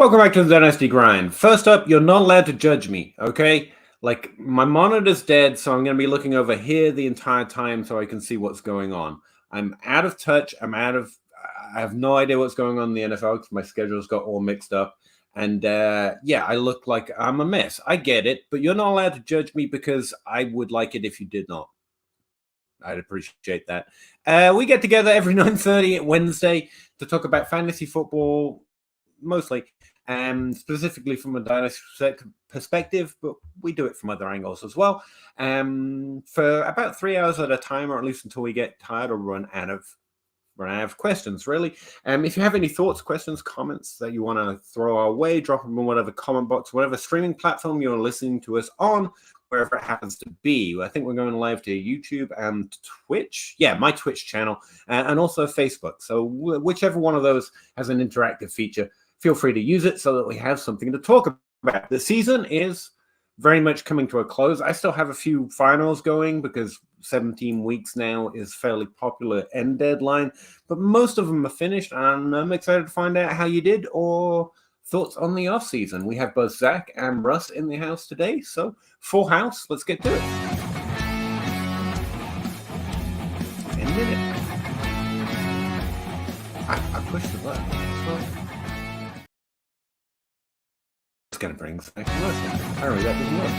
Welcome back to the Dynasty Grind. First up, you're not allowed to judge me, okay? Like, my monitor's dead, so I'm going to be looking over here the entire time so I can see what's going on. I'm out of touch. I have no idea what's going on in the NFL because my schedule's got all mixed up. And, yeah, I look like I'm a mess. I get it, but you're not allowed to judge me because I would like it if you did not. I'd appreciate that. We get together every 9:30 Wednesday to talk about fantasy football, mostly, specifically from a dynasty perspective, but we do it from other angles as well. For about 3 hours at a time, or at least until we get tired or run out of questions, really. If you have any thoughts, questions, comments that you want to throw our way, drop them in whatever comment box, whatever streaming platform you're listening to us on, wherever it happens to be. I think we're going live to YouTube and Twitch. Yeah, my Twitch channel, and also Facebook. So whichever one of those has an interactive feature, feel free to use it so that we have something to talk about. The season is very much coming to a close. I still have a few finals going because 17 weeks now is fairly popular end deadline, but most of them are finished, and I'm excited to find out how you did or thoughts on the off-season. We have both Zach and Russ in the house today, so full house. Let's get to it. In a minute. I pushed the button. It's going to bring back commercial. Apparently that doesn't work.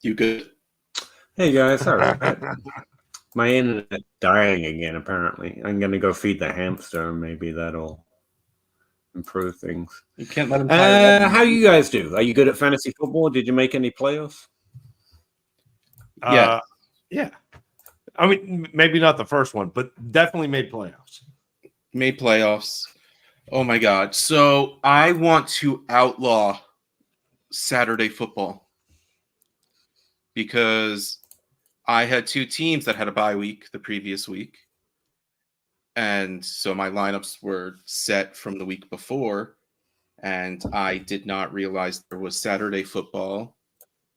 You good? Hey guys, sorry about that. My internet dying again, apparently. I'm going to go feed the hamster, and maybe that'll improve things. You can't let him fire. How you guys do? Are you good at fantasy football? Did you make any playoffs? Yeah. I mean, maybe not the first one, but definitely made playoffs. Made playoffs. Oh, my God. So I want to outlaw Saturday football because I had two teams that had a bye week the previous week. And so my lineups were set from the week before, and I did not realize there was Saturday football.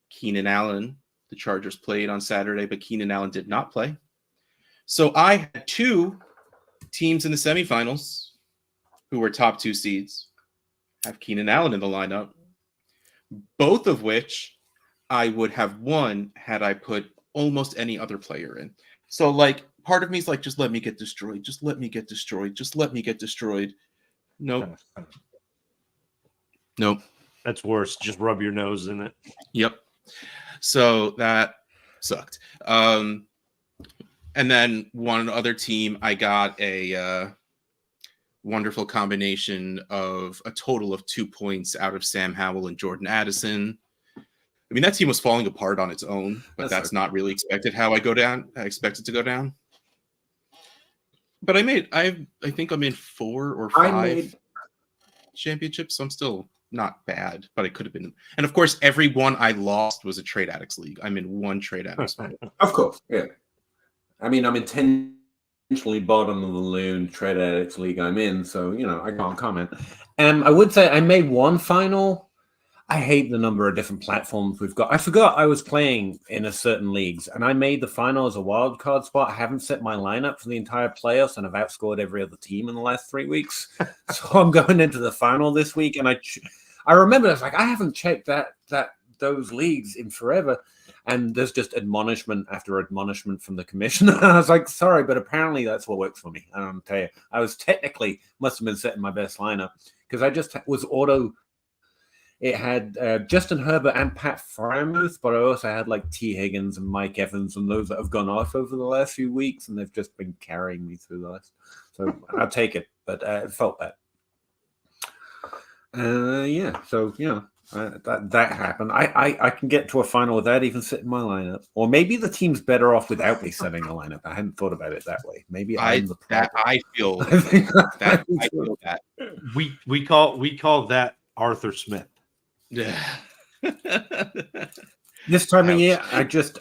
Keenan Allen, the Chargers played on Saturday, but Keenan Allen did not play. So I had two teams in the semifinals who were top two seeds have Keenan Allen in the lineup, both of which I would have won had I put almost any other player in. So, like, part of me is like, just let me get destroyed. Just let me get destroyed. Just let me get destroyed. Nope. Nope. That's worse. Just rub your nose in it. Yep. So that sucked. And then one other team, I got a wonderful combination of a total of 2 points out of Sam Howell and Jordan Addison. I mean, that team was falling apart on its own, but that's not really expected how I go down. I expect it to go down. But I think I'm in 4 or 5 championships, so I'm still not bad, but I could have been. And of course, every one I lost was a Trade Addicts league. I'm in one Trade Addicts. Of course, yeah. I mean, I'm intentionally bottom of the loon Trade Addicts league I'm in, so, I can't comment. I would say I made one final. I hate the number of different platforms we've got. I forgot I was playing in a certain leagues, and I made the final as a wild card spot. I haven't set my lineup for the entire playoffs, and I've outscored every other team in the last 3 weeks. So I'm going into the final this week, and I remember I was like, I haven't checked those leagues in forever, and there's just admonishment after admonishment from the commissioner. I was like, sorry, but apparently that's what works for me. I don't tell you. I was must have been setting my best lineup because I just was auto. It had Justin Herbert and Pat Freiermuth, but I also had like T. Higgins and Mike Evans and those that have gone off over the last few weeks, and they've just been carrying me through the last. So I'll take it, but it felt bad. So that happened. I can get to a final without even setting my lineup, or maybe the team's better off without me setting a lineup. I hadn't thought about it that way. Maybe I'm the problem. I feel that. We call that Arthur Smith. Yeah. This time of year, I'm just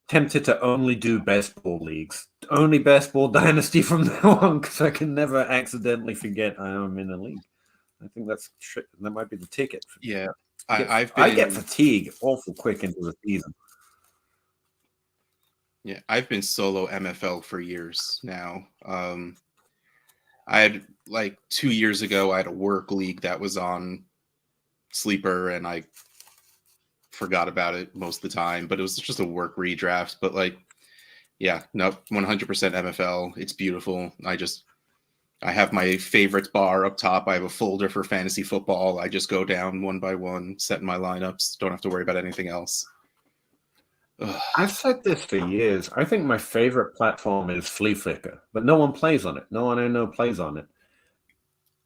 tempted to only do best ball leagues, only best ball dynasty from now on, because I can never accidentally forget I am in a league. I think that might be the ticket. Yeah, I get fatigue awful quick into the season. Yeah, I've been solo MFL for years now. I had like 2 years ago, I had a work league that was on Sleeper, and I forgot about it most of the time. But it was just a work redraft. But like, yeah, no, 100% MFL. It's beautiful. I have my favorites bar up top. I have a folder for fantasy football. I just go down one by one, set my lineups. Don't have to worry about anything else. Ugh. I've said this for years. I think my favorite platform is Flea Flicker, but no one plays on it. No one I know plays on it.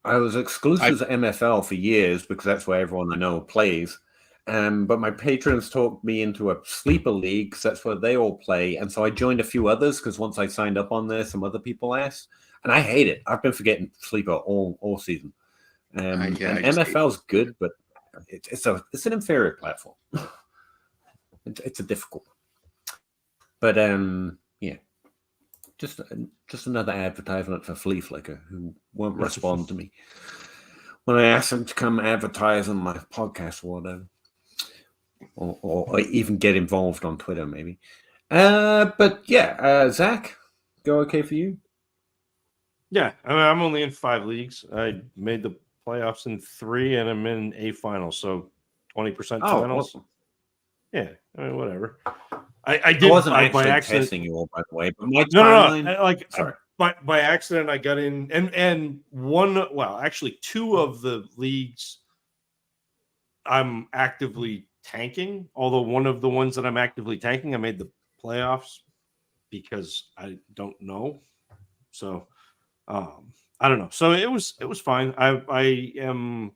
I was exclusive to MFL for years because that's where everyone I know plays. But my patrons talked me into a sleeper league because that's where they all play. And so I joined a few others because once I signed up on there, some other people asked. And I hate it. I've been forgetting sleeper all season. And MFL's good, but it's an inferior platform. It's a difficult. But yeah. Just another advertisement for Flea Flicker, who won't respond to me when I ask him to come advertise on my podcast or whatever, or even get involved on Twitter, maybe. But yeah, Zach, go okay for you? Yeah, I mean, I'm only in 5 leagues. I made the playoffs in 3, and I'm in a final, so 20% finals. Awesome. Yeah, I mean, whatever. I wasn't actually by accident testing you all, by the way. But my no. Sorry. By accident, I got in, and actually 2 of the leagues I'm actively tanking. Although one of the ones that I'm actively tanking, I made the playoffs because I don't know. So I don't know. So it was fine. I am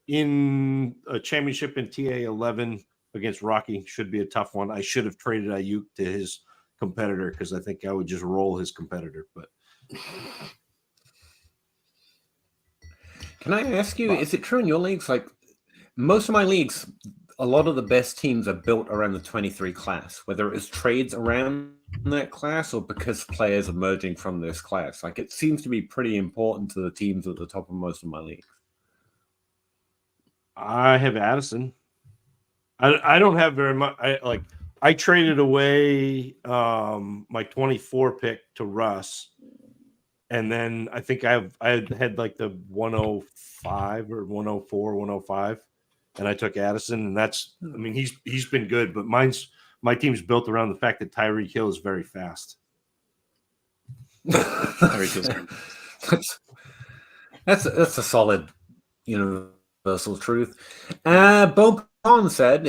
in a championship in TA 11 against Rocky. Should be a tough one. I should have traded Ayuk to his competitor because I think I would just roll his competitor. But can I ask you, is it true in your leagues? Like most of my leagues, a lot of the best teams are built around the 23 class, whether it is trades around that class or because players are emerging from this class. Like it seems to be pretty important to the teams at the top of most of my leagues. I have Addison. I don't have very much. I traded away my 24 pick to Russ, and then I think I had like the 105 or 104, 105, and I took Addison, and that's. I mean, he's been good, but my team's built around the fact that Tyreek Hill is very fast. That's a solid universal truth. Bo Pond said,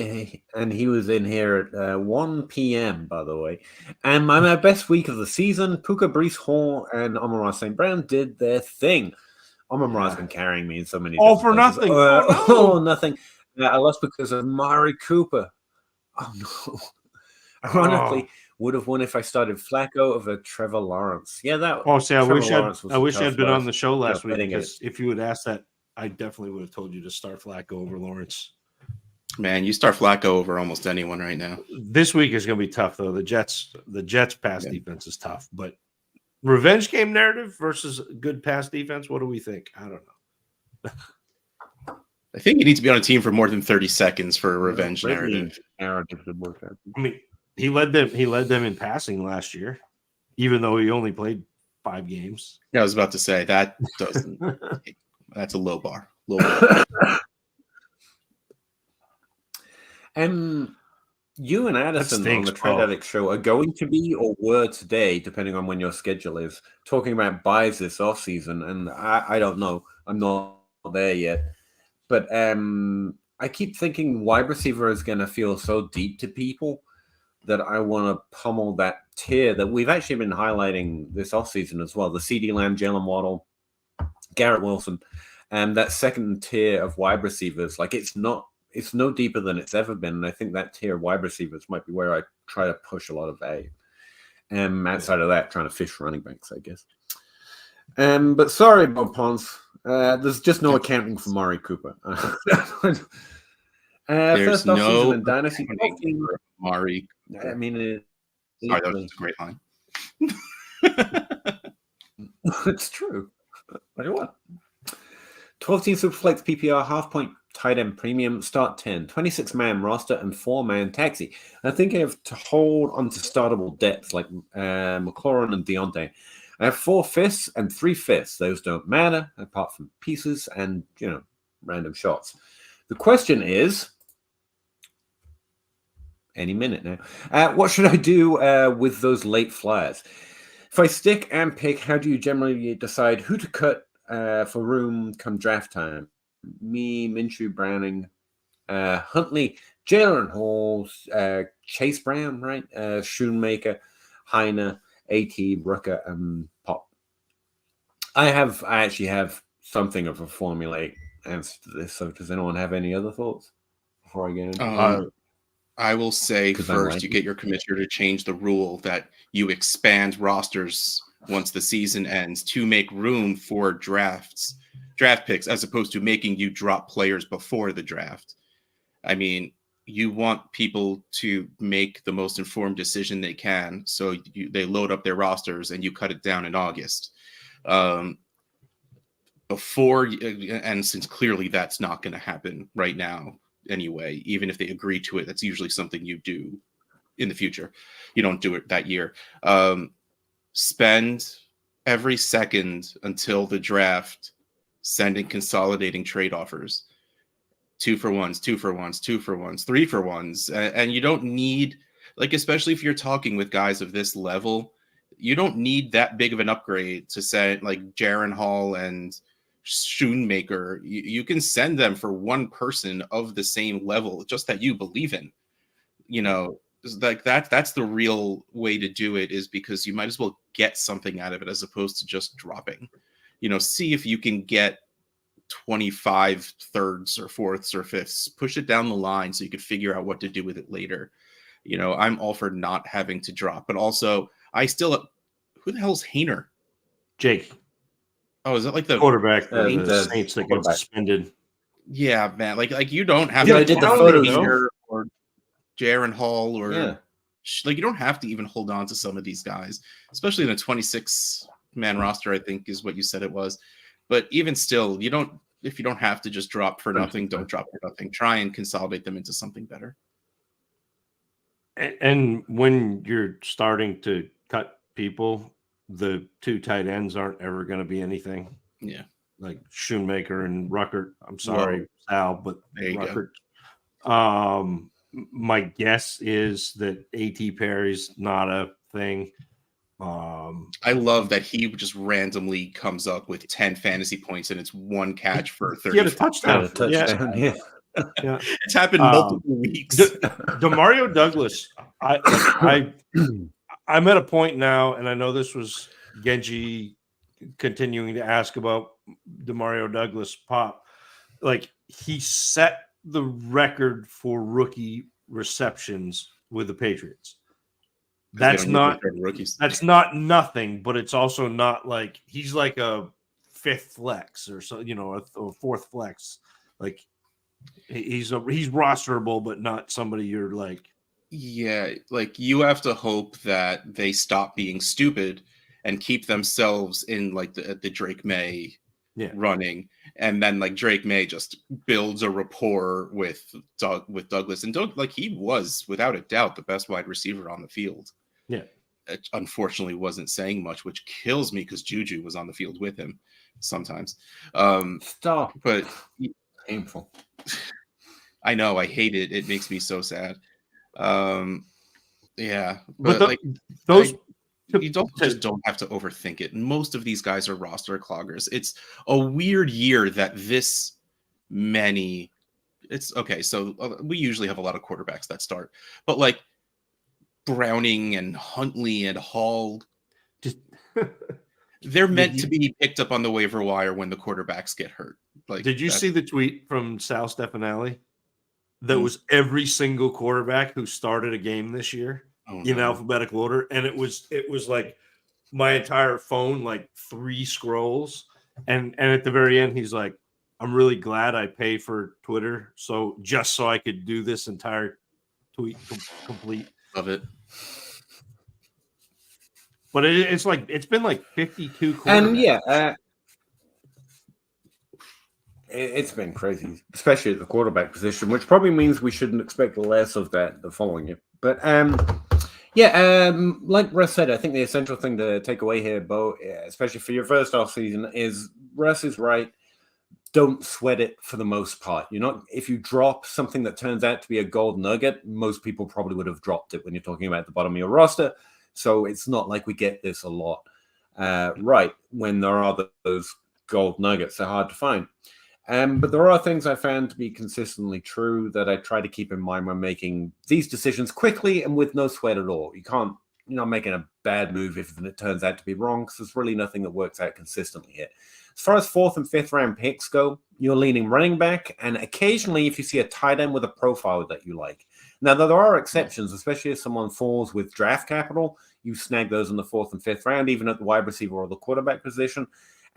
and he was in here at 1 p.m., by the way, and my best week of the season, Puka, Breece Hall, and Amon-Ra St. Brown did their thing. Amon-Ra's been carrying me in so many all for places. Nothing. Nothing. I lost because of Mari Cooper. Oh, no. Ironically, would have won if I started Flacco over Trevor Lawrence. Yeah, that. Oh, see, I wish I'd been on the show last week because if you had asked that, I definitely would have told you to start Flacco over Lawrence. Man, you start Flacco over almost anyone right now. This week is going to be tough, though. The Jets pass defense is tough, but revenge game narrative versus good pass defense. What do we think? I don't know. I think you need to be on a team for more than 30 seconds for a revenge narrative. I mean, he led them in passing last year, even though he only played 5 games. Yeah, I was about to say that doesn't. That's a low bar. You and Addison on the Trade Addict show are going to be or were today, depending on when your schedule is, talking about buys this offseason. And I don't know. I'm not there yet. But I keep thinking wide receiver is going to feel so deep to people that I want to pummel that tier that we've actually been highlighting this offseason as well. The CeeDee Lamb, Jalen Waddle, Garrett Wilson, and that second tier of wide receivers. Like it's no deeper than it's ever been. And I think that tier of wide receivers might be where I try to push a lot of value. Outside of that, trying to fish running backs, I guess. But sorry, Bob Pons. There's just no accounting for Mari Cooper. There's first no in Dynasty for Mari. I mean, Sorry, that was a great line. It's true. What do you want? 12-team Superflex PPR, half-point tight end premium, start 10, 26-man roster, and 4-man taxi. I think I have to hold on to startable depth like McLaurin and Deontay. I have 4 fifths and 3 fifths. Those don't matter apart from pieces and, random shots. The question is, any minute now, what should I do with those late flyers? If I stick and pick, how do you generally decide who to cut for room come draft time? Me, Minshew, Browning, Huntley, Jalen Hall, Chase Brown, right? Schoonmaker, Heiner, AT, Rucker, and Pop. I actually have something of a formulaic answer to this. So does anyone have any other thoughts before I get into I will say first, you get your commissioner to change the rule that you expand rosters once the season ends to make room for draft picks, as opposed to making you drop players before the draft. I mean, you want people to make the most informed decision they can, so they load up their rosters and you cut it down in August. And since clearly that's not going to happen right now anyway, even if they agree to it, that's usually something you do in the future. You don't do it that year. Spend every second until the draft sending consolidating trade offers. 2-for-1s, 2-for-1s, 2-for-1s, 3-for-1s. And you don't need, especially if you're talking with guys of this level, you don't need that big of an upgrade to send Jaren Hall and Schoonmaker. You can send them for one person of the same level, just that you believe in. That's the real way to do it, is because you might as well get something out of it as opposed to just dropping. See if you can get 25 thirds or fourths or fifths, push it down the line so you could figure out what to do with it later. I'm all for not having to drop, but also who the hell's Hainer? Jake. Oh, is that the quarterback for the Saints that got suspended? Yeah, man. You don't have to did the photo or Jaren Hall or you don't have to even hold on to some of these guys, especially in a 26-man roster, I think is what you said it was. But even still, if you don't have to just drop for nothing, don't drop for nothing. Try and consolidate them into something better. And when you're starting to cut people, the 2 tight ends aren't ever going to be anything. Yeah. Like Schoonmaker and Ruckert. I'm sorry, Sal, but Ruckert. My guess is that A.T. Perry's not a thing. I love that he just randomly comes up with 10 fantasy points and it's one catch for 30. He had a touchdown. Yeah. It's happened multiple weeks. Demario Douglas, I'm at a point now, and I know this was Genji continuing to ask about Demario Douglas pop. He set the record for rookie receptions with the Patriots. That's not nothing, but it's also not he's like a 5th flex or so, a 4th flex. He's rosterable, but not somebody you're Yeah, you have to hope that they stop being stupid and keep themselves in the Drake May running, and then Drake May just builds a rapport with Douglas, and he was without a doubt the best wide receiver on the field. Yeah, it unfortunately wasn't saying much, which kills me because Juju was on the field with him sometimes. Stop, but painful. I know, I hate it. It makes me so sad. Yeah, but you don't have to overthink it. Most of these guys are roster cloggers. It's a weird year that this many. It's okay. So we usually have a lot of quarterbacks that start, but Browning and Huntley and Hall, they're meant to be picked up on the waiver wire when the quarterbacks get hurt. Did you see the tweet from Sal Stefanelli? That was every single quarterback who started a game this year in alphabetical order. And it was my entire phone, 3 scrolls. And at the very end, he's like, I'm really glad I pay for Twitter. So I could do this entire tweet complete. Love it. But it's been 52 quarterbacks. And It's been crazy, especially at the quarterback position, which probably means we shouldn't expect less of that the following year. But like Russ said, I think the essential thing to take away here, Bo, especially for your first off season, is Russ is right. Don't sweat it for the most part. You're not, if you drop something that turns out to be a gold nugget, most people probably would have dropped it when you're talking about the bottom of your roster. So it's not like we get this a lot, right? When there are those gold nuggets, they're hard to find. But there are things I found to be consistently true that I try to keep in mind when making these decisions quickly and with no sweat at all. You're not making a bad move if it turns out to be wrong, because there's really nothing that works out consistently here. As far as 4th and 5th round picks go, you're leaning running back, and occasionally if you see a tight end with a profile that you like. Now, there are exceptions, especially if someone falls with draft capital. You snag those in the 4th and 5th round, even at the wide receiver or the quarterback position.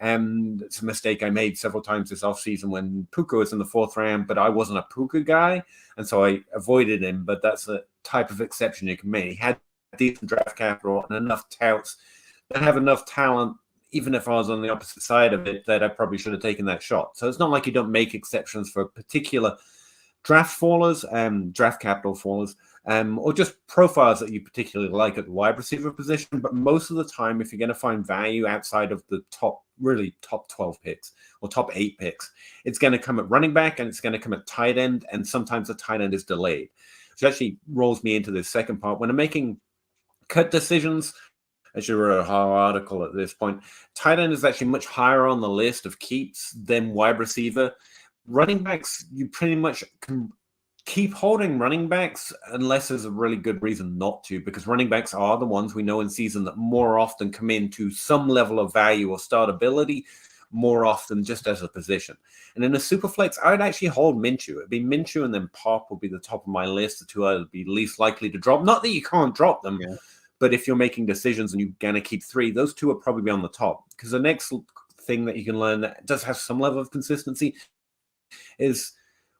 And it's a mistake I made several times this offseason when Puka was in the 4th round, but I wasn't a Puka guy, and so I avoided him. But that's a type of exception you can make. He had decent draft capital and enough touts that have enough talent, even if I was on the opposite side of it, that I probably should have taken that shot. So it's not like you don't make exceptions for particular draft fallers, draft capital fallers, or just profiles that you particularly like at the wide receiver position. But most of the time, if you're going to find value outside of the top 12 picks or top 8 picks, it's going to come at running back and it's going to come at tight end. And sometimes the tight end is delayed, which actually rolls me into this second part. When I'm making cut decisions, as you wrote a whole article at this point, tight end is actually much higher on the list of keeps than wide receiver. Running backs, you pretty much can keep holding running backs unless there's a really good reason not to, because running backs are the ones we know in season that more often come into some level of value or startability more often just as a position. And in a super flex, I would actually hold Minshew. It'd be Minshew and then Pop would be the top of my list, the two I would be least likely to drop. Not that you can't drop them, but if you're making decisions and you're going to keep 3, those 2 will probably be on the top. Because the next thing that you can learn that does have some level of consistency is,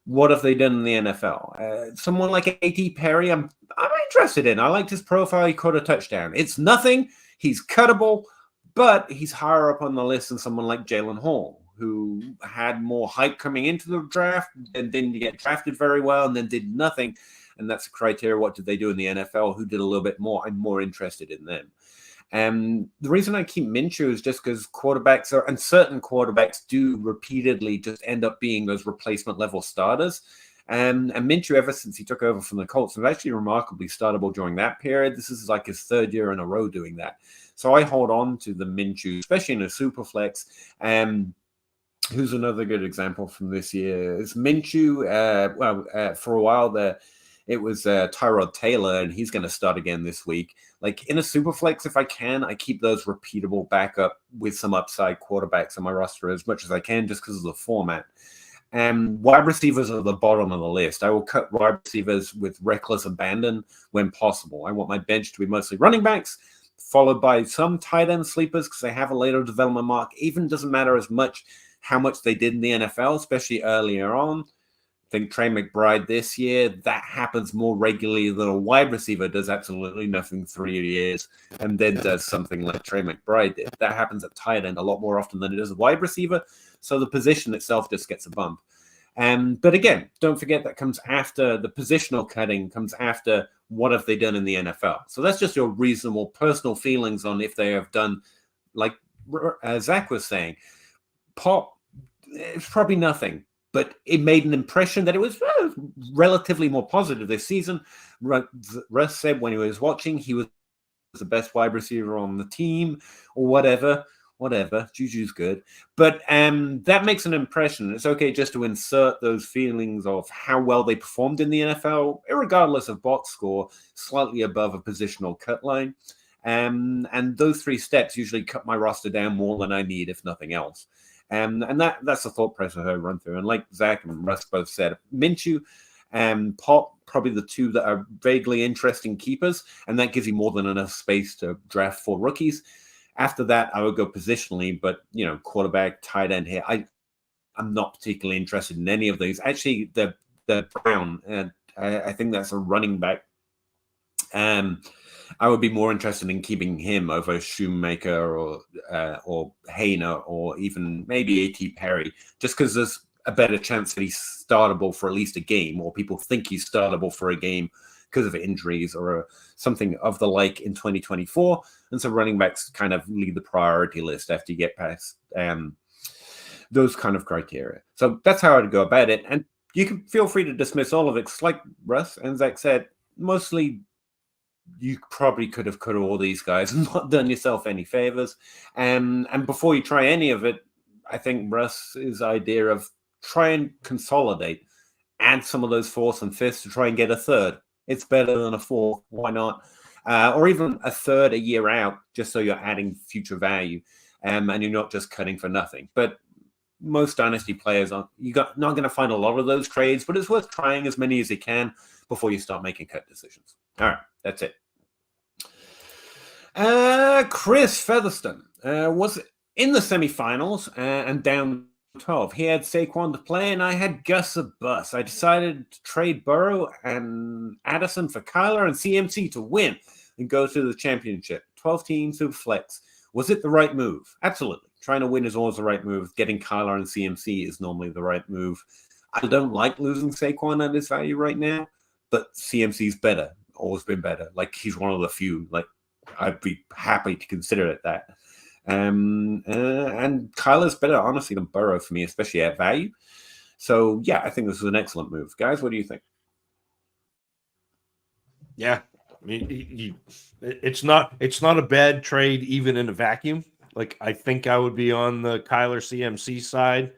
what have they done in the NFL? Someone like A.T. Perry, I'm interested in. I liked his profile. He caught a touchdown. It's nothing. He's cuttable, but he's higher up on the list than someone like Jalen Hall, who had more hype coming into the draft and didn't get drafted very well and then did nothing. And that's the criteria. What did they do in the NFL? Who did a little bit more? I'm more interested in them. The reason I keep Minshew is just because quarterbacks are, and certain quarterbacks do repeatedly just end up being those replacement level starters. And Minshew, ever since he took over from the Colts, was actually remarkably startable during that period. This is like his 3rd year in a row doing that. So I hold on to the Minshew, especially in a super flex. Who's another good example from this year? Is Minshew, for a while there, it was Tyrod Taylor, and he's going to start again this week. Like in a super flex, if I can, I keep those repeatable backup with some upside quarterbacks on my roster as much as I can, just because of the format. Wide receivers are the bottom of the list. I will cut wide receivers with reckless abandon when possible. I want my bench to be mostly running backs, followed by some tight end sleepers because they have a later development mark. Even doesn't matter as much how much they did in the NFL, especially earlier on. I think Trey McBride this year, that happens more regularly than a wide receiver does absolutely nothing 3 years and then does something like Trey McBride did. That happens at tight end a lot more often than it does a wide receiver. So the position itself just gets a bump. But again, don't forget that comes after the positional cutting, comes after what have they done in the NFL. So that's just your reasonable personal feelings on if they have done, like Zach was saying, Pop, it's probably nothing. But it made an impression that it was relatively more positive this season. Russ said when he was watching, he was the best wide receiver on the team or whatever. Juju's good. But that makes an impression. It's okay just to insert those feelings of how well they performed in the NFL, regardless of box score, slightly above a positional cut line. And those 3 steps usually cut my roster down more than I need, if nothing else. And that's the thought process I run through. And like Zach and Russ both said, Minshew and Pop, probably the 2 that are vaguely interesting keepers, and that gives you more than enough space to draft 4 rookies. After that, I would go positionally, but quarterback, tight end here. I'm not particularly interested in any of these. Actually, the Brown, and I think that's a running back. I would be more interested in keeping him over Shoemaker or Hayner or even maybe A.T. Perry, just because there's a better chance that he's startable for at least a game, or people think he's startable for a game because of injuries or something of the like in 2024. And so running backs kind of lead the priority list after you get past those kind of criteria. So that's how I'd go about it. And you can feel free to dismiss all of it. It's like Russ and Zach said, mostly you probably could have cut all these guys and not done yourself any favors. And before you try any of it, I think Russ's idea of try and consolidate, add some of those fourths and fifths to try and get a third. It's better than a fourth. Why not? Or even a third a year out, just so you're adding future value, and you're not just cutting for nothing. But most Dynasty players not going to find a lot of those trades, but it's worth trying as many as you can before you start making cut decisions. All right, that's it. Chris Featherstone was in the semifinals and down 12. He had Saquon to play, and I had Gus a bus. I decided to trade Burrow and Addison for Kyler and CMC to win and go to the championship. 12-team Superflex. Was it the right move? Absolutely. Trying to win is always the right move. Getting Kyler and CMC is normally the right move. I don't like losing Saquon at his value right now, but CMC's better. Always been better. Like, he's one of the few. Like, I'd be happy to consider it that. And Kyler's better, honestly, than Burrow for me, especially at value. So, yeah, I think this was an excellent move. Guys, what do you think? Yeah. I mean, it's not a bad trade even in a vacuum. Like, I think I would be on the Kyler CMC side,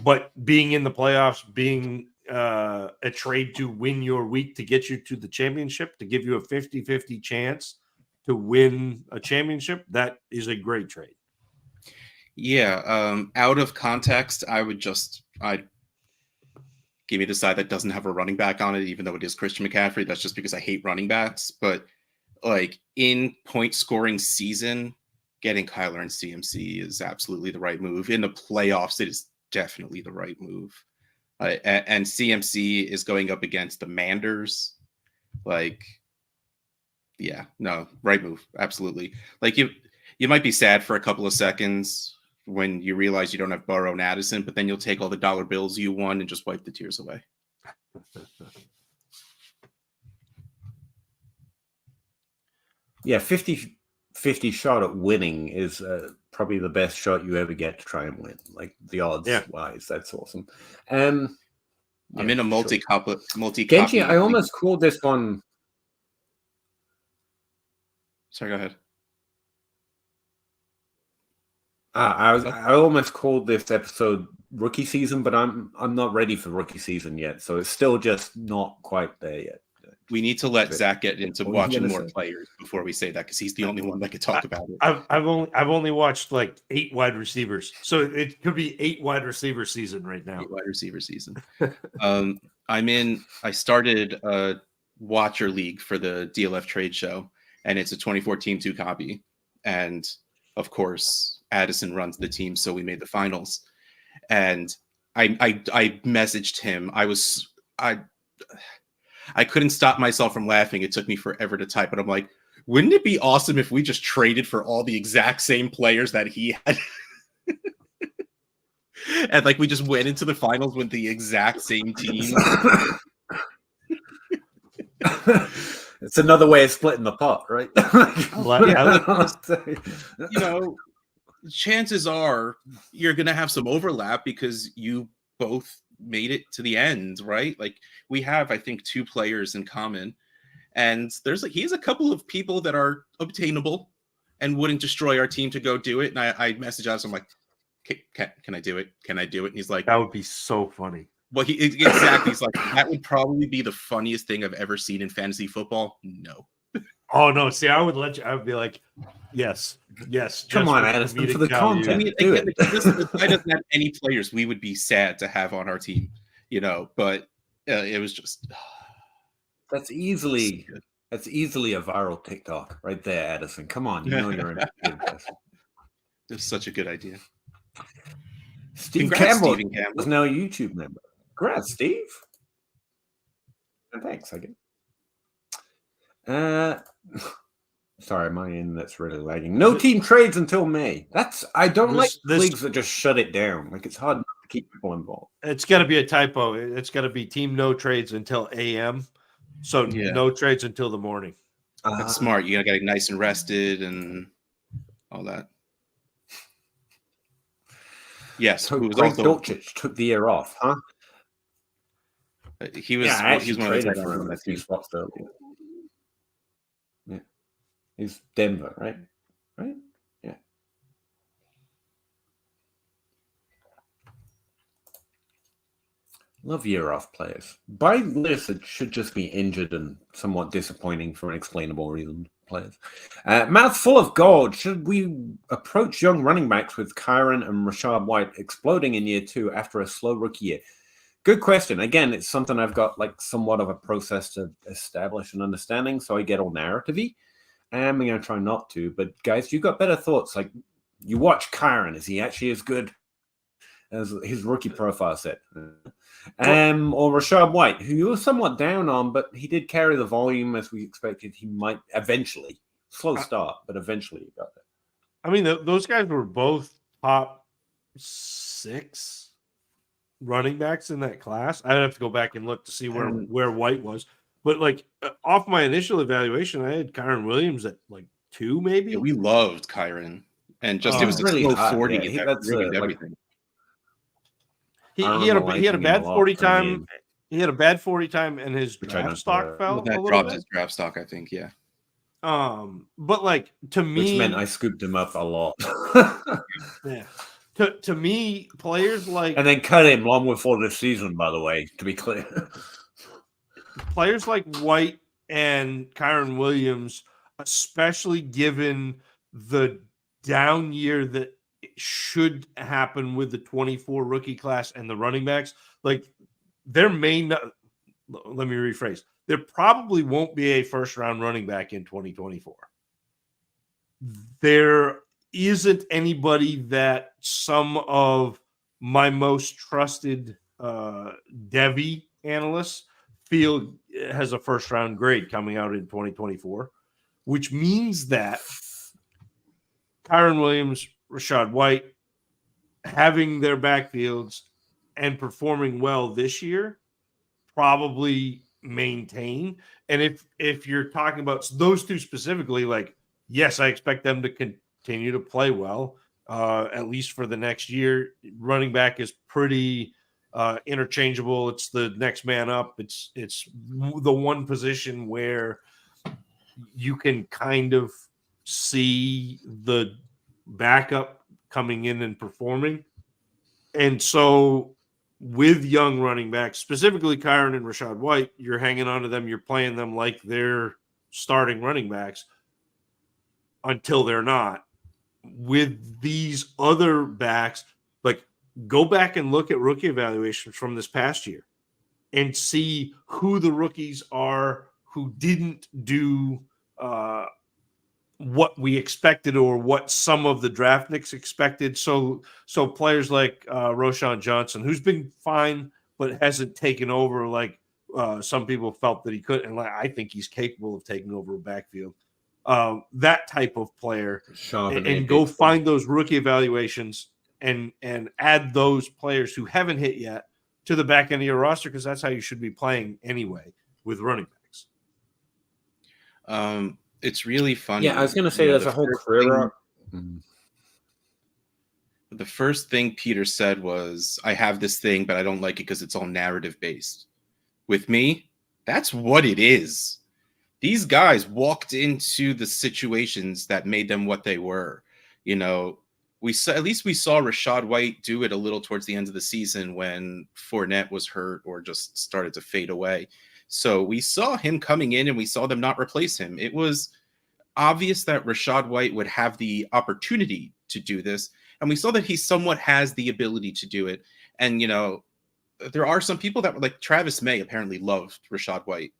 but being in the playoffs, being a trade to win your week to get you to the championship, to give you a 50-50 chance to win a championship, that is a great trade. Yeah. Out of context, I'd give me the side that doesn't have a running back on it, even though it is Christian McCaffrey. That's just because I hate running backs. But like in point scoring season, getting Kyler and CMC is absolutely the right move. In the playoffs, it is definitely the right move. And CMC is going up against the Manders. Like, yeah, no, right move. Absolutely. Like you might be sad for a couple of seconds when you realize you don't have Burrow and Addison, but then you'll take all the dollar bills you won and just wipe the tears away. Yeah, 50-50 shot at winning is probably the best shot you ever get to try and win. Like, the odds wise, that's awesome. I'm in a multi-copy. Genji, I almost called this one. Sorry, go ahead. I almost called this episode rookie season, but I'm not ready for rookie season yet, so it's still just not quite there yet. We need to let Zach get into watching more players before we say that, because he's the only one that could talk about it. I've only watched like 8 wide receivers, so it could be 8 wide receiver season right now. 8 wide receiver season. I started a Watcher League for the DLF trade show, and it's a 24-team 2 copy, and of course Addison runs the team, so we made the finals. And I messaged him. I couldn't stop myself from laughing. It took me forever to type, but I'm like, wouldn't it be awesome if we just traded for all the exact same players that he had? And like, we just went into the finals with the exact same team. It's another way of splitting the pot, right? You know, chances are you're going to have some overlap because you both made it to the end, right? Like, we have, I think, 2 players in common, and he has a couple of people that are obtainable and wouldn't destroy our team to go do it. And I message us, I'm like, can I do it? Can I do it? And he's like, that would be so funny. Well, exactly. He's like, that would probably be the funniest thing I've ever seen in fantasy football. No. Oh no! See, I would be like, yes. Come on, Addison, for the content. I mean, again, this guy doesn't have any players we would be sad to have on our team, you know. But it was just that's easily a viral TikTok right there, Addison. Come on, you know you're in. It's such a good idea. Stephen Campbell is now a YouTube member. Congrats, Steve. And thanks, I guess. Sorry, my internet's really lagging. No team trades until May. I don't like leagues that just shut it down. Like, it's hard not to keep people involved. It's got to be a typo. It's got to be team no trades until AM. So no trades until the morning. That's smart. You gotta get nice and rested and all that. Yes, So who was Greg also Dulcich took the year off, huh? he was. Yeah, I he was actually one of the traded tight for ends him on a that few team. spots earlier. Yeah, he's Denver, right? Right? Yeah. Love year off players. By this, it should just be injured and somewhat disappointing for inexplainable reason. Players. Mouthful of gold. Should we approach young running backs with Kyron and Rashad White exploding in year 2 after a slow rookie year? Good question. Again, it's something I've got like somewhat of a process to establish an understanding, so I get all narrative-y. I'm going to try not to, but guys, you got better thoughts. Like, you watch Kyron. Is he actually as good as his rookie profile said? Or Rashad White, who you were somewhat down on, but he did carry the volume as we expected he might eventually. Slow start, but eventually he got there. I mean, those guys were both top 6 running backs in that class. I'd have to go back and look to see where White was. But like off my initial evaluation, I had Kyron Williams at like 2, maybe. Yeah, we loved Kyron, and just it was really slow hot. 40 Yeah, that ruined everything. He had a bad 40 time. He had a bad 40 time, and his draft stock fell. That dropped his draft stock, I think. Yeah. But like to me, which meant I scooped him up a lot. Yeah. To me, players like and then cut him long before this season. By the way, to be clear, players like White and Kyron Williams, especially given the down year that should happen with the 24 rookie class and the running backs, like there may not. Let me rephrase. There probably won't be a first-round running back in 2024. There isn't anybody that some of my most trusted Devy analysts feel has a first-round grade coming out in 2024, which means that Kyron Williams, Rashad White, having their backfields and performing well this year probably maintain. And if you're talking about those two specifically, like, yes, I expect them to continue to play well, at least for the next year. Running back is pretty interchangeable. It's the next man up. It's the one position where you can kind of see the backup coming in and performing. And so with young running backs, specifically Kyron and Rashad White, you're hanging on to them. You're playing them like they're starting running backs until they're not. With these other backs, like go back and look at rookie evaluations from this past year and see who the rookies are who didn't do what we expected or what some of the draft nicks expected. So players like Roschon Johnson, who's been fine but hasn't taken over like some people felt that he could, and I think he's capable of taking over a backfield. That type of player, and go find those rookie evaluations and add those players who haven't hit yet to the back end of your roster, because that's how you should be playing anyway with running backs. It's really funny. Yeah, I was going to say there's a whole career. The first thing Peter said was, I have this thing, but I don't like it because it's all narrative based. With me, that's what it is. These guys walked into the situations that made them what they were. You know, we saw Rashad White do it a little towards the end of the season when Fournette was hurt or just started to fade away. So we saw him coming in and we saw them not replace him. It was obvious that Rashad White would have the opportunity to do this. And we saw that he somewhat has the ability to do it. And, you know, there are some people that were like Travis May apparently loved Rashad White.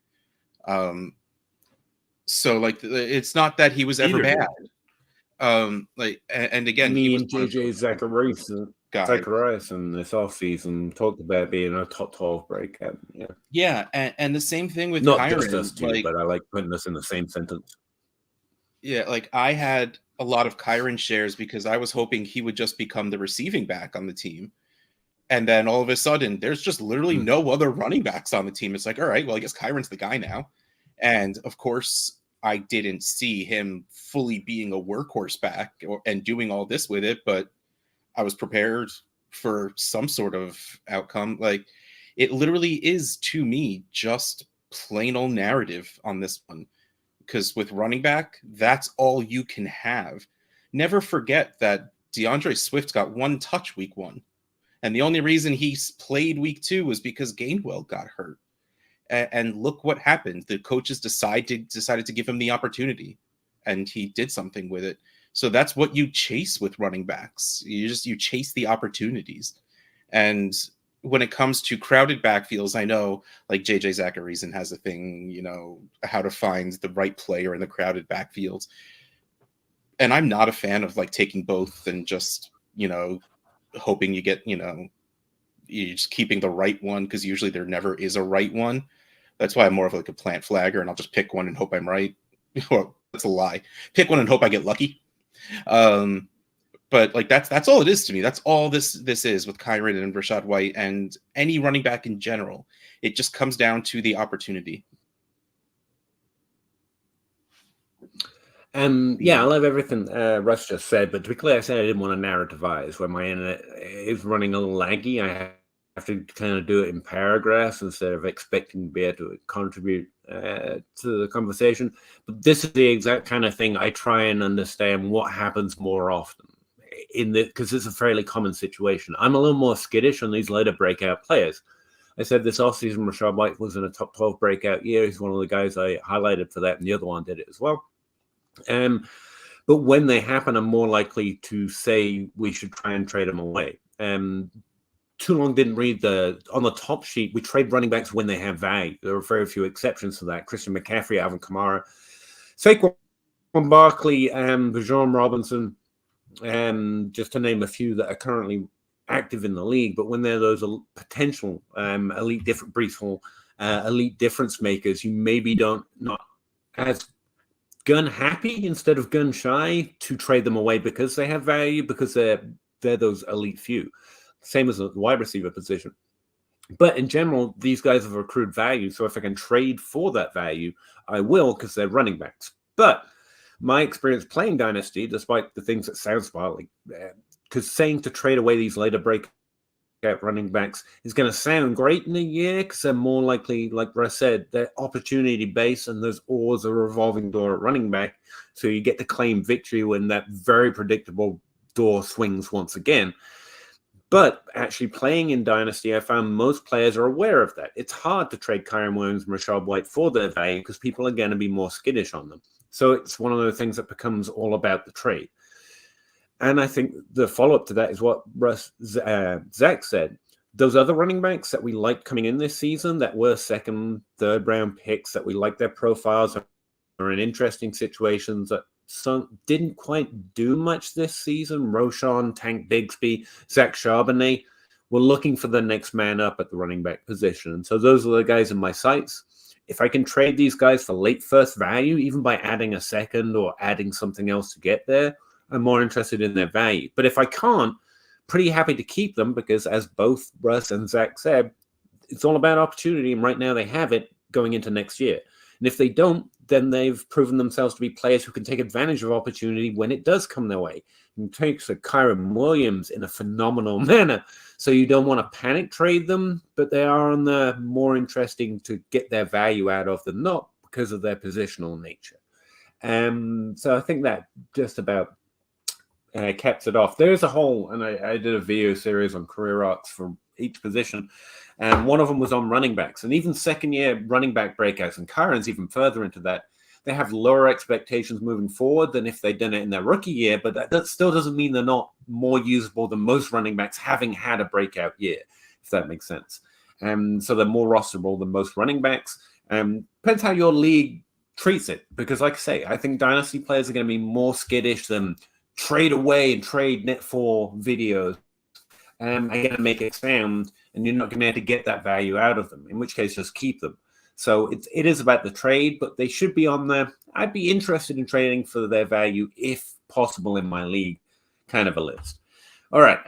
So like, it's not that he was ever bad. Like, and again, me he was and JJ Zacharias in this offseason talked about being a top 12 breakout. Yeah. And the same thing with not Kyron, just us two, but I like putting us in the same sentence. Yeah, like I had a lot of Kyron shares because I was hoping he would just become the receiving back on the team. And then all of a sudden, there's just literally no other running backs on the team. It's like, all right, well, I guess Kyron's the guy now. And of course, I didn't see him fully being a workhorse back and doing all this with it, but I was prepared for some sort of outcome. Like, it literally is, to me, just plain old narrative on this one. Because with running back, that's all you can have. Never forget that DeAndre Swift got 1 touch week 1. And the only reason he played week 2 was because Gainwell got hurt. And look what happened. The coaches decided to give him the opportunity, and he did something with it. So that's what you chase with running backs. You chase the opportunities. And when it comes to crowded backfields, I know like JJ Zacharyson has a thing, how to find the right player in the crowded backfields. And I'm not a fan of like taking both and just, hoping you get, you're just keeping the right one, because usually there never is a right one. That's why I'm more of like a plant flagger, and I'll just pick one and hope I'm right. Well, that's a lie. Pick one and hope I get lucky. But like that's all it is to me. That's all this is with Kyron and Rachaad White and any running back in general. It just comes down to the opportunity. Yeah, I love everything Russ just said, but to be clear, I said I didn't want to narrativize. When my internet is running a little laggy, I have to kind of do it in paragraphs instead of expecting to be able to contribute to the conversation. But this is the exact kind of thing I try and understand what happens more often because it's a fairly common situation. I'm a little more skittish on these later breakout players. I said this offseason, Rachaad White was in a top 12 breakout year. He's one of the guys I highlighted for that, and the other one did it as well. But when they happen, I'm more likely to say we should try and trade them away. Too long didn't read on the top sheet. We trade running backs when they have value. There are very few exceptions to that. Christian McCaffrey, Alvin Kamara, Saquon Barkley, Bijan Robinson, just to name a few that are currently active in the league. But when they're those potential elite difference makers, you maybe not as gun happy instead of gun shy to trade them away because they have value, because they're those elite few. Same as the wide receiver position. But in general, these guys have accrued value. So if I can trade for that value, I will, because they're running backs. But my experience playing Dynasty, despite the things that sound smart, because saying to trade away these later breakout running backs is going to sound great in a year, because they're more likely, like Russ said, they're opportunity based, and there's always a revolving door at running back. So you get to claim victory when that very predictable door swings once again. But actually playing in Dynasty, I found most players are aware of that. It's hard to trade Kyron Williams and Rachaad White for their value because people are going to be more skittish on them. So it's one of those things that becomes all about the trade. And I think the follow-up to that is what Zach said. Those other running backs that we liked coming in this season that were second, third round picks, that we like their profiles, are in interesting situations that some didn't quite do much this season. Roschon, Tank Bigsby, Zach Charbonnet were looking for the next man up at the running back position. And so those are the guys in my sights. If I can trade these guys for late first value, even by adding a second or adding something else to get there, I'm more interested in their value. But if I can't, pretty happy to keep them, because as both Russ and Zach said, it's all about opportunity. And right now they have it going into next year. And if they don't, then they've proven themselves to be players who can take advantage of opportunity when it does come their way. And takes a Kyron Williams in a phenomenal manner. So you don't want to panic trade them, but they are on the more interesting to get their value out of than not, because of their positional nature. So I think that just about caps it off. There's a whole, and I did a video series on career arcs for each position, and one of them was on running backs, and even second year running back breakouts, and Kyron's even further into that. They have lower expectations moving forward than if they'd done it in their rookie year, but that still doesn't mean they're not more usable than most running backs having had a breakout year, if that makes sense. So they're more rosterable than most running backs. Depends how your league treats it, because like I say, I think Dynasty players are going to be more skittish than trade away and trade net for videos. I'm going to make it sound, and you're not going to be able to get that value out of them, in which case just keep them. So it is about the trade, but they should be on there. I'd be interested in trading for their value if possible in my league, kind of a list. All right.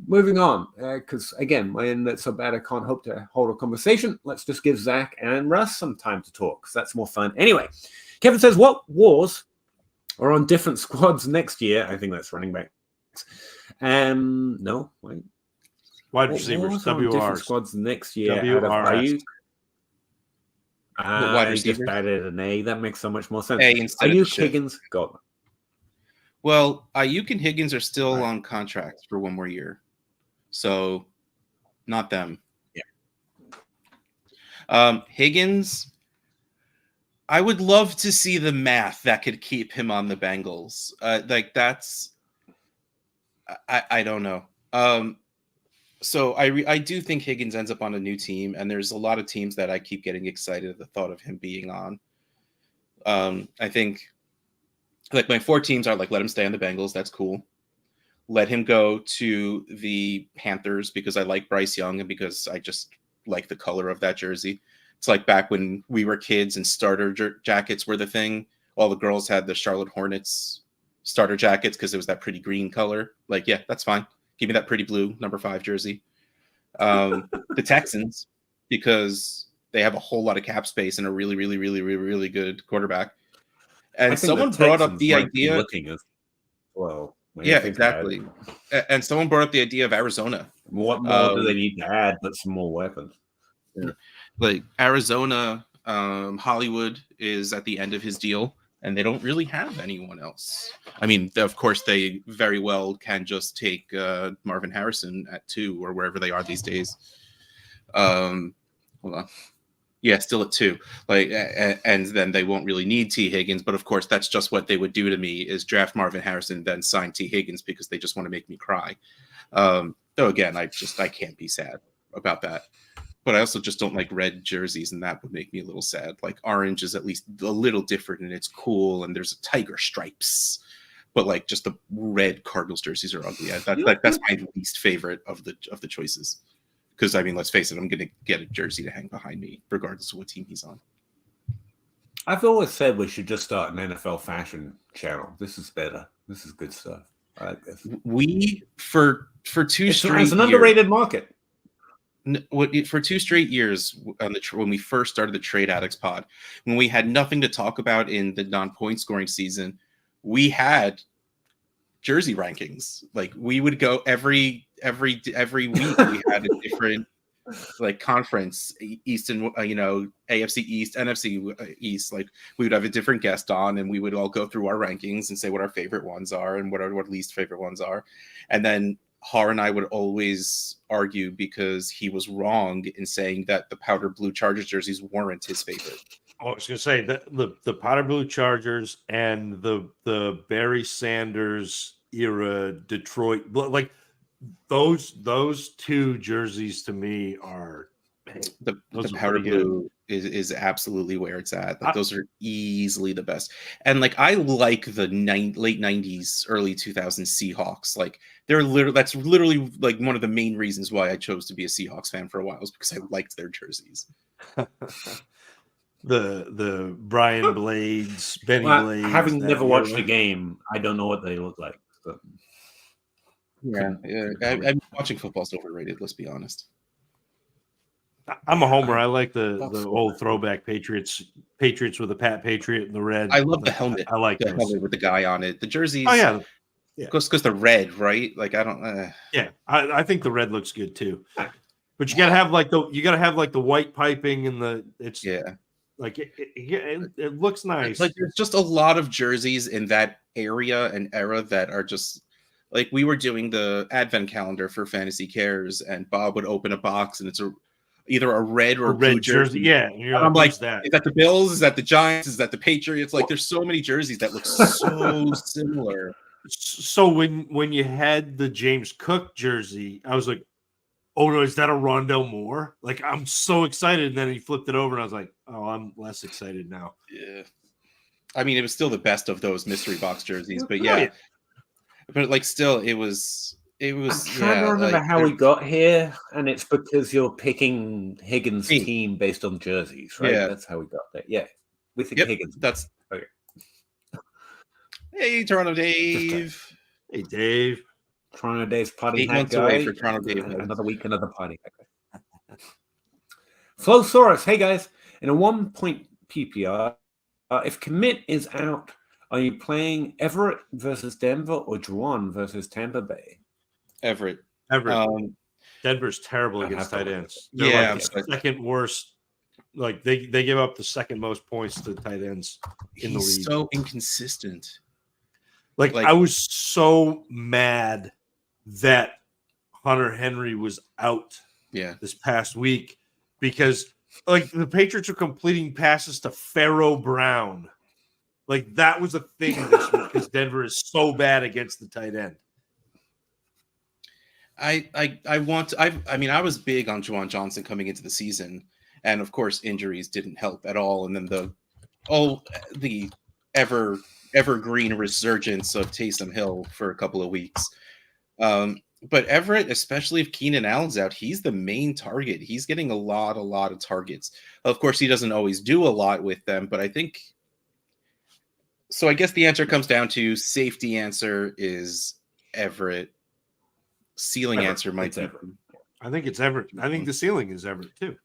Moving on, because again, my internet's so bad I can't hope to hold a conversation. Let's just give Zach and Russ some time to talk, because that's more fun. Anyway, Kevin says, what wars are on different squads next year? I think that's running back. No, wait. Wide receivers, different WRs. squads next year WRS. out of Ayuk. Wide I just receivers? added an A. That makes so much more sense. A instead of the Ayuk, shift. Higgins, Godwin. Well, Ayuk and Higgins are still Right. on contracts for one more year, so not them. Yeah. Higgins, I would love to see the math that could keep him on the Bengals. Like that's, I don't know. So I do think Higgins ends up on a new team, and there's a lot of teams that I keep getting excited at the thought of him being on. I think like my 4 teams are like, let him stay on the Bengals. That's cool. Let him go to the Panthers because I like Bryce Young and because I just like the color of that jersey. It's like back when we were kids and starter jackets were the thing. All the girls had the Charlotte Hornets starter jackets because it was that pretty green color. Like, yeah, that's fine. Give me that pretty blue number 5 jersey. The Texans, because they have a whole lot of cap space and a really, really, really, really, really good quarterback. And someone brought up the idea. Looking as well. Yeah, exactly. And someone brought up the idea of Arizona. What more do they need to add but some more weapons? Yeah. Like Arizona, Hollywood is at the end of his deal, and they don't really have anyone else. I mean, of course, they very well can just take Marvin Harrison at 2 or wherever they are these days. Hold on. Yeah, still at 2. Like, and then they won't really need T. Higgins, but of course, that's just what they would do to me: is draft Marvin Harrison, then sign T. Higgins because they just want to make me cry. Though again, I can't be sad about that. But I also just don't like red jerseys, and that would make me a little sad. Like orange is at least a little different, and it's cool, and there's tiger stripes. But like just the red Cardinals jerseys are ugly. That's my least favorite of the choices. Because, I mean, let's face it, I'm going to get a jersey to hang behind me, regardless of what team he's on. I've always said we should just start an NFL fashion channel. This is better. This is good stuff. I like this. We, for 2 straight years... It's an underrated market. For 2 straight years, when we first started the Trade Addicts pod, when we had nothing to talk about in the non-point scoring season, we had jersey rankings. Like we would go every week. We had a different like conference, East and AFC East, NFC East. Like we would have a different guest on, and we would all go through our rankings and say what our favorite ones are and what our least favorite ones are. And then Har and I would always argue because he was wrong in saying that the powder blue Chargers jerseys weren't his favorite. I was going to say that the powder blue Chargers and the Barry Sanders era Detroit, like those 2 jerseys to me are the powder blue is absolutely where it's at. Like those are easily the best. And like I like the late 90s, early 2000s Seahawks. Like that's literally like one of the main reasons why I chose to be a Seahawks fan for a while, was because I liked their jerseys. The Brian Blades, Benny Blades. Having never watched a game, I don't know what they look like. So. Yeah. I'm watching football's overrated. Let's be honest. I'm a homer. I like the old throwback Patriots with the Pat Patriot and the red. I love the helmet. I like the those. helmet with the guy on it. The jerseys. Oh yeah. Because the red, right? Like I don't. Yeah, I think the red looks good too. But you gotta have like the white piping and like it looks nice. Like there's just a lot of jerseys in that area and era that are just like, we were doing the advent calendar for Fantasy Cares, and Bob would open a box and it's either a red or blue jersey. Yeah, I'm like, is that the Bills? Is that the Giants? Is that the Patriots? Like, there's so many jerseys that look so similar. So when you had the James Cook jersey, I was like, oh no, is that a Rondell Moore? Like, I'm so excited. And then he flipped it over and I was like, oh, I'm less excited now. Yeah. I mean, it was still the best of those mystery box jerseys, but yeah. But like, still, it was. I'm trying to remember how we got here, and it's because you're picking Higgins' team based on jerseys, right? Yeah. That's how we got there. Yeah. We think Higgins. That's okay. Hey, Toronto Dave. Hey, Dave. Toronto Dave's party 8 hat months guy. away for Toronto Dave. Another week, another party hat guy. Flowsaurus, hey guys. In a 1-point PPR, if Commit is out, are you playing Everett versus Denver or Juwan versus Tampa Bay? Everett. Denver's terrible against tight ends. They're Yeah, like the second worst. Like they give up the second most points to tight ends in the league. He's so inconsistent. Like I was so mad that Hunter Henry was out this past week because like the Patriots are completing passes to Pharaoh Brown. Like that was a thing this week because Denver is so bad against the tight end. I mean, I was big on Juwan Johnson coming into the season, and of course injuries didn't help at all. And then the evergreen resurgence of Taysom Hill for a couple of weeks. But Everett, especially if Keenan Allen's out, he's the main target. He's getting a lot of targets. Of course, he doesn't always do a lot with them, but I think so. I guess the answer comes down to safety answer is Everett. Ceiling answer might be Everett. I think it's Everett. I think the ceiling is Everett too.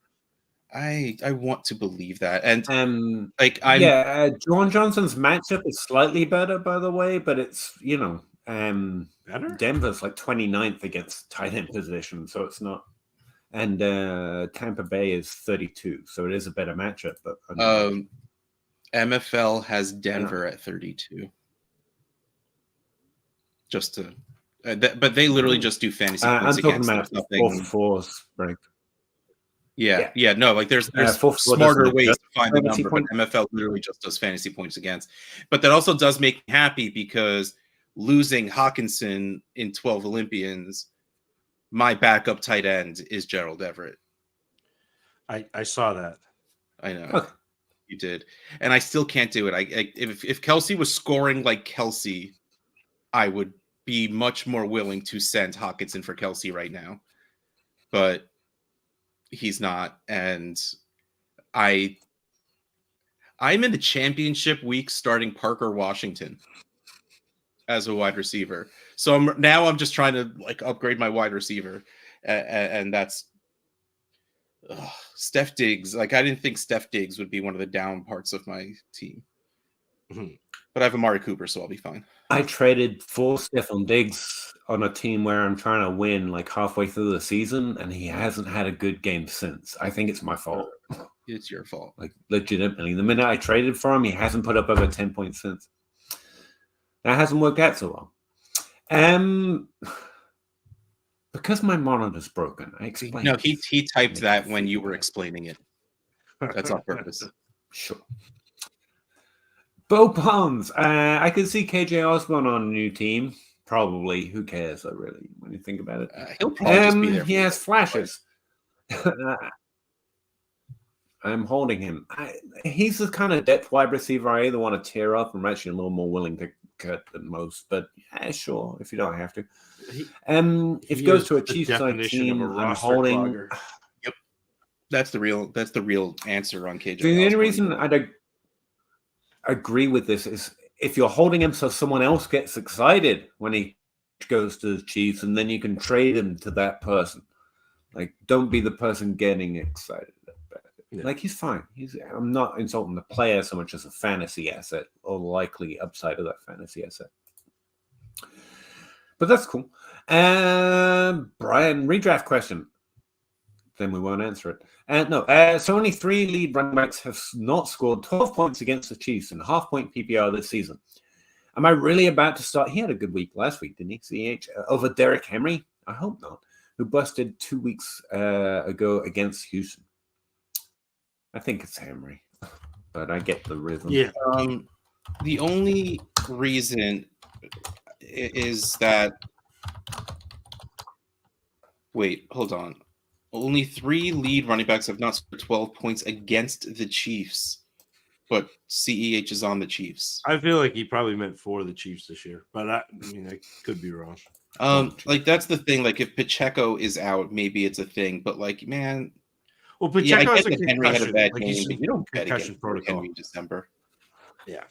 I want to believe that. And Juwan Johnson's matchup is slightly better, by the way, but it's better. Denver's like 29th against tight end position, so it's not. And Tampa Bay is 32, so it is a better matchup. But MFL has Denver at 32. Just to. But they literally just do fantasy points against them. I'm talking right? Yeah. No, like there's smarter ways to find the number, but MFL literally just does fantasy points against. But that also does make me happy because losing Hawkinson in 12 Olympians, my backup tight end is Gerald Everett. I saw that. I know. You did. And I still can't do it. If Kelsey was scoring like Kelsey, I would be much more willing to send Hawkinson for Kelsey right now, but he's not. And I'm in the championship week starting Parker Washington as a wide receiver. So I'm just trying to like upgrade my wide receiver, and that's Steph Diggs. Like I didn't think Steph Diggs would be one of the down parts of my team. Mm-hmm. But I have Amari Cooper, so I'll be fine. I traded for Stephon Diggs on a team where I'm trying to win like halfway through the season, and he hasn't had a good game since. I think it's my fault. It's your fault. Like, legitimately. The minute I traded for him, he hasn't put up over 10 points since. That hasn't worked out so well. Because my monitor's broken, I explained. No, he typed that when you were explaining it. That's on purpose. Sure. Bo Palms. I could see KJ Osborne on a new team. Probably. Who cares, though, really, when you think about it? He'll probably just be there. He has flashes. I'm holding him. He's the kind of depth wide receiver I either want to tear up. I'm actually a little more willing to cut than most, but sure, if you don't have to. If he goes to a Chiefs side team, I'm holding. Clogger. Yep, that's the real answer on KJ. The only reason I'd agree with this is if you're holding him so someone else gets excited when he goes to the Chiefs, and then you can trade him to that person. Like, don't be the person getting excited. Yeah. Like, he's fine. I'm not insulting the player so much as a fantasy asset or likely upside of that fantasy asset. But that's cool. Brian, redraft question. Then we won't answer it. So only 3 lead running backs have not scored 12 points against the Chiefs in half-point PPR this season. Am I really about to start? He had a good week last week, didn't he? CH over Derrick Henry? I hope not. Who busted 2 weeks ago against Houston. I think it's Henry, but I get the rhythm. Yeah. The only reason is that. Wait, hold on. Only 3 lead running backs have not scored 12 points against the Chiefs, but CEH is on the Chiefs. I feel like he probably meant for the Chiefs this year, but I could be wrong. Like that's the thing. Like if Pacheco is out, maybe it's a thing, but like, man. Well, Pacheco has a Henry had a bad game, but you don't bet against Henry in December. Yeah.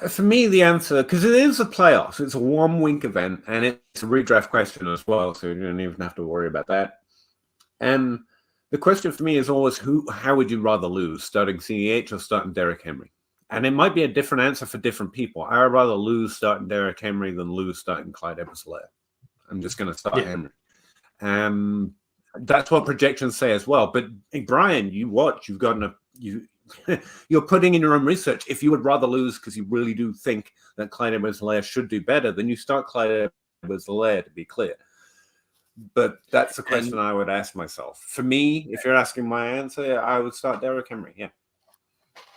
For me, the answer, because it is a playoffs, it's a 1 week event, and it's a redraft question as well, so you don't even have to worry about that. And the question for me is always, how would you rather lose, starting CEH or starting Derrick Henry? And it might be a different answer for different people. I would rather lose starting Derrick Henry than lose starting Clyde Edwards-Helaire. I'm just going to start Henry. That's what projections say as well. But hey, Brian, you watch. You've got you're putting in your own research. If you would rather lose because you really do think that Clyde Edwards-Helaire should do better, then you start Clyde Edwards-Helaire, to be clear. But that's a question I would ask myself. For me, if you're asking my answer, I would start Derrick Henry. Yeah.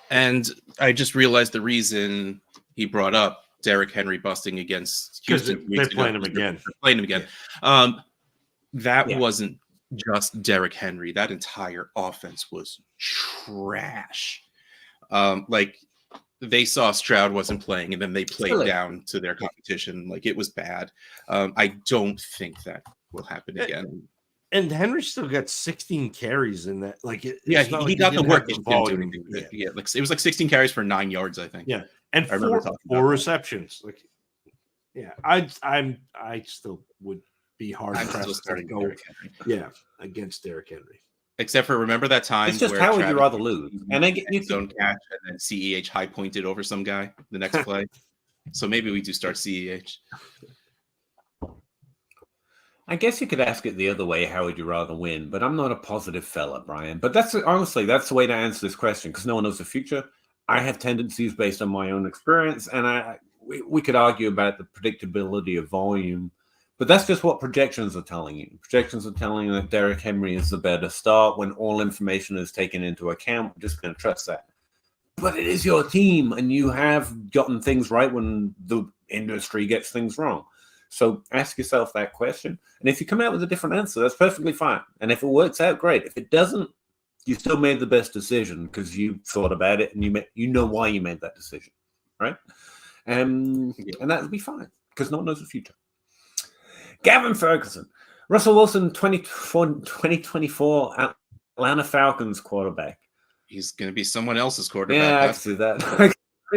And I just realized the reason he brought up Derrick Henry busting against Houston. They're playing him again. Playing him again. That wasn't just Derrick Henry. That entire offense was trash. Like they saw Stroud wasn't playing, and then they played down to their competition. Like it was bad. I don't think that will happen again. And Henry still got 16 carries in that. Like, he got the work. Didn't do anything with it. Like it was like 16 carries for 9 yards, I think. Yeah, and four receptions. Like, I still would be hard pressed to go. Against Derrick Henry. Except for remember that time. It's just how would you rather lose? And then you zone catch, and then CEH high pointed over some guy the next play. So maybe we do start CEH. I guess you could ask it the other way. How would you rather win? But I'm not a positive fella, Brian. But that's honestly, that's the way to answer this question because no one knows the future. I have tendencies based on my own experience, and we could argue about the predictability of volume, but that's just what projections are telling you. Projections are telling you that Derrick Henry is the better start when all information is taken into account. We're just going to trust that. But it is your team, and you have gotten things right when the industry gets things wrong. So ask yourself that question. And if you come out with a different answer, that's perfectly fine. And if it works out, great. If it doesn't, you still made the best decision because you thought about it and you know why you made that decision, right? And that would be fine because no one knows the future. Gavin Ferguson, Russell Wilson, 2024 Atlanta Falcons quarterback. He's going to be someone else's quarterback. Yeah, I can see that.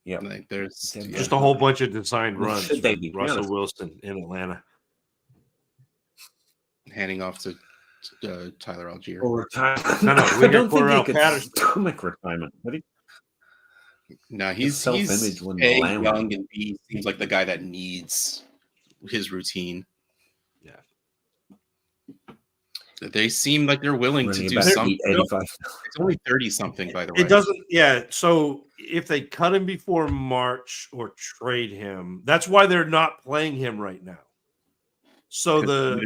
Yeah, like there's just a whole bunch of designed runs. Russell Wilson in Atlanta, handing off to Tyler Algier. Or no, we don't think he could stomach retirement. No, he's self-image when A, young, and B seems like the guy that needs his routine. Yeah, they seem like they're willing to do something. It's only 30-something, by the way. It doesn't. Yeah, so if they cut him before March or trade him, that's why they're not playing him right now. So the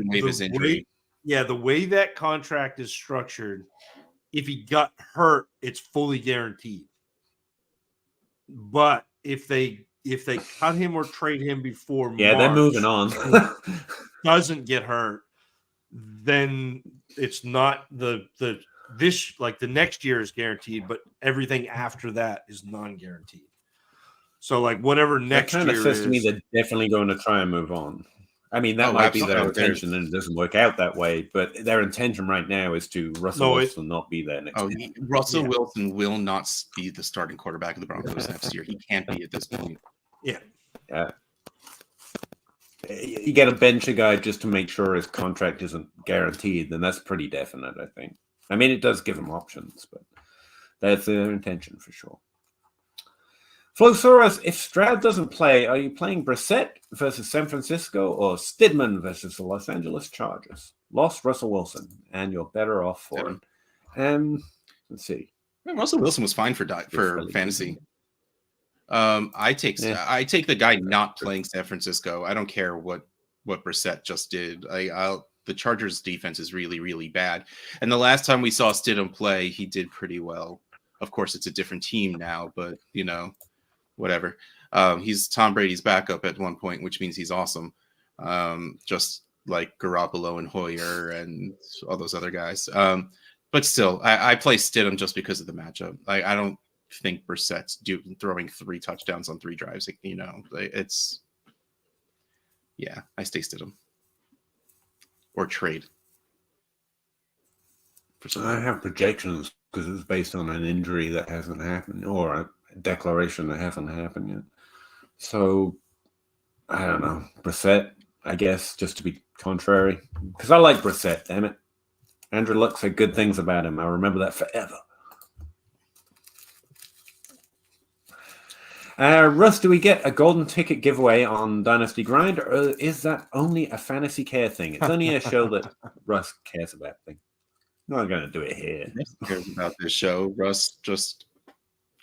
way that contract is structured, if he got hurt, it's fully guaranteed. But if they cut him or trade him before March, they're moving on. Doesn't get hurt, then it's not the next year is guaranteed, but everything after that is non-guaranteed. So like whatever next year says to me they're definitely going to try and move on. I mean, that might be their intention, and it doesn't work out that way. But their intention right now is to Russell Wilson not be there next year. Russell Wilson will not be the starting quarterback of the Broncos next year. He can't be at this point. Yeah. You get a bench a guy just to make sure his contract isn't guaranteed, then that's pretty definite, I think. I mean, it does give him options, but that's their intention for sure. Flosaurus, if Stroud doesn't play, are you playing Brissett versus San Francisco or Stidman versus the Los Angeles Chargers? Lost Russell Wilson, and you're better off for it. Let's see. Russell Wilson was fine for fantasy. I take the guy not playing San Francisco. I don't care what Brissett just did. The Chargers defense is really, really bad. And the last time we saw Stidham play, he did pretty well. Of course, it's a different team now, but whatever. He's Tom Brady's backup at one point, which means he's awesome. Just like Garoppolo and Hoyer and all those other guys. But still, I play Stidham just because of the matchup. I don't think Brissett's throwing 3 touchdowns on 3 drives. I stay Stidham or trade. for some I reason. have projections because it's based on an injury that hasn't happened or a declaration that hasn't happened yet. So I don't know. Brissett, I guess, just to be contrary. Because I like Brissett, damn it. Andrew Luck said good things about him. I remember that forever. Russ, do we get a golden ticket giveaway on Dynasty Grind, or is that only a fantasy care thing? It's only a show that Russ cares about thing. I'm not going to do it here. Russ cares about this show. Russ just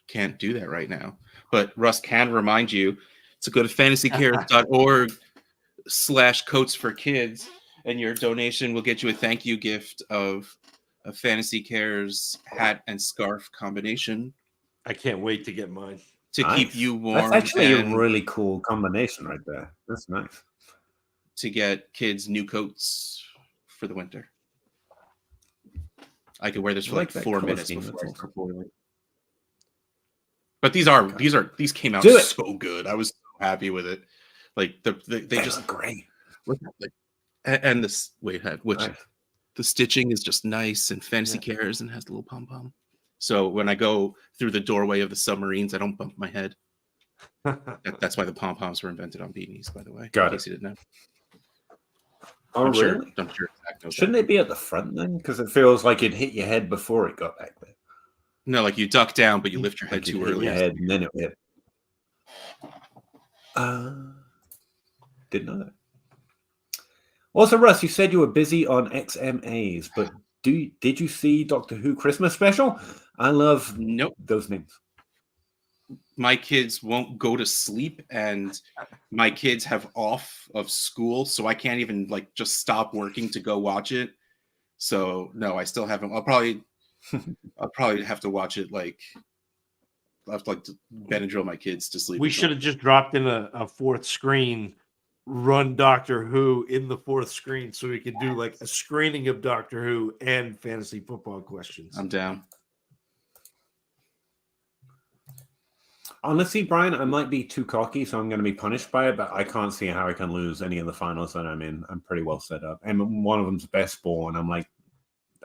can't do that right now. But Russ can remind you to go to fantasycares.org/coats for kids, and your donation will get you a thank you gift of a Fantasy Cares hat and scarf combination I can't wait to get mine. to keep you warm. That's actually a and really cool combination right there. That's nice. to get kids new coats for the winter. I could wear this for I like like that 4 color minutes scheme. before I That's start boiling. But these came out Do it. so good. I was so happy with it. Like they just look great. like, and this which Nice. the stitching is just nice and Fantasy Cares and has the little pom pom. So when I go through the doorway of the submarines, I don't bump my head. That's why the pom poms were invented on beanies, by the way. Got in it. case you didn't know. Oh, I'm really? sure Zach knows Shouldn't that. it be at the front then? Because it feels like it hit your head before it got back there. No, like you duck down, but you lift your head Like you'd too hit early. your head and then it hit. Didn't know that. Also, Russ, you said you were busy on XMAs, but did you see Doctor Who Christmas special? I love Nope. those names. My kids won't go to sleep, and my kids have off of school, so I can't even like just stop working to go watch it. So no, I still haven't. I'll probably have to watch it like I have to like Benadryl my kids to sleep. We should have just dropped in a fourth screen, run Doctor Who in the fourth screen so we could do like a screening of Doctor Who and fantasy football questions. I'm down. Honestly, Brian, I might be too cocky, so I'm going to be punished by it, but I can't see how I can lose any of the finals that I'm in. I'm pretty well set up. And one of them's best ball, and I'm like,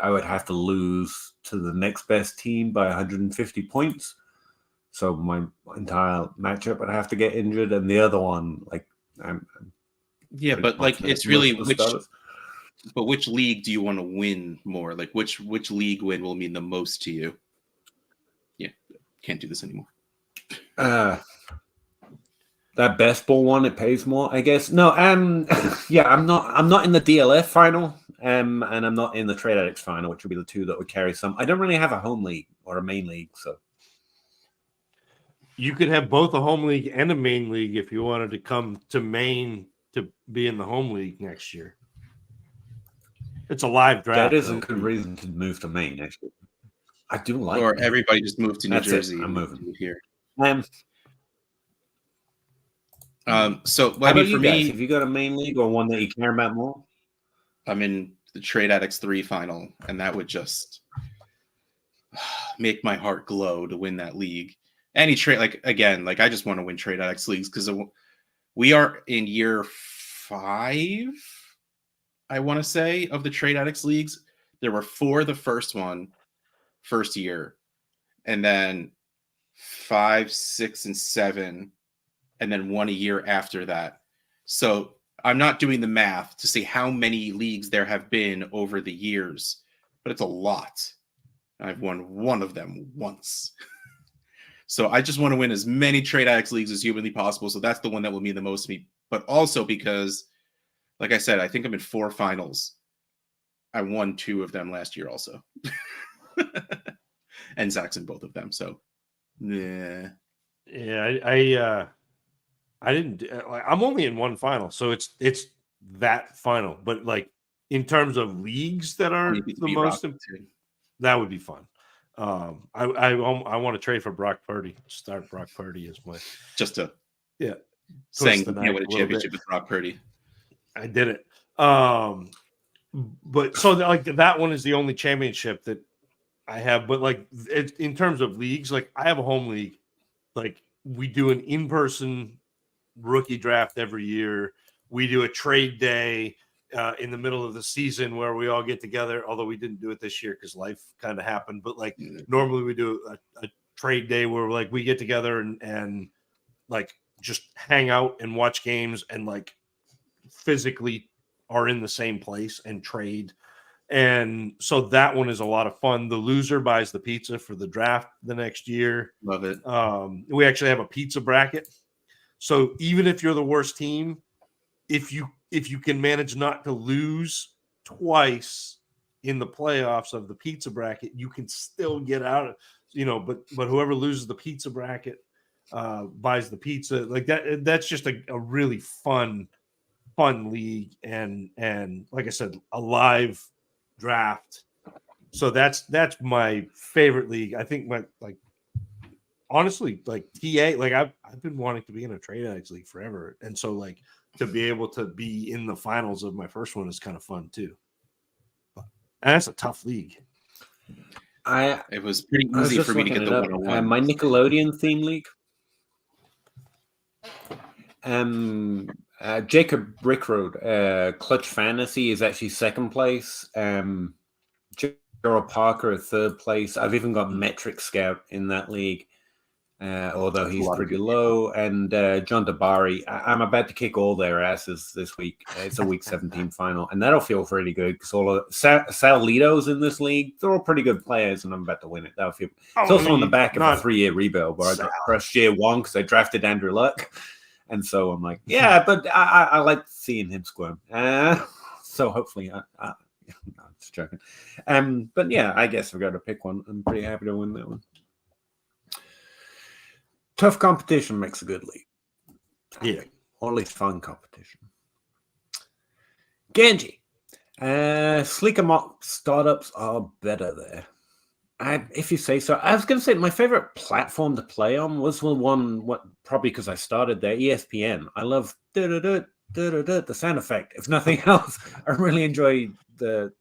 I would have to lose to the next best team by 150 points. So my entire matchup would have to get injured, and the other one, like, Yeah, but like it's really which league do you want to win more? Like which league win will mean the most to you? Yeah, can't do this anymore. That best ball one, it pays more, I guess. No, yeah, I'm not in the DLF final, and I'm not in the Trade Addicts final, which would be the two that would carry some. I don't really have a home league or a main league, so You could have both a home league and a main league if you wanted to come to Maine to be in the home league next year. It's a live draft. that is a good reason to move to Maine next year. I do like Or Maine. everybody just moved to New That's it. Jersey. I'm moving here. So how about you guys? Have you got a main league or one that you care about more? I'm in the Trade Addicts 3 final, and that would just make my heart glow to win that league. Any trade, I just want to win Trade Addicts leagues because we are in year 5, I want to say, of the Trade Addicts leagues. There were 4 the first year, and then 5, 6, and 7, and then 1 a year after that. So I'm not doing the math to see how many leagues there have been over the years, but it's a lot. I've won one of them once. So I just want to win as many Trade Addicts leagues as humanly possible. So that's the one that will mean the most to me. But also because, like I said, I think I'm in 4 finals. I won 2 of them last year also. And Zach's in both of them. So, yeah. Yeah, I didn't. I'm only in 1 final, so it's that final. But like in terms of leagues that are the most, that would be fun. I want to trade for Brock Purdy. Start Brock Purdy as my just to saying you can't win a championship with Brock Purdy. I did it. But so like that one is the only championship that I have. But like in terms of leagues, like I have a home league. Like we do an in-person rookie draft every year. We do a trade day, in the middle of the season where we all get together, although we didn't do it this year because life kind of happened. But like normally we do a trade day where like we get together and like just hang out and watch games and like physically are in the same place and trade. And so that one is a lot of fun. The loser buys the pizza for the draft the next year. Love it. We actually have a pizza bracket. So even if you're the worst team, if you can manage not to lose twice in the playoffs of the pizza bracket, you can still get out of, but whoever loses the pizza bracket buys the pizza. Like that. That's just a really fun league. And like I said, a live draft. So that's my favorite league. I think honestly, like TA, like I've been wanting to be in a trade addicts league forever. And so like to be able to be in the finals of my first one is kind of fun too. And that's a tough league. It was pretty easy for me to get the 101. My Nickelodeon theme league. Jacob Brickroad, Clutch Fantasy is actually second place. Gerald Parker, third place. I've even got Metric Scout in that league, although he's pretty low. And John Dabari, I'm about to kick all their asses this week. It's a Week 17 final, and that'll feel pretty good because all of Sal Lito's in this league. They're all pretty good players, and I'm about to win it. That'll feel. It's also on the back of a 3-year rebuild where I got crushed year one because I drafted Andrew Luck. And so I'm like, yeah, but I like seeing him squirm. So hopefully, I'm just joking. But yeah, I guess I've got to pick one. I'm pretty happy to win that one. Tough competition makes a good league. Yeah. Or at least fun competition. Genji. Sleeker mock startups are better there. If you say so. I was going to say my favorite platform to play on was the one, probably because I started there, ESPN. I love the sound effect. If nothing else, I really enjoy the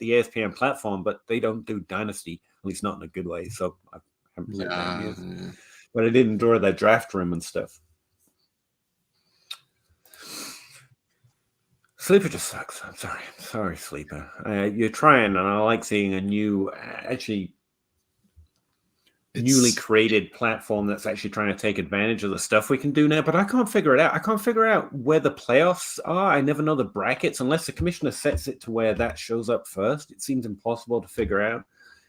ESPN platform, but they don't do Dynasty, at least not in a good way. So I haven't played that in years. But I did enjoy their draft room and stuff. Sleeper just sucks. I'm sorry, Sleeper. You're trying, and I like seeing a new, newly created platform that's actually trying to take advantage of the stuff we can do now. But I can't figure it out. I can't figure out where the playoffs are. I never know the brackets unless the commissioner sets it to where that shows up first. It seems impossible to figure out.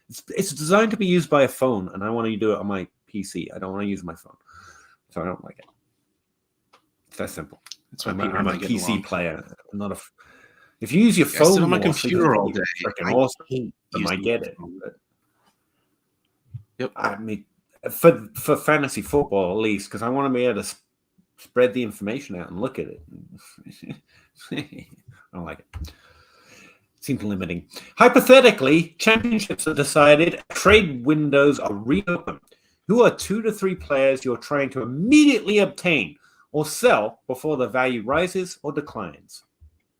It's designed to be used by a phone, and I want to do it on my PC. I don't want to use my phone, so I don't like it. It's that simple. That's why I'm a PC player. I'm not a. If you use your phone, I sit on my computer all day. I get it. But, yep. I mean, for fantasy football at least, because I want to be able to spread the information out and look at it. I don't like it. Seems limiting. Hypothetically, championships are decided. Trade windows are reopened. Who are 2 to 3 players you're trying to immediately obtain or sell before the value rises or declines?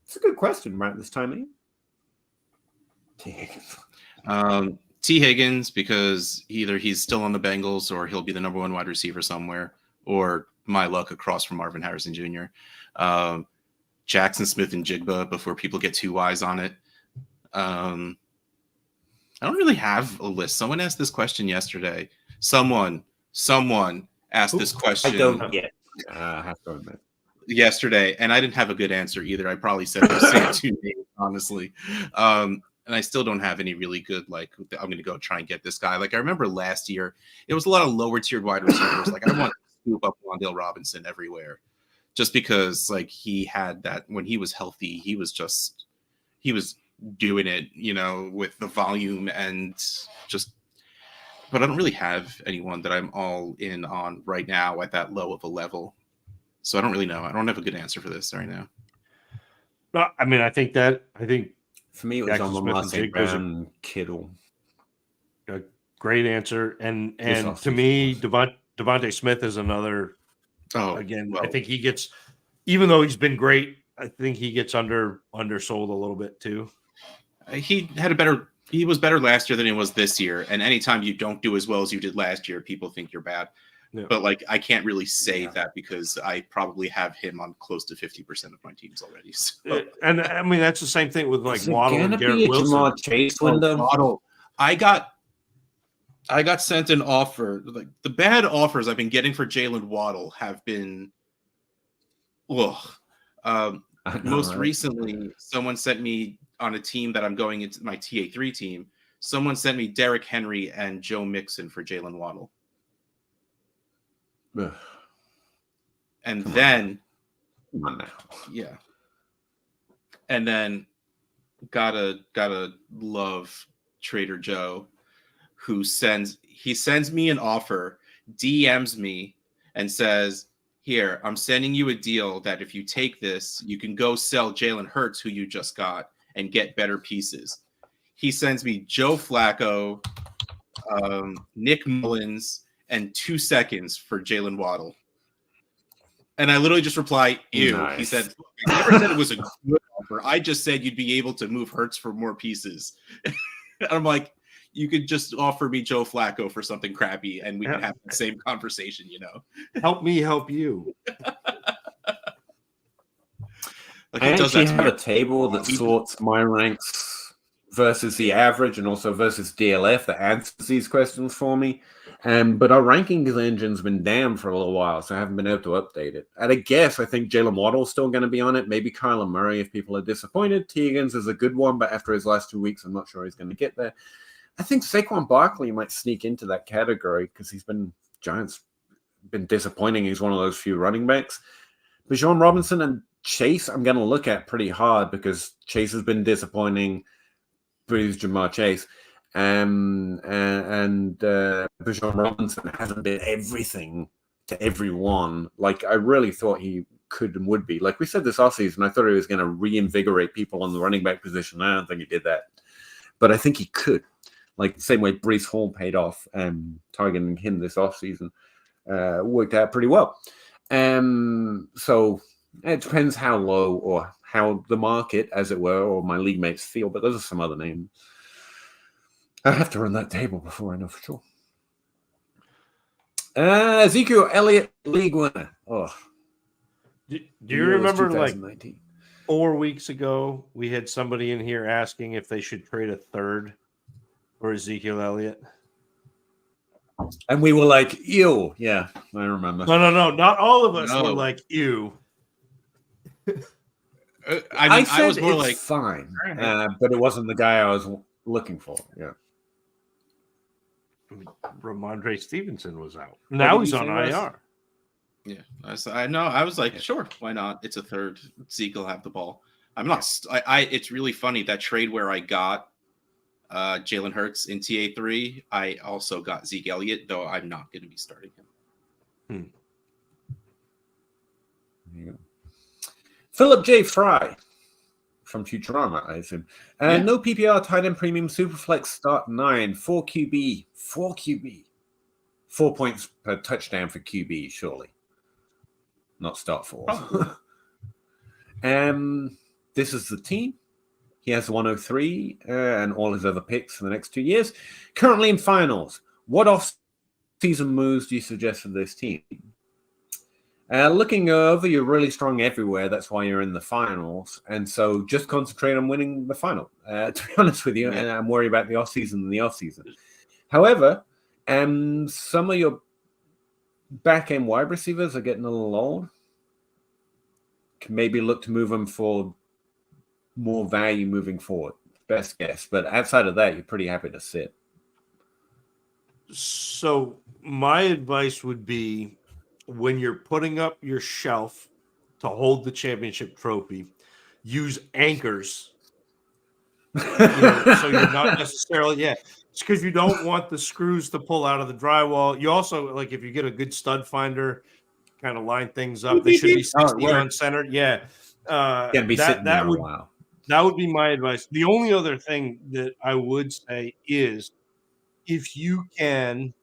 It's a good question right this time of year. T. Higgins, because either he's still on the Bengals or he'll be the number 1 wide receiver somewhere, or my luck across from Marvin Harrison Jr. Jackson Smith and Jigba before people get too wise on it. I don't really have a list. Someone asked this question yesterday. Someone asked this question. I don't get. I have to admit. Yesterday, and I didn't have a good answer either. I probably said those same 2 names, honestly. And I still don't have any really good, like, I'm going to go try and get this guy. Like, I remember last year, it was a lot of lower tiered wide receivers. Like, I want to scoop up Wan'Dale Robinson everywhere just because, like, he had that when he was healthy, he was doing it, with the volume and just, but I don't really have anyone that I'm all in on right now at that low of a level. So I don't really know. I don't have a good answer for this right now. No, I mean, I think for me, it was on Martin Brown, Kittle. A great answer. And to me, Devontae Smith is another. I think he gets, even though he's been great, I think he gets undersold a little bit too. He was better last year than he was this year. And anytime you don't do as well as you did last year, people think you're bad. But like, I can't really say that because I probably have him on close to 50% of my teams already. So. And I mean, that's the same thing with like Is it Waddle gonna and Garrett be a Wilson. Jamar Chase window? Waddle. I got sent an offer. Like, the bad offers I've been getting for Jalen Waddle have been, most recently, someone sent me on a team that I'm going into my TA3 team. Someone sent me Derrick Henry and Joe Mixon for Jalen Waddle. Ugh. And Come then, on now. yeah. And then gotta love Trader Joe, who sends me an offer, DMs me, and says, "Here, I'm sending you a deal that if you take this, you can go sell Jalen Hurts, who you just got, and get better pieces." He sends me Joe Flacco, Nick Mullins, and 2 seconds for Jalen Waddle. And I literally just reply, "Ew." Nice. He said, "I never said it was a good offer. I just said you'd be able to move Hurts for more pieces." And I'm like, you could just offer me Joe Flacco for something crappy and we can have the same conversation, you know? Help me help you. I actually have a table that sorts my ranks versus the average and also versus DLF that answers these questions for me. But our rankings engine's been down for a little while, so I haven't been able to update it. At a guess, I think Jalen Waddle's still going to be on it. Maybe Kyler Murray if people are disappointed. Higgins is a good one, but after his last 2 weeks, I'm not sure he's going to get there. I think Saquon Barkley might sneak into that category because Giants been disappointing. He's one of those few running backs. Bijan Robinson and Chase, I'm going to look at pretty hard because Chase has been disappointing. But he's Jamar Chase. And Bijan Robinson hasn't been everything to everyone. Like, I really thought he could and would be. Like we said this offseason, I thought he was going to reinvigorate people on the running back position. I don't think he did that. But I think he could. Like the same way Breece Hall paid off targeting him this offseason. Worked out pretty well. So it depends how low or how the market, as it were, or my league mates feel. But those are some other names. I have to run that table before I know for sure. Ezekiel Elliott, league winner. Oh, do you remember, like 4 weeks ago, we had somebody in here asking if they should trade a third for Ezekiel Elliott? And we were like, ew. Yeah, I remember. No. Not all of us were like, ew. I was more it's like, fine. But it wasn't the guy I was looking for. Yeah. Ramondre Stevenson was out. Now he's on IR. Yeah, I was like, sure, why not? It's a third. Zeke will have the ball. I'm not. It's really funny that trade where I got Jalen Hurts in TA3. I also got Zeke Elliott, though I'm not going to be starting him. Yeah. Philip J. Fry from Futurama, I assume. No PPR, tight end premium, Superflex, start 9, 4 QB, 4 QB. 4 points per touchdown for QB, surely. Not start 4. This is the team. He has 103 and all his other picks for the next 2 years. Currently in finals. What off-season moves do you suggest for this team? Looking over, you're really strong everywhere. That's why you're in the finals. And so just concentrate on winning the final, to be honest with you. And I'm worried about the off-season and the off-season. However, some of your back-end wide receivers are getting a little old. Can maybe look to move them for more value moving forward. Best guess. But outside of that, you're pretty happy to sit. So my advice would be, when you're putting up your shelf to hold the championship trophy, use anchors. So you're not necessarily, it's because you don't want the screws to pull out of the drywall. You also, like, if you get a good stud finder, kind of line things up. They should be 60 on center. Yeah. Can't be sitting there a while. That would be my advice. The only other thing that I would say is, if you can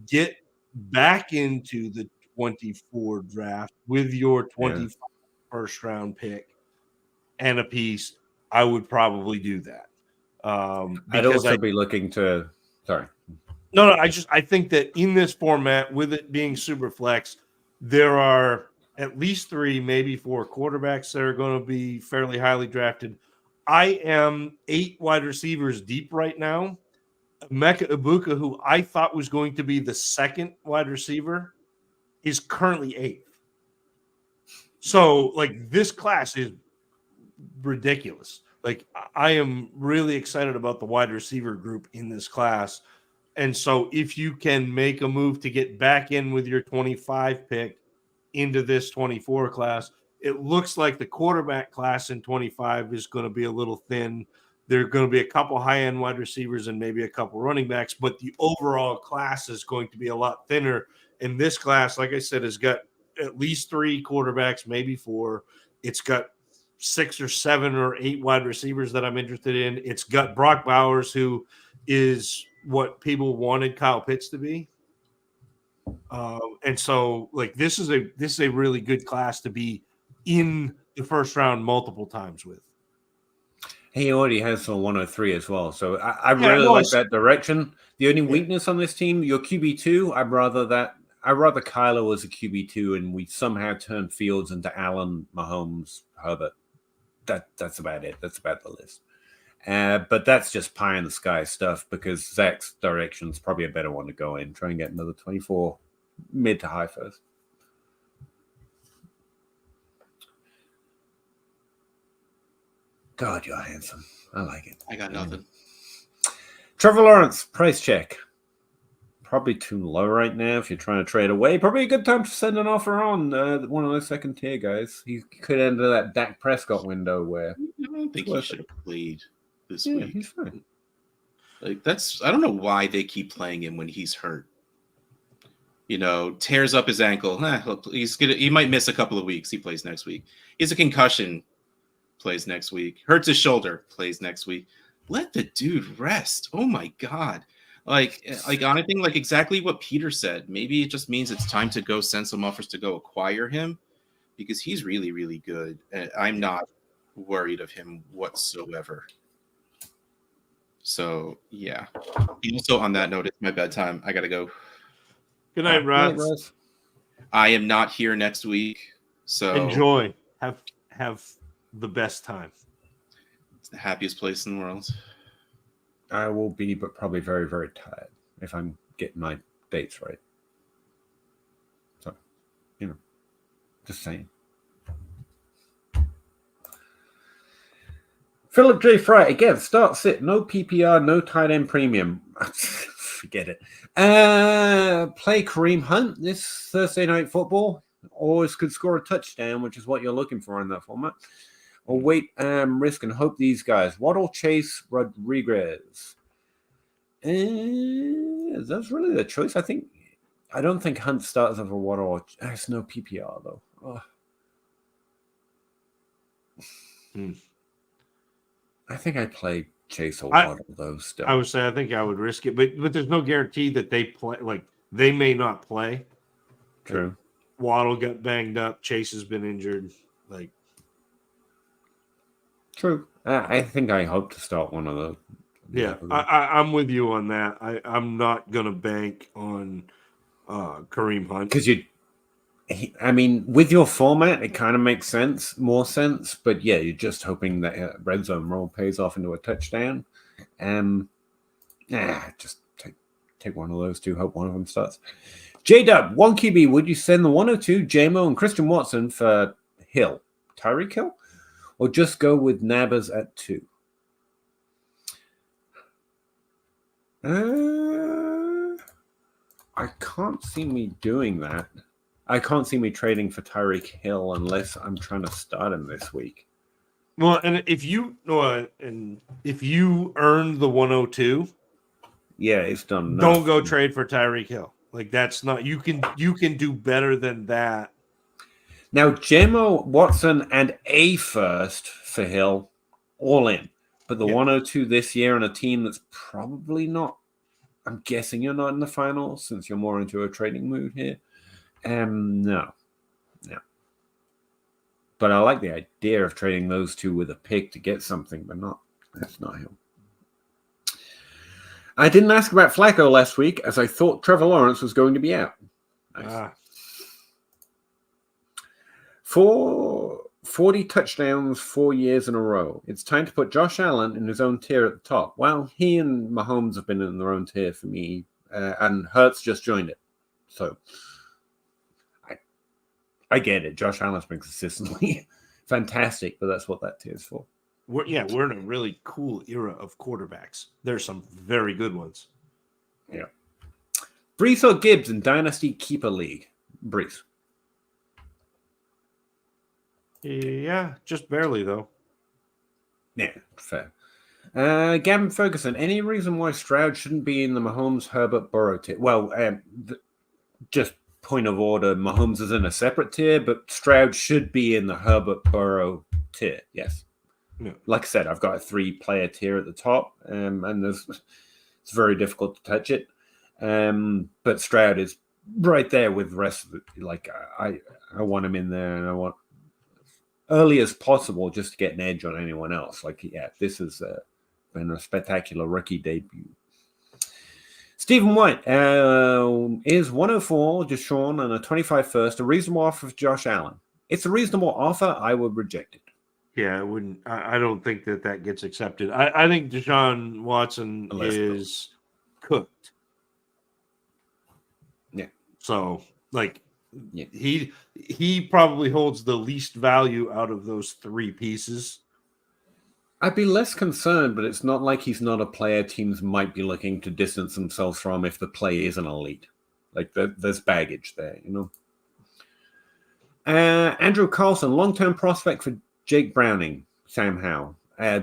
get back into the 24 draft with your 25 first round pick and a piece, I would probably do that. I'd also be looking to No, I think that in this format, with it being super flex, there are at least 3, maybe 4 quarterbacks that are going to be fairly highly drafted. I am 8 wide receivers deep right now. Emeka Ibuka, who I thought was going to be the second wide receiver, is currently 8th. So, like, this class is ridiculous. Like, I am really excited about the wide receiver group in this class. And so if you can make a move to get back in with your 25 pick into this 24 class, it looks like the quarterback class in 25 is going to be a little thin. There are going to be a couple high-end wide receivers and maybe a couple running backs, but the overall class is going to be a lot thinner. And this class, like I said, has got at least 3 quarterbacks, maybe 4. It's got 6 or 7 or 8 wide receivers that I'm interested in. It's got Brock Bowers, who is what people wanted Kyle Pitts to be. And so, like, this is a really good class to be in the first round multiple times with. He already has a 103 as well, so I really like that direction. The only weakness on this team, your QB2, I'd rather Kyler was a QB2 and we somehow turn Fields into Allen, Mahomes, Herbert. That's about it. That's about the list. But that's just pie in the sky stuff because Zach's direction is probably a better one to go in. Try and get another 24 mid to high first. God, you're handsome. I like it. I got nothing. Trevor Lawrence, price check. Probably too low right now if you're trying to trade away. Probably a good time to send an offer on one of those second tier guys. He could enter that Dak Prescott window where I don't think he should have played this week. He's fine. Like I don't know why they keep playing him when he's hurt. Tears up his ankle. He might miss a couple of weeks. He plays next week. He has a concussion. Plays next week. Hurts his shoulder. Plays next week. Let the dude rest. Oh my God. Like I think like exactly what Peter said. Maybe it just means it's time to go send some offers to go acquire him because he's really, really good. And I'm not worried of him whatsoever. So yeah. Also on that note, it's my bedtime. I gotta go. Good night, Russ. I am not here next week. So enjoy. Have the best time. It's the happiest place in the world. I will be, but probably very, very tired if I'm getting my dates right. So, just saying. Philip J. Fry, again, start sit, no PPR, no tight end premium. Forget it. Play Kareem Hunt this Thursday night football. Always could score a touchdown, which is what you're looking for in that format. Or wait, risk and hope these guys. Waddle, Chase, Rodriguez. That's really the choice. I don't think Hunt starts over Waddle. There's no PPR though. I think I play Chase or Waddle though. Still, I would say I think I would risk it, but there's no guarantee that they play. Like they may not play. True. Like, Waddle got banged up. Chase has been injured. Like. True. I think I hope to start one of those. Yeah, I'm with you on that. I'm not going to bank on Kareem Hunt. Because with your format, it kind of makes more sense. But yeah, you're just hoping that red zone roll pays off into a touchdown. Just take one of those two. Hope one of them starts. J-Dub, 1 QB. Would you send the 102, JMO, and Christian Watson for Hill? Tyreek Hill? Or just go with Nabbers at 2? I can't see me doing that. I can't see me trading for Tyreek Hill unless I'm trying to start him this week. Well, and if you earned the 102, yeah, it's done. Don't go trade for Tyreek Hill. Like that's not you can do better than that. Now, Jemo, Watson, and a first for Hill, all in. But the 102 this year on a team that's probably not, I'm guessing you're not in the finals since you're more into a trading mood here. No. But I like the idea of trading those two with a pick to get something, but that's not him. I didn't ask about Flacco last week, as I thought Trevor Lawrence was going to be out. Nice. 40 touchdowns 4 years in a row. It's time to put Josh Allen in his own tier at the top. Well, he and Mahomes have been in their own tier for me, and Hurts just joined it. So I get it. Josh Allen's been consistently fantastic, but that's what that tier is for. We're in a really cool era of quarterbacks. There's some very good ones. Yeah. Brees or Gibbs in Dynasty Keeper League? Brees. Yeah, just barely, though. Yeah, fair. Gavin Ferguson, any reason why Stroud shouldn't be in the Mahomes, Herbert, Burrow tier? Well, just point of order, Mahomes is in a separate tier, but Stroud should be in the Herbert, Burrow tier, yes. Yeah. Like I said, I've got a 3-player tier at the top, and it's very difficult to touch it. But Stroud is right there with the rest of it. Like, I want him in there, and I want early as possible just to get an edge on anyone else. Like, yeah, this has been a spectacular rookie debut. Stephen White is 104 Deshaun and a 25 first, a reasonable offer for Josh Allen. It's a reasonable offer. I would reject it. Yeah, I wouldn't. I don't think that gets accepted. I think Deshaun Watson is cooked. Yeah. So, like, yeah. he probably holds the least value out of those 3 pieces. I'd be less concerned, but it's not like he's not a player teams might be looking to distance themselves from if the play isn't elite. Like, there's baggage there, you know. Andrew Carlson, long-term prospect for Jake Browning, Sam Howell,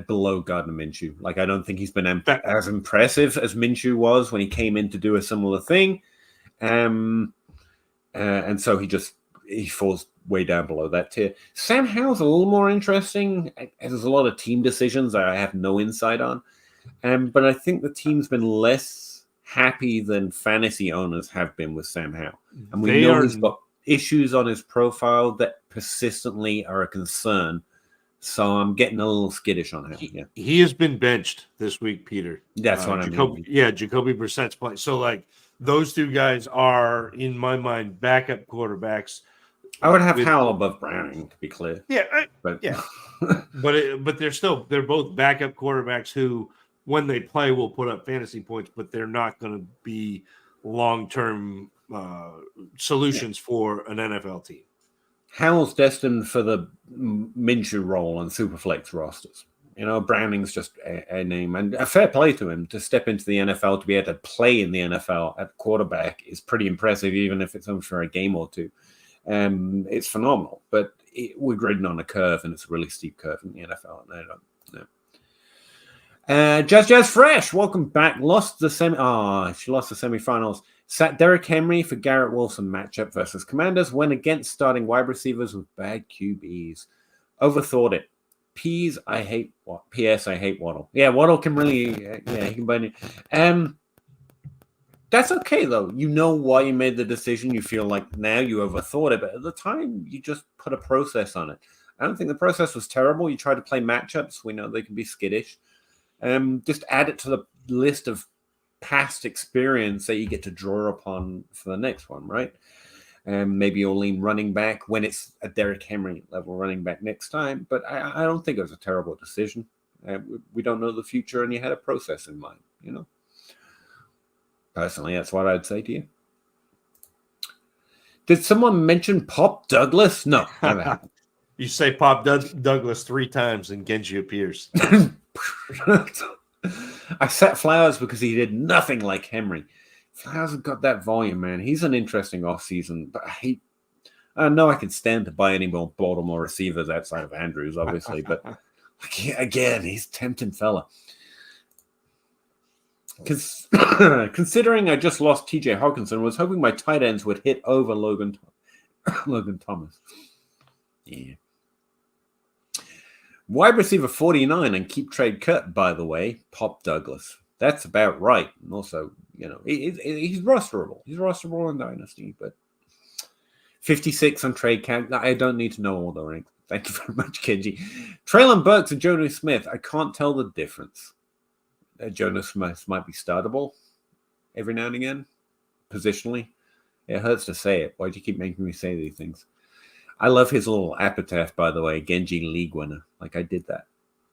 below Gardner Minshew. Like, I don't think he's been as impressive as Minshew was when he came in to do a similar thing. And so he falls way down below that tier. Sam Howell's a little more interesting. There's a lot of team decisions that I have no insight on. But I think the team's been less happy than fantasy owners have been with Sam Howell. And we know he's got issues on his profile that persistently are a concern. So I'm getting a little skittish on him. Yeah. He has been benched this week, Peter. That's what I mean. Yeah, Jacoby Brissett's playing. So, like, those 2 guys are, in my mind, backup quarterbacks. I would have Howell above Browning, to be clear. Yeah, but they're both backup quarterbacks who, when they play, will put up fantasy points, but they're not going to be long-term solutions for an NFL team. Howell's destined for the Minshew role on Superflex rosters. You know, Browning's just a name, and a fair play to him to step into the NFL, to be able to play in the NFL at quarterback is pretty impressive, even if it's only for a game or 2. It's phenomenal, but we're grading on a curve, and it's a really steep curve in the NFL. And I don't know. Jazz Fresh, welcome back. She lost the semifinals. Sat Derrick Henry for Garrett Wilson matchup versus Commanders. Went against starting wide receivers with bad QBs. Overthought it. P.S. I hate Waddle. Yeah, Waddle can really. He can burn you. That's okay, though. You know why you made the decision. You feel like now you overthought it, but at the time, you just put a process on it. I don't think the process was terrible. You tried to play matchups. We know they can be skittish. Just add it to the list of past experience that you get to draw upon for the next one, right? Maybe you'll lean running back when it's a Derrick Henry level running back next time. But I don't think it was a terrible decision. We don't know the future, and you had a process in mind, you know? Personally, that's what I'd say to you. Did someone mention Pop Douglas? No, never happened. You say Pop Douglas 3 times and Genji appears. I set Flowers because he did nothing like Henry. Flowers has got that volume, man. He's an interesting offseason, but I know I can stand to buy any more Baltimore receivers outside of Andrews, obviously, but again, he's a tempting fella. Considering I just lost TJ Hawkinson, was hoping my tight ends would hit over Logan Thomas. Yeah. Wide receiver 49 and keep trade cut, by the way, Pop Douglas. That's about right. And also, you know, he's rosterable. He's rosterable in Dynasty, but 56 on trade count. I don't need to know all the ranks. Thank you very much, Kenji. Traylon Burks and Jody Smith. I can't tell the difference. Jonas Smith might be startable every now and again, positionally. It hurts to say it. Why do you keep making me say these things? I love his little epitaph, by the way, Genji League winner. Like, I did that.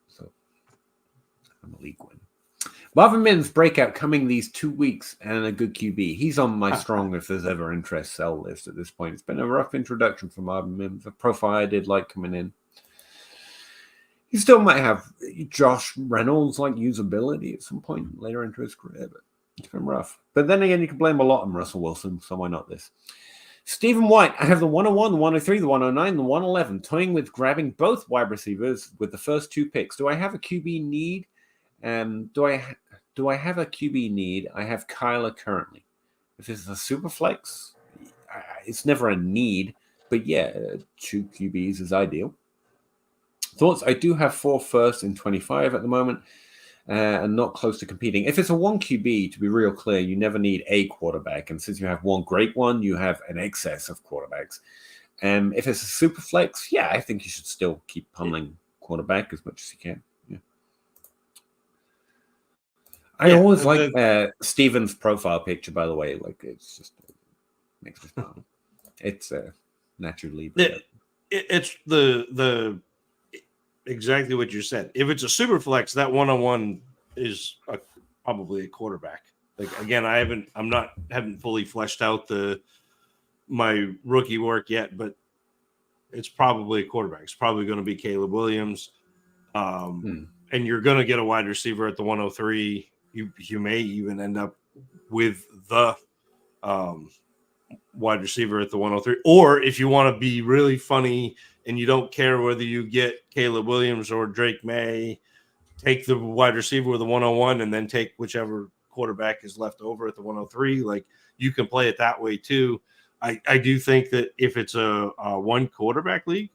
So, I'm a league winner. Marvin Mims breakout coming these 2 weeks and a good QB. He's on my strong if there's ever interest sell list at this point. It's been a rough introduction for Marvin Mims. A profile I did like coming in. He still might have Josh Reynolds like usability at some point later into his career, but it's been rough. But then again, you can blame a lot on Russell Wilson, so why not this? Stephen White, I have the 101, the 103, the 109, the 111, toying with grabbing both wide receivers with the first 2 picks. Do I have a QB need? Do I have a QB need? I have Kyler currently. If it's a super flex, it's never a need, but yeah, 2 QBs is ideal. Thoughts? I do have 4 firsts in 25 at the moment, and not close to competing. If it's a 1 QB, to be real clear, you never need a quarterback, and since you have one great one, you have an excess of quarterbacks. If it's a super flex, yeah, I think you should still keep pummeling quarterback as much as you can. Yeah. I always like Steven's profile picture, by the way. Like, it's just makes me smile. It's naturally. It's the exactly what you said. If it's a super flex, that 101 is probably a quarterback. Like, again, I haven't fully fleshed out my rookie work yet, but it's probably a quarterback. It's probably going to be Caleb Williams. And you're going to get a wide receiver at the 103. You may even end up with the wide receiver at the 103. Or if you want to be really funny and you don't care whether you get Caleb Williams or Drake May, take the wide receiver with the 101 and then take whichever quarterback is left over at the 103. Like, you can play it that way too. I do think that if it's a 1 quarterback league,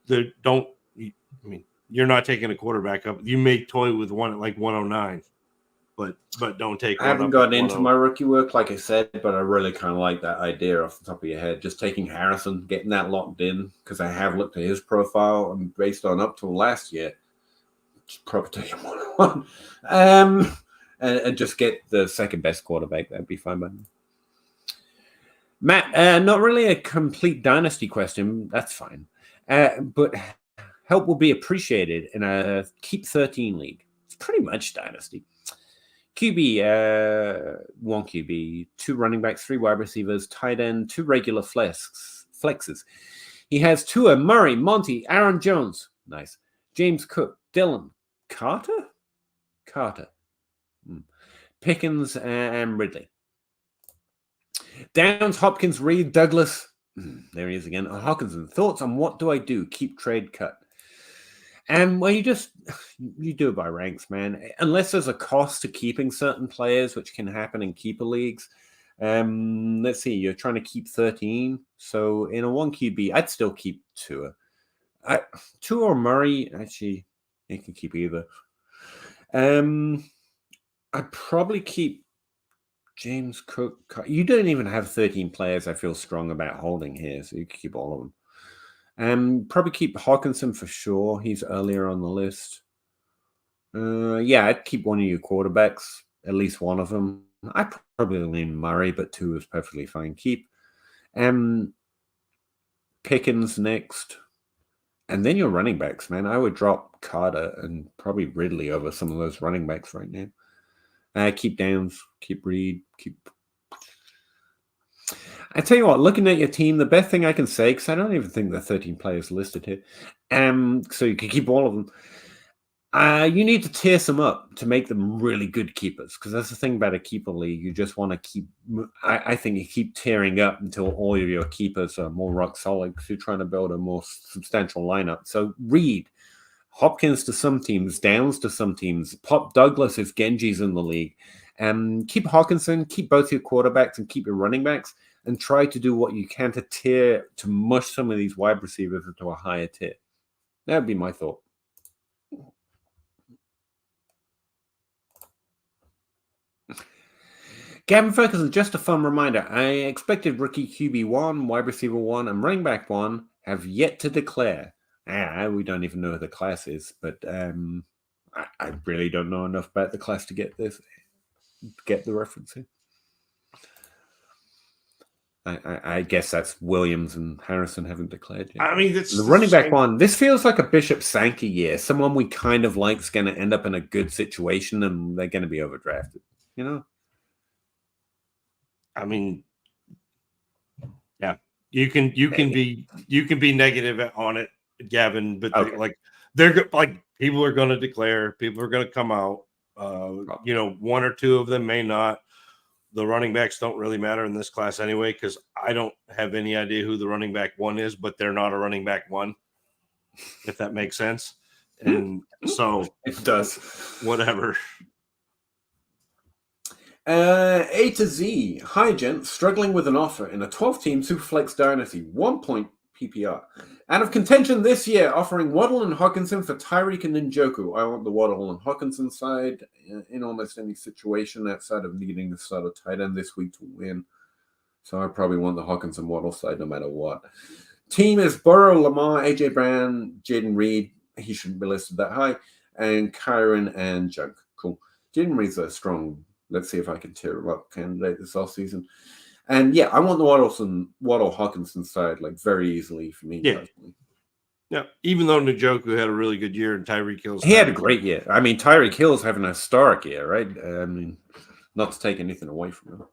you're not taking a quarterback up. You may toy with one at like 109. But don't take. I haven't gotten into my rookie work, like I said, but I really kind of like that idea off the top of your head. Just taking Harrison, getting that locked in, because I have looked at his profile and based on up till last year, just probably take him 101. And just get the second best quarterback. That'd be fine by me. Matt, not really a complete dynasty question. That's fine. But help will be appreciated in a Keep 13 league. It's pretty much dynasty. QB, 1 QB, 2 running backs, 3 wide receivers, tight end, 2 regular flexes. He has Tua, Murray, Monty, Aaron Jones, nice, James Cook, Dylan, Carter, Pickens, and Ridley. Downs, Hopkins, Reed, Douglas. There he is again. Hawkinson, thoughts on what do I do? Keep, trade, cut. Well, you do it by ranks, man. Unless there's a cost to keeping certain players, which can happen in keeper leagues. Let's see, you're trying to keep 13. So in a 1 QB, I'd still keep Tua. Tua or Murray, actually, you can keep either. I'd probably keep James Cook. You don't even have 13 players I feel strong about holding here, so you can keep all of them. Probably keep Hawkinson for sure. He's earlier on the list. Yeah, I'd keep one of your quarterbacks, at least one of them. I'd probably lean Murray, but 2 is perfectly fine. Keep Pickens next. And then your running backs, man. I would drop Carter and probably Ridley over some of those running backs right now. Keep Downs, keep Reed, keep... I tell you what, looking at your team, the best thing I can say, because I don't even think there are 13 players listed here, so you can keep all of them. You need to tier some up to make them really good keepers, because that's the thing about a keeper league. You just want to keep, I think you keep tearing up until all of your keepers are more rock solid, because you're trying to build a more substantial lineup. So Reed, Hopkins to some teams, Downs to some teams, Pop Douglas if Genji's in the league. Keep Hawkinson, keep both your quarterbacks and keep your running backs, and try to do what you can to mush some of these wide receivers into a higher tier. That would be my thought. Gavin Ferguson, just a fun reminder. I expected rookie QB 1, wide receiver 1, and running back 1 have yet to declare. We don't even know who the class is, but I really don't know enough about the class to get the referencing. I guess that's Williams and Harrison haven't declared yet. I mean, it's the running back one. This feels like a Bishop Sankey year. Someone we kind of like is going to end up in a good situation, and they're going to be overdrafted. You know. I mean, yeah, you can be negative on it, Gavin, but Okay. they're like people are going to declare, people are going to come out. One or two of them may not. The running backs don't really matter in this class anyway, because I don't have any idea who the running back one is, but they're not a running back one, if that makes sense. And so it does. Whatever. A to Z. Hi, gents. Struggling with an offer in a 12-team Superflex Dynasty. 1 point PPR. Out of contention this year, offering Waddle and Hawkinson for Tyreek and Njoku. I want the Waddle and Hawkinson side in almost any situation outside of needing to start a tight end this week to win. So I probably want the Hawkinson Waddle side no matter what. Team is Burrow, Lamar, AJ Brown, Jaden Reed. He shouldn't be listed that high. And Kyron and Junk. Cool. Jaden Reed's a strong, let's see if I can tear him up candidate this offseason. And yeah, I want the Waddle Hawkinson side like very easily for me. Yeah. Personally. Yeah. Even though Njoku had a really good year and Tyreek Hill's had a great year. I mean, Tyreek Hill's having a historic year, right? I mean, not to take anything away from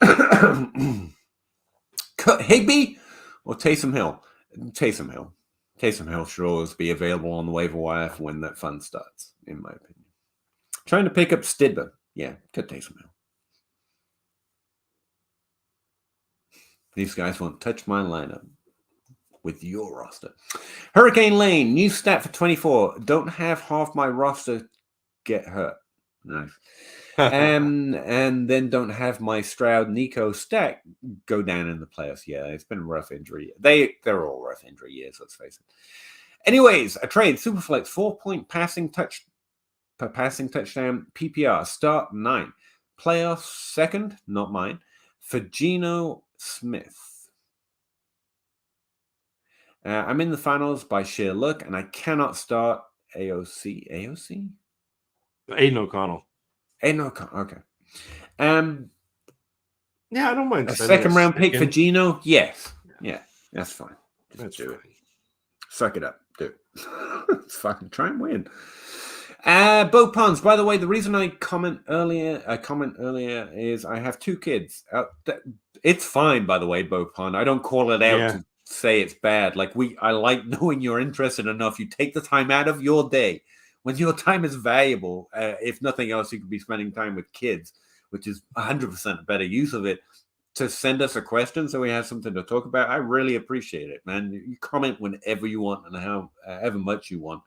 him. Higbee or Taysom Hill? Taysom Hill. Taysom Hill should always be available on the waiver wire for when that fund starts, in my opinion. Trying to pick up Stidham. Yeah, cut Taysom Hill. These guys won't touch my lineup with your roster. Hurricane Lane, new stat for 24. Don't have half my roster get hurt. Nice. And then don't have my Stroud Nico stack go down in the playoffs. Yeah, it's been a rough injury. They're all rough injury years, let's face it. Anyways, a trade, Superflex, 4-point passing touchdown, PPR, start 9. Playoffs, second, not mine, for Geno Smith. I'm in the finals by sheer luck, and I cannot start AOC. AOC? Aiden O'Connell. Okay. Yeah, I don't mind. A second-round pick for Geno? Yes. Yeah, that's fine. Let's do it. Suck it up. Do it. Let's fucking try and win. Bo Pons, by the way, the reason I comment earlier is I have 2 kids. It's fine, by the way, Bo Pon. I don't call it out to say it's bad. Like I like knowing you're interested enough. You take the time out of your day when your time is valuable. If nothing else, you could be spending time with kids, which is 100% a better use of it. To send us a question so we have something to talk about. I really appreciate it, man. You comment whenever you want and however much you want.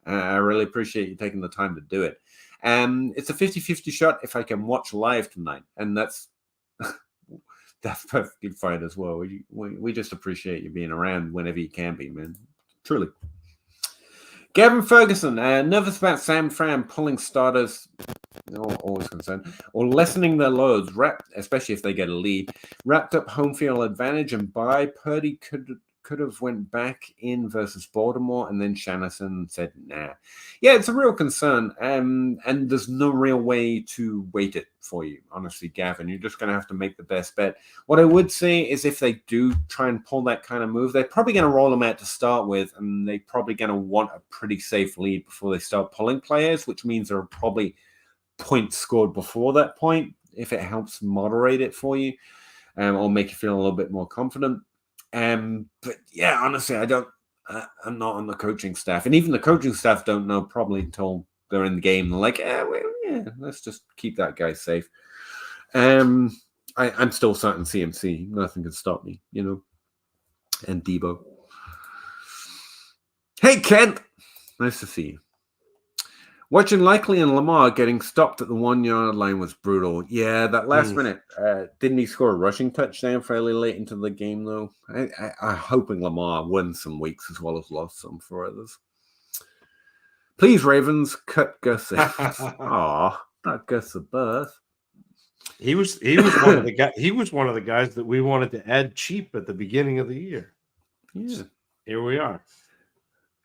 I really appreciate you taking the time to do it. It's a 50-50 shot if I can watch live tonight. And that's perfectly fine as well. We just appreciate you being around whenever you can be, man. Truly. Gavin Ferguson, nervous about Sam Fran pulling starters, always concerned, or lessening their loads, especially if they get a lead. Wrapped up home field advantage and bye. Purdy could have went back in versus Baltimore, and then Shanahan said, nah. Yeah, it's a real concern, and there's no real way to weight it for you, honestly, Gavin. You're just going to have to make the best bet. What I would say is if they do try and pull that kind of move, they're probably going to roll them out to start with, and they're probably going to want a pretty safe lead before they start pulling players, which means there are probably points scored before that point, if it helps moderate it for you, or make you feel a little bit more confident. But yeah, honestly, I'm not on the coaching staff, and even the coaching staff don't know probably until they're in the game. They're like, let's just keep that guy safe. I'm still starting CMC. Nothing can stop me, and Debo. Hey, Kent. Nice to see you. Watching Likely and Lamar getting stopped at the 1-yard line was brutal. Yeah, that last minute. Didn't he score a rushing touchdown fairly late into the game, though? I'm hoping Lamar won some weeks as well as lost some for others. Please, Ravens, cut Gus. Aw, not Gus of birth. He was one of the guys. He was one of the guys that we wanted to add cheap at the beginning of the year. Yeah. Here we are.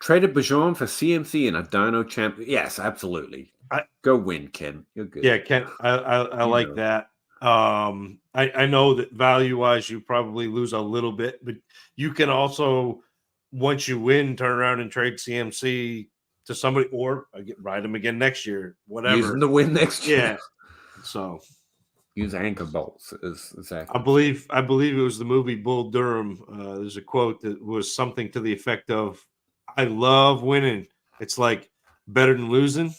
Traded Bijan for CMC and a Dino champ. Yes, absolutely. Go win, Ken. You're good. Yeah, Ken, I like that. I know that value-wise, you probably lose a little bit, but you can also, once you win, turn around and trade CMC to somebody, or ride them again next year, whatever. Use them to win next year. Yeah. So use anchor bolts. Exactly. I believe it was the movie Bull Durham. There's a quote that was something to the effect of, "I love winning. It's like better than losing."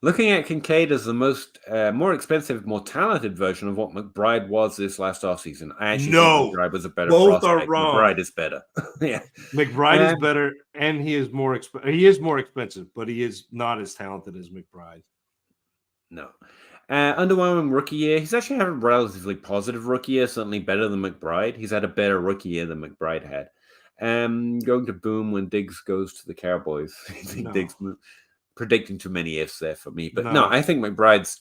Looking at Kincaid as the more expensive, more talented version of what McBride was this last offseason. I actually think McBride was a better both prospect. are wrong. McBride is better. Yeah, McBride is better, and he is more expensive, but he is not as talented as McBride. No. Underwhelming rookie year. He's actually had a relatively positive rookie year, certainly better than McBride. He's had a better rookie year than McBride had. Going to boom when Diggs goes to the Cowboys. I think Diggs predicting too many ifs there for me. But no, I think McBride's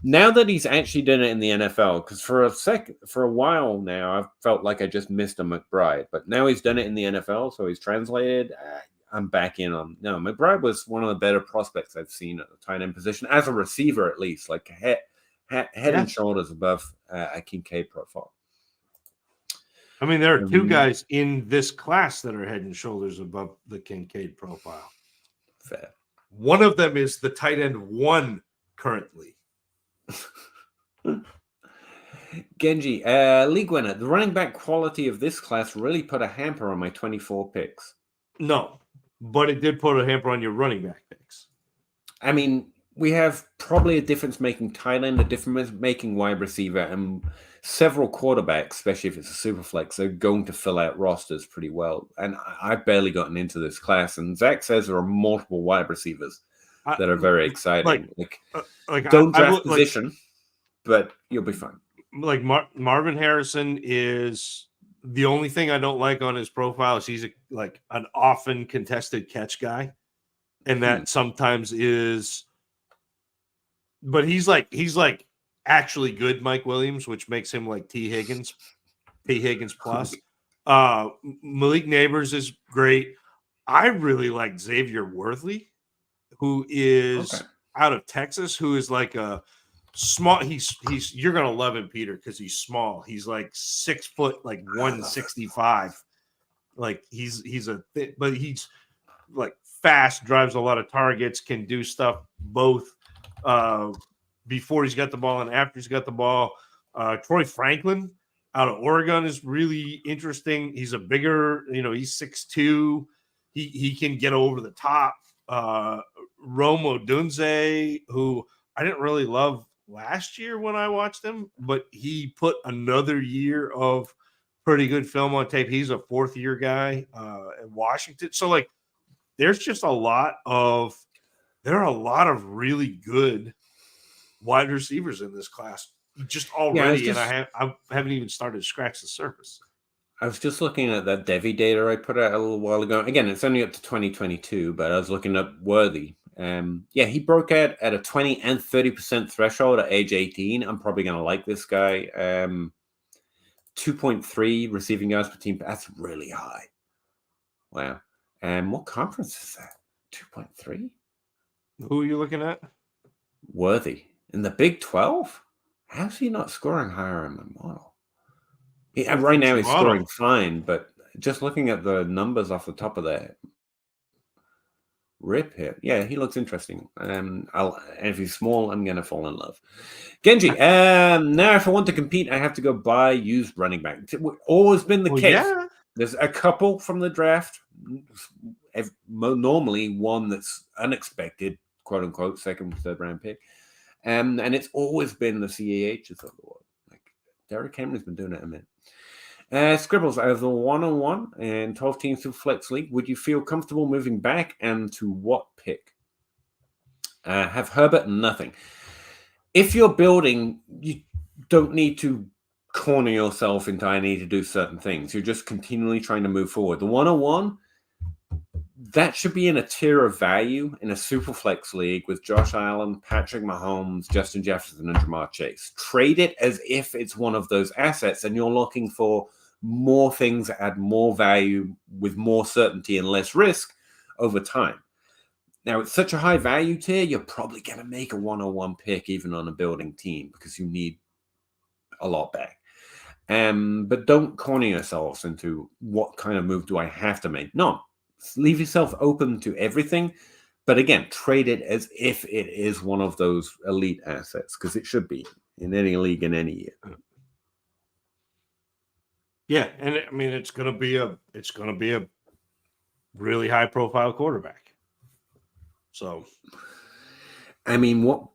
now that he's actually done it in the NFL, because for a while now, I've felt like I just missed a McBride. But now he's done it in the NFL, so he's translated. I'm back in on McBride was one of the better prospects I've seen at the tight end position as a receiver, at least, like head and shoulders above a Kincaid profile. I mean, there are two guys in this class that are head and shoulders above the Kincaid profile. Fair. One of them is the tight end 1 currently. Genji, league winner. The running back quality of this class really put a hamper on my 24 picks. No, but it did put a hamper on your running back picks. I mean, we have probably a difference-making tight end, a difference-making wide receiver, and several quarterbacks, especially if it's a super flex, are going to fill out rosters pretty well. And I've barely gotten into this class, and Zach says there are multiple wide receivers that are very exciting. Don't draft position, but you'll be fine. Like Marvin Harrison is the only thing I don't like on his profile is he's an often contested catch guy, and that sometimes is. But he's actually good Mike Williams, which makes him like T. Higgins plus. Malik Neighbors is great. I really like Xavier Worthley, who is out of Texas, who is like a small. He's you're gonna love him, Peter, because he's small. He's like 6 foot, like 165. Like he's but he's like fast, drives a lot of targets, can do stuff both. Before he's got the ball and after he's got the ball. Troy Franklin out of Oregon is really interesting. He's a bigger, he's 6'2". He can get over the top. Rome Odunze, who I didn't really love last year when I watched him, but he put another year of pretty good film on tape. He's a 4th-year guy at Washington. So, there's just there are a lot of really good wide receivers in this class just already, and I haven't even started to scratch the surface. I was just looking at that Devi data I put out a little while ago. Again, it's only up to 2022, but I was looking up Worthy. He broke out at a 20 and 30% threshold at age 18. I'm probably going to like this guy. 2.3 receiving yards per team. That's really high. Wow. What conference is that? 2.3? Who are you looking at? Worthy. In the Big 12? How's he not scoring higher in my model? Right now he's scoring fine, but just looking at the numbers off the top of that, rip hit. Yeah, he looks interesting. If he's small, I'm going to fall in love. Genji, now if I want to compete, I have to go buy used running back. It's always been the case. Yeah. There's a couple from the draft. Normally one that's unexpected, quote unquote, second, third round pick. And it's always been the CAHs of the world. Like Derrick Henry's been doing it a minute. Scribbles, out of the 1-on-1 and 12-team Superflex League, would you feel comfortable moving back, and to what pick? Have Herbert and nothing. If you're building, you don't need to corner yourself into I need to do certain things. You're just continually trying to move forward. The 1-on-1, that should be in a tier of value in a Superflex League with Josh Allen, Patrick Mahomes, Justin Jefferson, and Jamar Chase. Trade it as if it's one of those assets, and you're looking for more things that add more value with more certainty and less risk over time. Now, it's such a high value tier, you're probably going to make a 101 pick even on a building team because you need a lot back. But don't corner yourselves into what kind of move do I have to make. No, leave yourself open to everything. But again, trade it as if it is one of those elite assets because it should be in any league in any year. Yeah, and I mean it's gonna be a really high profile quarterback. So, ideally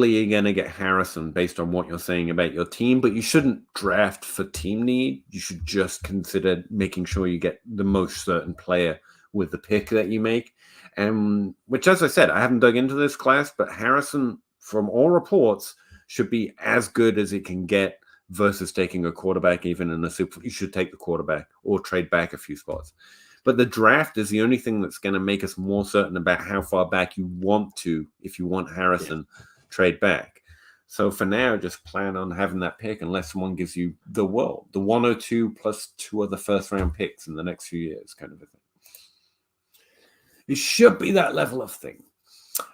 you're going to get Harrison based on what you're saying about your team, but you shouldn't draft for team need. You should just consider making sure you get the most certain player with the pick that you make. Which, as I said, I haven't dug into this class, but Harrison, from all reports, should be as good as it can get versus taking a quarterback even in a super. You should take the quarterback or trade back a few spots. But the draft is the only thing that's going to make us more certain about how far back you want to, if you want Harrison, trade back. So for now, just plan on having that pick unless someone gives you the 102 plus 2 other first-round picks in the next few years, kind of a thing. It should be that level of thing.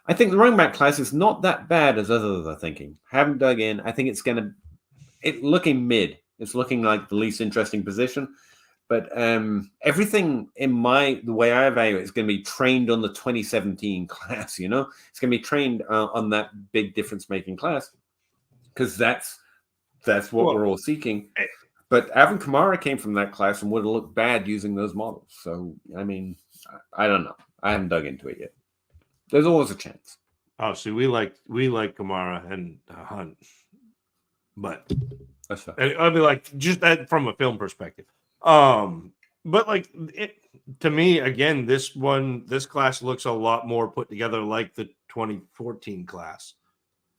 I think the running back class is not that bad as others are thinking. Haven't dug in. I think it's looking mid. It's looking like the least interesting position. But everything the way I evaluate is going to be trained on the 2017 class, It's going to be trained on that big difference-making class because that's what we're all seeking. But Alvin Kamara came from that class and would have looked bad using those models. So, I don't know. I haven't dug into it yet. There's always a chance. Oh, see, we like Kamara and Hunt. But that's fine. I'd be like, just that from a film perspective. But to me, again, this class looks a lot more put together like the 2014 class.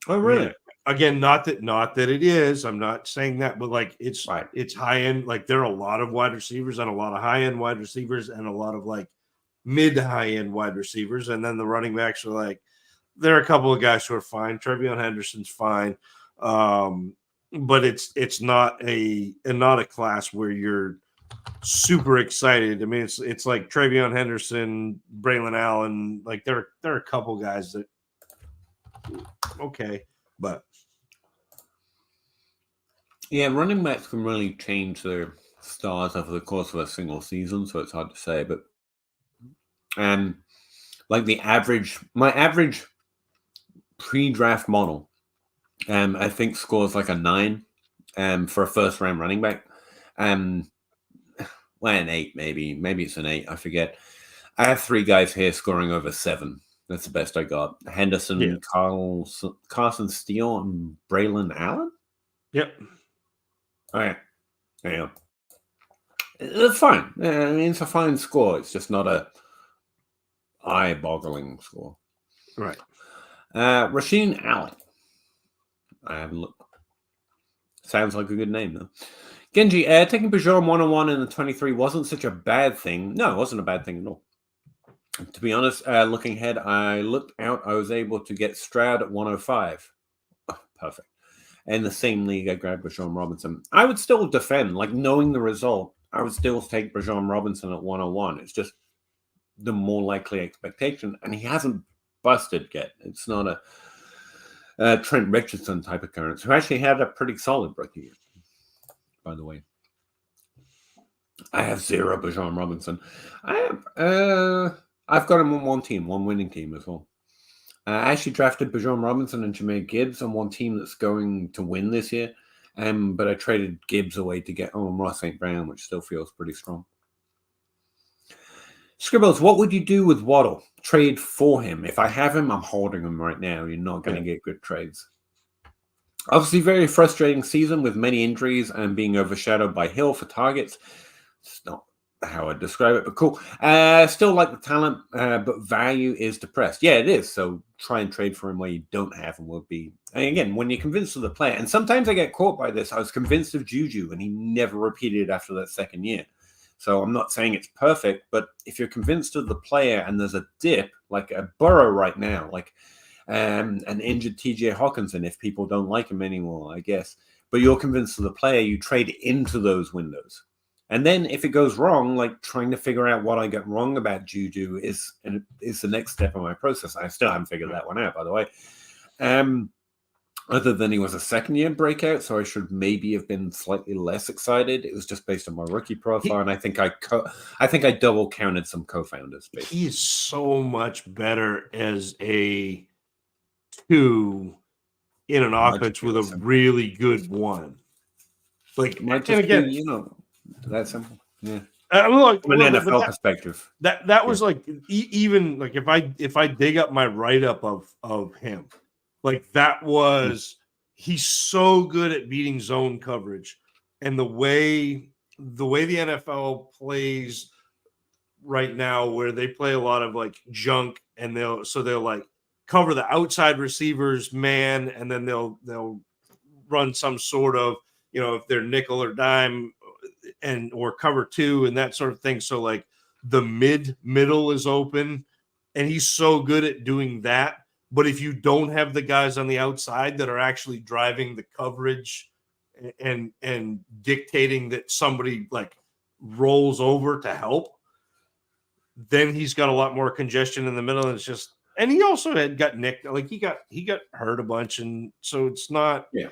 Oh, really? Again, not that it is. I'm not saying that, but it's right. It's high end. Like there are a lot of wide receivers and a lot of high end wide receivers and a lot of mid high end wide receivers, and then the running backs are there are a couple of guys who are fine. Trevion Henderson's fine, but it's not a class where you're super excited. I mean, it's like Trevion Henderson, Braylon Allen. There are a couple guys that okay, but yeah, running backs can really change their stars over the course of a single season, so it's hard to say. But my average pre-draft model, I think scores a 9, for a first-round running back. Well, an 8 maybe it's an 8. I forget. I have 3 guys here scoring over 7. That's the best I got. Henderson, Carson Steele, and Braylon Allen. Yep. All right. There you go. It's fine. It's a fine score. It's just not a eye-boggling score. Right. Rasheen Allen. I haven't looked. Sounds like a good name, though. Genji, taking Bijan 101 in the 23 wasn't such a bad thing. No, it wasn't a bad thing at all. To be honest, looking ahead, I looked out. I was able to get Stroud at 105. Oh, perfect. In the same league, I grabbed Bijan Robinson. I would still defend, knowing the result, I would still take Bijan Robinson at 101. It's just the more likely expectation, and he hasn't busted yet. It's not a Trent Richardson type occurrence, who actually had a pretty solid rookie year, by the way. I have 0 Bijan Robinson. I've got him on one winning team as well. I actually drafted Bijan Robinson and Jahmyr Gibbs on one team that's going to win this year, but I traded Gibbs away to get Ross St. Brown, which still feels pretty strong. Scribbles, what would you do with Waddle? Trade for him. If I have him, I'm holding him right now. You're not going to get good trades. Obviously, very frustrating season with many injuries and being overshadowed by Hill for targets. It's not how I describe it, but cool. Still like the talent, but value is depressed. Yeah, it is. So try and trade for him where you don't have him would be. And again, when you're convinced of the player, and sometimes I get caught by this. I was convinced of Juju, and he never repeated after that second year. So I'm not saying it's perfect, but if you're convinced of the player and there's a dip, like a Burrow right now, like an injured TJ Hawkinson, if people don't like him anymore, I guess. but you're convinced of the player, you trade into those windows. And then if it goes wrong, like trying to figure out what I got wrong about Juju is the next step of my process. I still haven't figured that one out, by the way. Other than he was a second-year breakout, so I should maybe have been slightly less excited. It was just based on my rookie profile, and I think I double counted some co-founders. Basically. He's so much better as a 2 in an offense with a really good 1. Like, and again, that's simple. Yeah. Look, from an NFL perspective, that was like even like if I dig up my write-up of him. Like that was he's so good at beating zone coverage, and the way the NFL plays right now, where they play a lot of like junk, and they'll like cover the outside receivers man, and then they'll run some sort of if they're nickel or dime or cover 2 and that sort of thing. So like the middle is open, and he's so good at doing that. But if you don't have the guys on the outside that are actually driving the coverage and dictating that somebody like rolls over to help, then he's got a lot more congestion in the middle. And it's just, and he also got nicked. Like he got hurt a bunch. And so it's not. Yeah.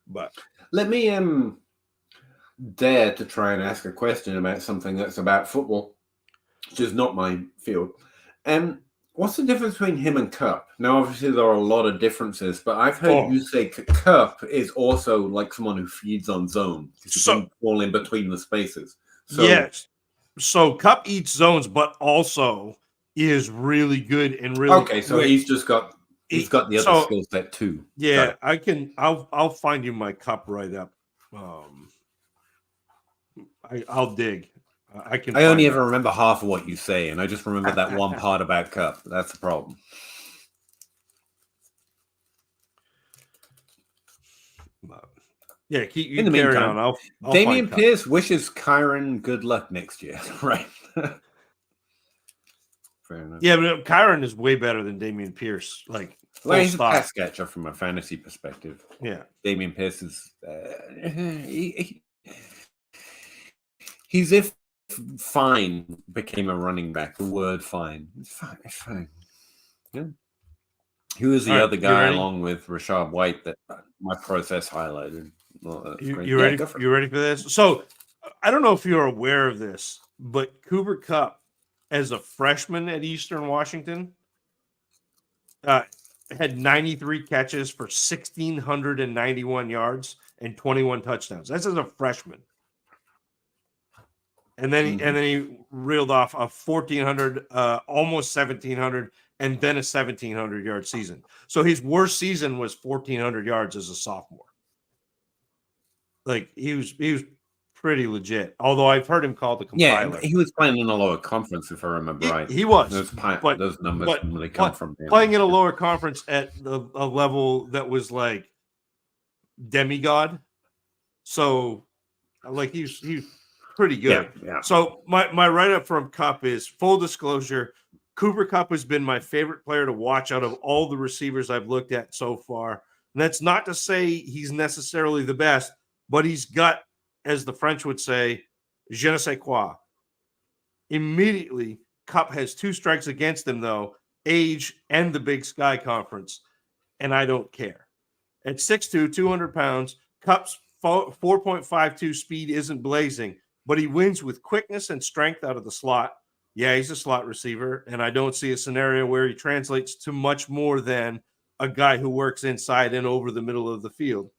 But let me dare to try and ask a question about something that's about football, which is not my field. What's the difference between him and Cup? Now, obviously, there are a lot of differences, but I've heard you say Cup is also like someone who feeds on zone. So fall in between the spaces. Yes. So Cup eats zones, but also is really good and really okay. So he's got the other skill set too. Yeah, I'll find you my Cup right up. I'll dig. I only ever remember half of what you say, and I just remember that one part about Cup. That's the problem. Yeah, in the meantime, on. Dameon Pierce wishes Kyron good luck next year. Right. Fair enough. Yeah, but Kyron is way better than Dameon Pierce. Like, he's a pass catcher from a fantasy perspective. Yeah, Dameon Pierce is he's if fine became a running back. The word fine. It's fine. Yeah. Who is the other guy along with Rashad White that my process highlighted? You ready? You ready for this? So I don't know if you're aware of this, but Cooper Kupp, as a freshman at Eastern Washington, had 93 catches for 1,691 yards and 21 touchdowns. That's as a freshman. And then he reeled off a 1,400, almost 1,700, and then a 1,700-yard season. So his worst season was 1,400 yards as a sophomore. Like he was pretty legit. Although I've heard him called the compiler. Yeah, he was playing in a lower conference, if I remember right. He was. Those numbers really come from him. Playing in a lower conference at a level that was like demigod. So, like he was pretty good. Yeah. So my write-up from Kupp is, full disclosure, Cooper Kupp has been my favorite player to watch out of all the receivers I've looked at so far. And that's not to say he's necessarily the best, but he's got, as the French would say, je ne sais quoi. Immediately, Kupp has 2 strikes against him, though, age and the Big Sky Conference, and I don't care. At 6'2", 200 pounds, Kupp's 4.52 speed isn't blazing, but he wins with quickness and strength out of the slot. Yeah, he's a slot receiver, and I don't see a scenario where he translates to much more than a guy who works inside and over the middle of the field.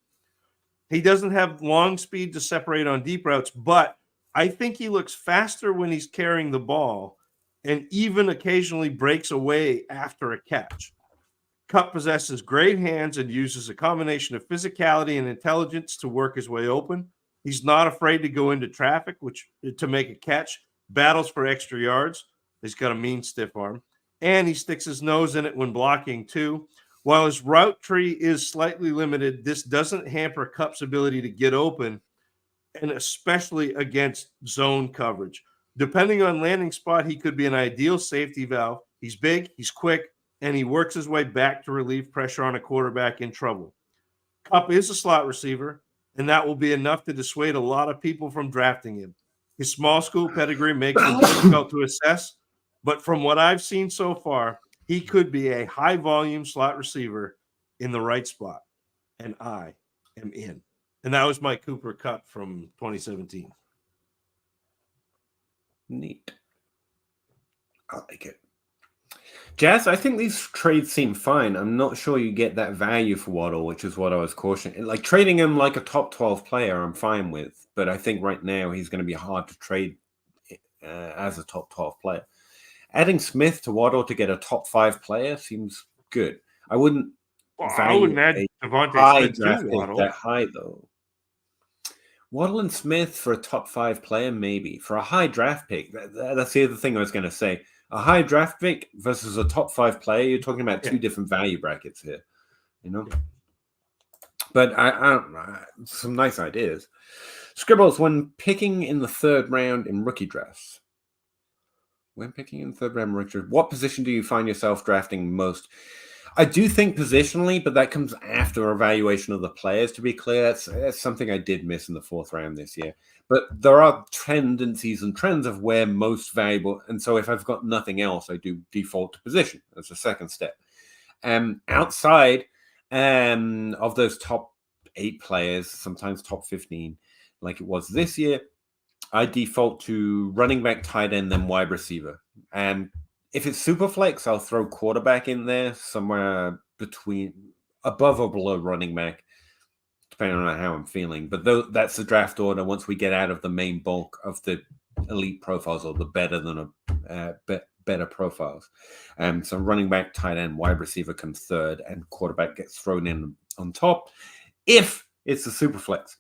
He doesn't have long speed to separate on deep routes, but I think he looks faster when he's carrying the ball and even occasionally breaks away after a catch. Kupp possesses great hands and uses a combination of physicality and intelligence to work his way open. He's not afraid to go into traffic, to make a catch, battles for extra yards. He's got a mean stiff arm, and he sticks his nose in it when blocking too. While his route tree is slightly limited, this doesn't hamper Kupp's ability to get open, and especially against zone coverage. Depending on landing spot, he could be an ideal safety valve. He's big, he's quick, and he works his way back to relieve pressure on a quarterback in trouble. Kupp is a slot receiver, and that will be enough to dissuade a lot of people from drafting him. His small school pedigree makes him difficult to assess, but from what I've seen so far, he could be a high-volume slot receiver in the right spot, and I am in. And that was my Cooper Kupp from 2017. Neat. I like it. Jazz, I think these trades seem fine. I'm not sure you get that value for Waddle, which is what I was cautioning. Like trading him like a top 12 player, I'm fine with. But I think right now he's going to be hard to trade as a top 12 player. Adding Smith to Waddle to get a top 5 player seems good. I wouldn't I wouldn't add Devontae Smith to Waddle. That high, though. Waddle and Smith for a top 5 player, maybe. For a high draft pick, that's the other thing I was going to say. A high draft pick versus a top 5 player, you're talking about two different value brackets here, you know? But I don't know. Some nice ideas. Scribbles, when picking in the 3rd round in rookie drafts, what position do you find yourself drafting most? I do think positionally, but that comes after evaluation of the players, to be clear. That's something I did miss in the 4th round this year. But there are tendencies and trends of where most valuable. And so if I've got nothing else, I do default to position as a second step. Outside of those top 8 players, sometimes top 15, like it was this year, I default to running back, tight end, then wide receiver. If it's super flex, I'll throw quarterback in there somewhere between above or below running back, depending on how I'm feeling. But that's the draft order once we get out of the main bulk of the elite profiles or the better profiles. So running back, tight end, wide receiver comes 3rd, and quarterback gets thrown in on top if it's a super flex.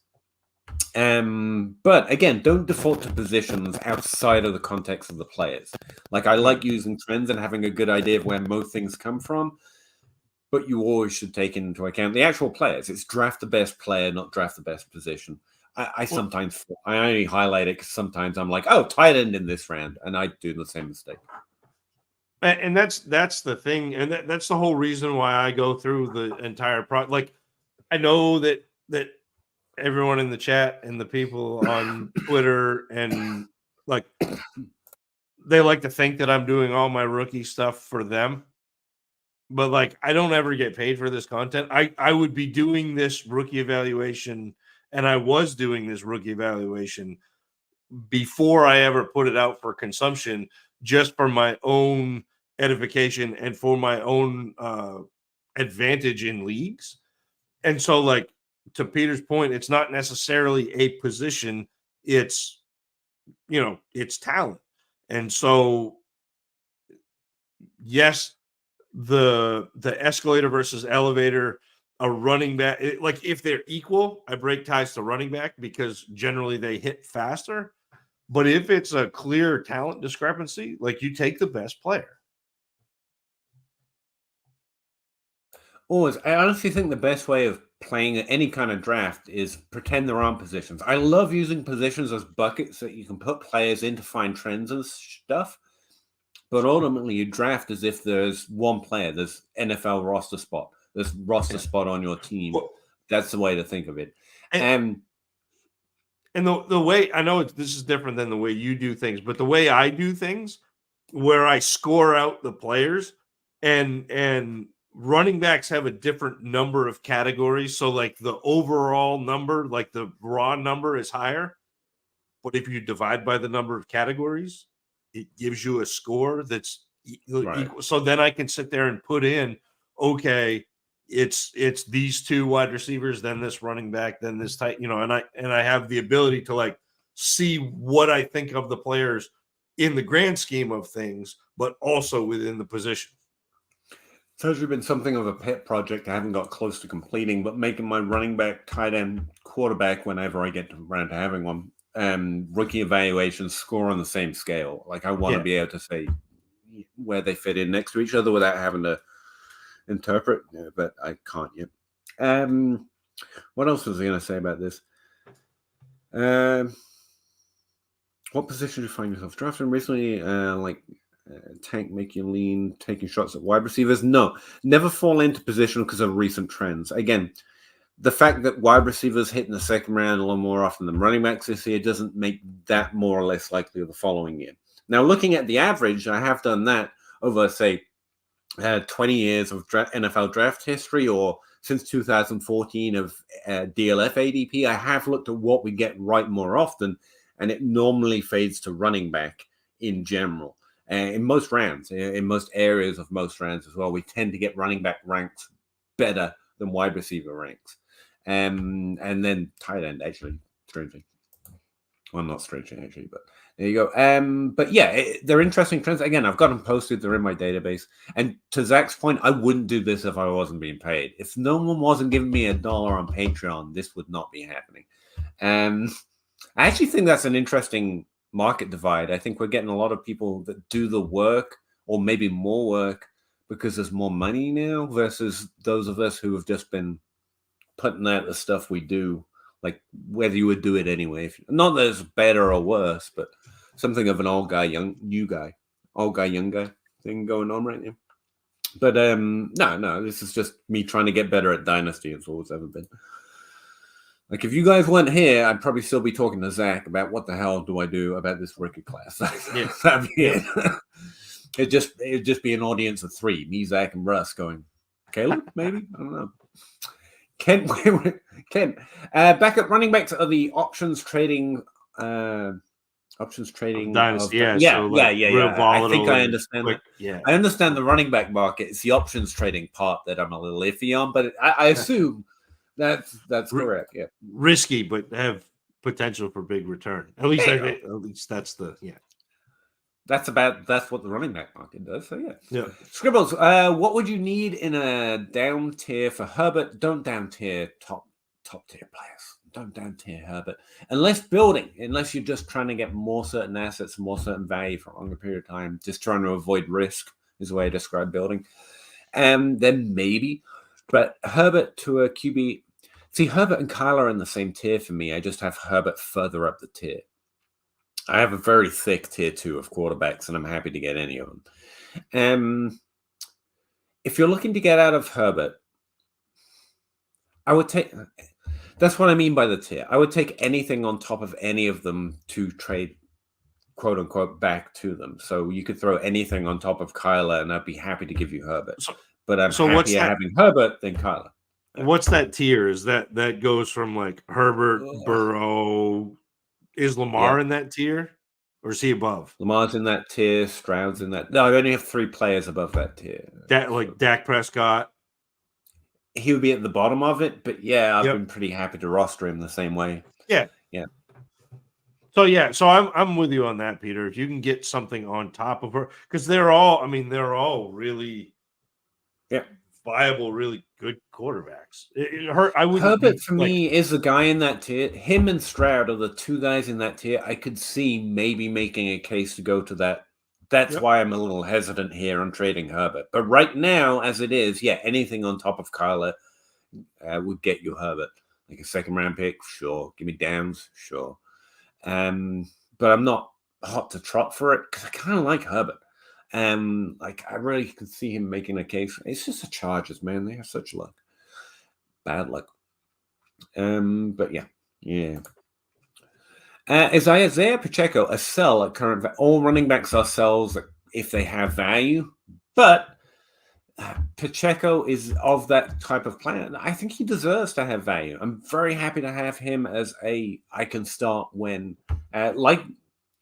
But again, don't default to positions outside of the context of the players. Like I like using trends and having a good idea of where most things come from, but you always should take into account the actual players. It's draft the best player, not draft the best position. I only highlight it because sometimes I'm like, oh, tight end in this round, and I do the same mistake. And that's the thing, and that's the whole reason why I go through the entire project. Like I know that everyone in the chat and the people on Twitter and like they like to think that I'm doing all my rookie stuff for them. But like I don't ever get paid for this content. I would be doing this rookie evaluation, and I was doing this rookie evaluation before I ever put it out for consumption, just for my own edification and for my own advantage in leagues. And so like to Peter's point, it's not necessarily a position, it's it's talent. And so yes, the escalator versus elevator, a running back, like if they're equal, I break ties to running back because generally they hit faster. But if it's a clear talent discrepancy, like you take the best player. Always. I honestly think the best way of playing any kind of draft is pretend there aren't positions. I love using positions as buckets that you can put players in to find trends and stuff. But ultimately, you draft as if there's one player, there's NFL roster spot, there's roster spot on your team. That's the way to think of it. And the way I know this is different than the way you do things, but the way I do things, where I score out the players, and running backs have a different number of categories. So like the overall number, like the raw number is higher. But if you divide by the number of categories, it gives you a score that's equal. So then I can sit there and put in, okay, it's these 2 wide receivers, then this running back, then this tight, and I have the ability to like see what I think of the players in the grand scheme of things, but also within the position. It's actually been something of a pet project I haven't got close to completing, but making my running back, tight end, quarterback, whenever I get around to having one, rookie evaluations score on the same scale. Like I want to be able to say where they fit in next to each other without having to interpret, but I can't yet. What else was I going to say about this? What position do you find yourself drafting recently? Tank make you lean, taking shots at wide receivers? No, never fall into position because of recent trends. Again, the fact that wide receivers hit in the second round a lot more often than running backs this year doesn't make that more or less likely the following year. Now, looking at the average, I have done that over, say, 20 years of NFL draft history, or since 2014 of DLF ADP. I have looked at what we get right more often, and it normally fades to running back in general. In most rounds, in most areas of most rounds as well, we tend to get running back ranks better than wide receiver ranks. And then tight end, actually, strangely. Well, not strangely, actually, but there you go. But yeah, they're interesting trends. Again, I've got them posted. They're in my database. And to Zach's point, I wouldn't do this if I wasn't being paid. If no one wasn't giving me $1 on Patreon, this would not be happening. I actually think that's an interesting market divide. I think we're getting a lot of people that do the work, or maybe more work, because there's more money now, versus those of us who have just been putting out the stuff we do, like whether you would do it anyway. Not that it's better or worse, but something of an old guy, young guy thing going on right now. But no, this is just me trying to get better at Dynasty. It's all it's ever been. Like, if you guys weren't here, I'd probably still be talking to Zach about what the hell do I do about this rookie class. Yeah. That'd be it. It'd just be an audience of 3, me, Zach, and Russ going, Caleb, maybe? I don't know. Ken, back at running backs are the options trading. Dynasty, yeah. I think I understand that. Yeah, I understand the running back market. It's the options trading part that I'm a little iffy on, but I assume that's correct. Yeah, risky, but have potential for big return. At least that's the That's what the running back market does. So yeah. Scribbles, what would you need in a down tier for Herbert? Don't down tier top tier players. Don't down tier Herbert. Unless you're just trying to get more certain assets, more certain value for a longer period of time, just trying to avoid risk is the way I describe building. Then maybe. But Herbert to a QB. See, Herbert and Kyler are in the same tier for me. I just have Herbert further up the tier. I have a very thick tier 2 of quarterbacks, and I'm happy to get any of them. If you're looking to get out of Herbert, I would take... That's what I mean by the tier. I would take anything on top of any of them to trade, quote unquote, back to them. So you could throw anything on top of Kyler, and I'd be happy to give you Herbert. But I'm happier having Herbert than Kyler. What's that tier? Is that goes from like Herbert, Burrow? Is Lamar in that tier, or is he above? Lamar's in that tier. Stroud's in that. No, I only have 3 players above that tier. Dak Prescott. He would be at the bottom of it, but yeah, I've been pretty happy to roster him the same way. Yeah. So I'm with you on that, Peter. If you can get something on top of her, because they're all really viable, really good quarterbacks. Herbert for me is the guy in that tier. Him and Stroud are the 2 guys in that tier. I could see maybe making a case to go to that. That's why I'm a little hesitant here on trading Herbert. But right now, as it is, anything on top of Kyler would get you Herbert. Like a second round pick, sure. Give me Downs, sure. But I'm not hot to trot for it because I kind of like Herbert. I really can see him making a case. It's just the Chargers, man. They have such luck. Bad luck. But yeah. Is Isaiah Pacheco a sell at current? All running backs are sells if they have value, but Pacheco is of that type of player. I think he deserves to have value. I'm very happy to have him as I can start when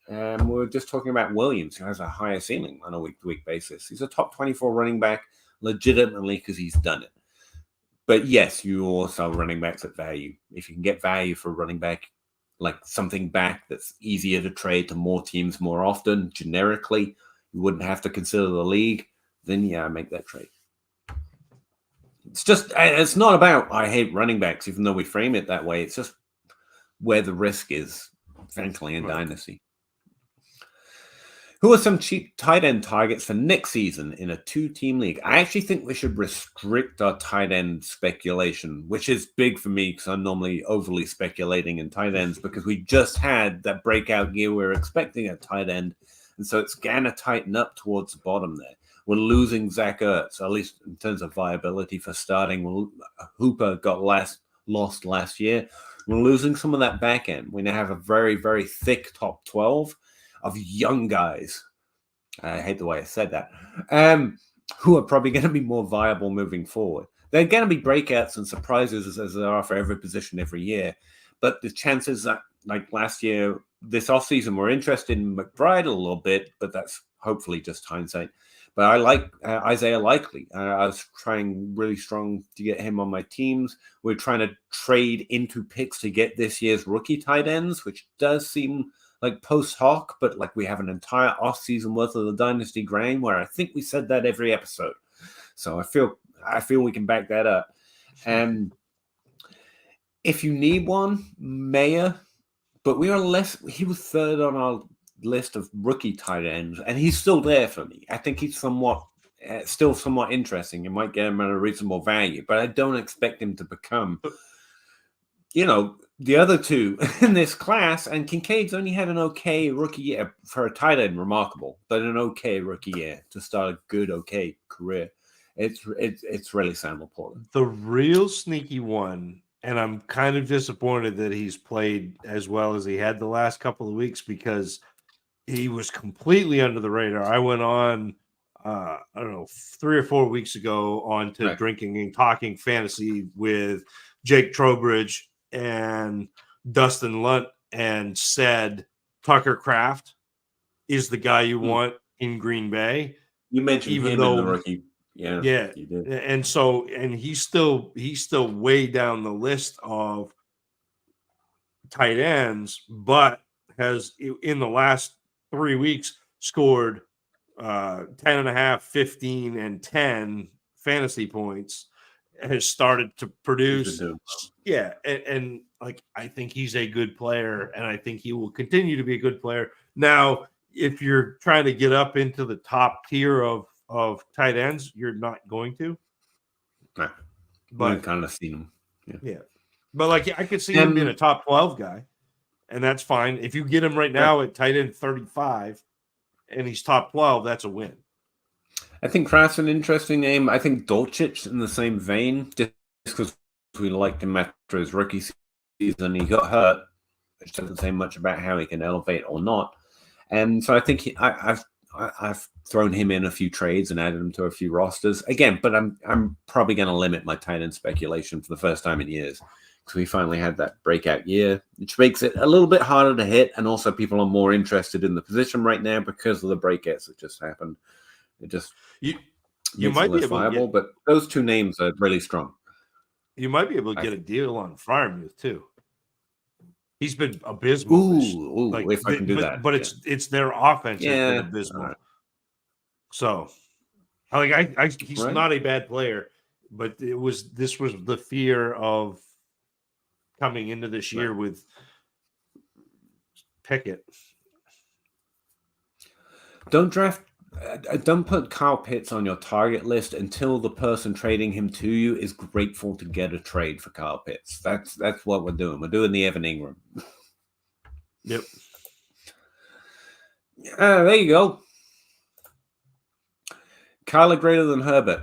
we're just talking about Williams, who has a higher ceiling on a week-to-week basis. He's a top 24 running back legitimately because he's done it. But yes, you also have running backs at value. If you can get value for a running back, like something back that's easier to trade to more teams more often, generically, you wouldn't have to consider the league, then make that trade. It's not about I hate running backs, even though we frame it that way. It's just where the risk is, frankly, in Dynasty. Who are some cheap tight end targets for next season in a 2-team league? I actually think we should restrict our tight end speculation, which is big for me because I'm normally overly speculating in tight ends because we just had that breakout year we're expecting at tight end. And so it's going to tighten up towards the bottom there. We're losing Zach Ertz, at least in terms of viability for starting. Hooper got last lost last year. We're losing some of that back end. We now have a very, very thick top 12 of young guys. I hate the way I said that. Who are probably going to be more viable moving forward. They're going to be breakouts and surprises as there are for every position every year. But the chances that, like last year, this offseason, we're interested in McBride a little bit, but that's hopefully just hindsight. But I like Isaiah Likely. I was trying really strong to get him on my teams. We're trying to trade into picks to get this year's rookie tight ends, which does seem like post hoc, but like we have an entire offseason worth of the Dynasty grain where I think we said that every episode. So I feel we can back that up. And if you need one, Mayer, but we are less. He was third on our list of rookie tight ends, and he's still there for me. I think he's still somewhat interesting. You might get him at a reasonable value, but I don't expect him to become, the other two in this class. And Kincaid's only had an okay rookie year for a tight end, remarkable, but an okay rookie year to start a good, okay career. It's really Sam Laporta. The real sneaky one. And I'm kind of disappointed that he's played as well as he had the last couple of weeks because he was completely under the radar. I went on, I don't know, 3 or 4 weeks ago on to Drinking and Talking Fantasy with Jake Trowbridge and Dustin Lunt and said Tucker Kraft is the guy you want in Green Bay. You mentioned him in the rookie. Yeah, you did. And he's still way down the list of tight ends, but has in the last 3 weeks scored 10.5, 15, and 10 fantasy points. Has started to produce. Yeah, and like I think he's a good player, and I think he will continue to be a good player. Now, if you're trying to get up into the top tier of tight ends, you're not going to. Right. But I've kind of seen him. Yeah. But like I could see him being a top 12 guy, and that's fine. If you get him right now at tight end 35 and he's top 12, that's a win. I think Kraft's an interesting name. I think Dolchich in the same vein, just because we liked him after his rookie season. He got hurt, which doesn't say much about how he can elevate or not. And so I think I've thrown him in a few trades and added him to a few rosters again, but I'm probably going to limit my tight end speculation for the first time in years because we finally had that breakout year, which makes it a little bit harder to hit, and also people are more interested in the position right now because of the breakouts that just happened. It just you might be able viable, but those two names are really strong. You might be able to get a deal on Freiermuth too. He's been abysmal. Ooh, if I can do that. But it's their offense has been abysmal. Right. So, he's not a bad player, but this was the fear of coming into this year with Pickett. Don't put Kyle Pitts on your target list until the person trading him to you is grateful to get a trade for Kyle Pitts. That's what we're doing. We're doing the Evan Ingram. Yep. There you go. Kyler greater than Herbert.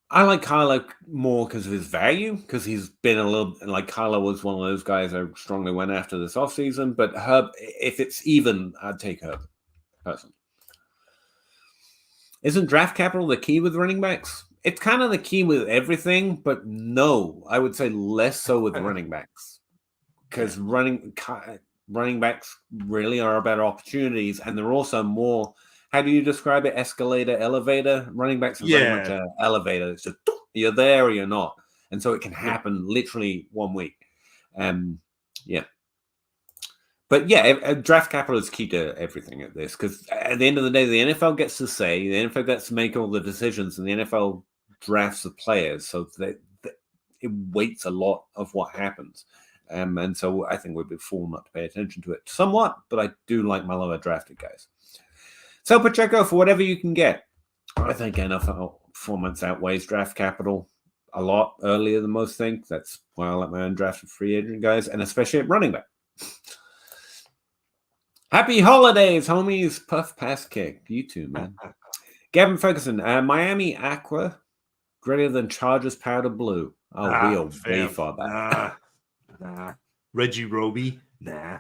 I like Kyler more because of his value, because he's been a little like Kyler was one of those guys I strongly went after this offseason. But if it's even, I'd take Herbert personally. Isn't draft capital the key with running backs? It's kind of the key with everything, but no, I would say less so with running backs because running backs really are about opportunities, and they're also more. How do you describe it? Escalator, elevator. Running backs are very much an elevator. It's just you're there or you're not, and so it can happen literally 1 week. But draft capital is key to everything at this because at the end of the day, the NFL gets to say, the NFL gets to make all the decisions, and the NFL drafts the players, so that it weights a lot of what happens. And so I think we'd be fool not to pay attention to it somewhat, but I do like my lower drafted guys. So Pacheco for whatever you can get. I think NFL performance outweighs draft capital a lot earlier than most think. That's why I like my undrafted free agent guys, and especially at running back. Happy holidays, homies. Puff pass kick. You too, man. Gavin Ferguson, Miami Aqua greater than Chargers powder blue. Oh, we are way far back. Nah. Reggie Roby, nah.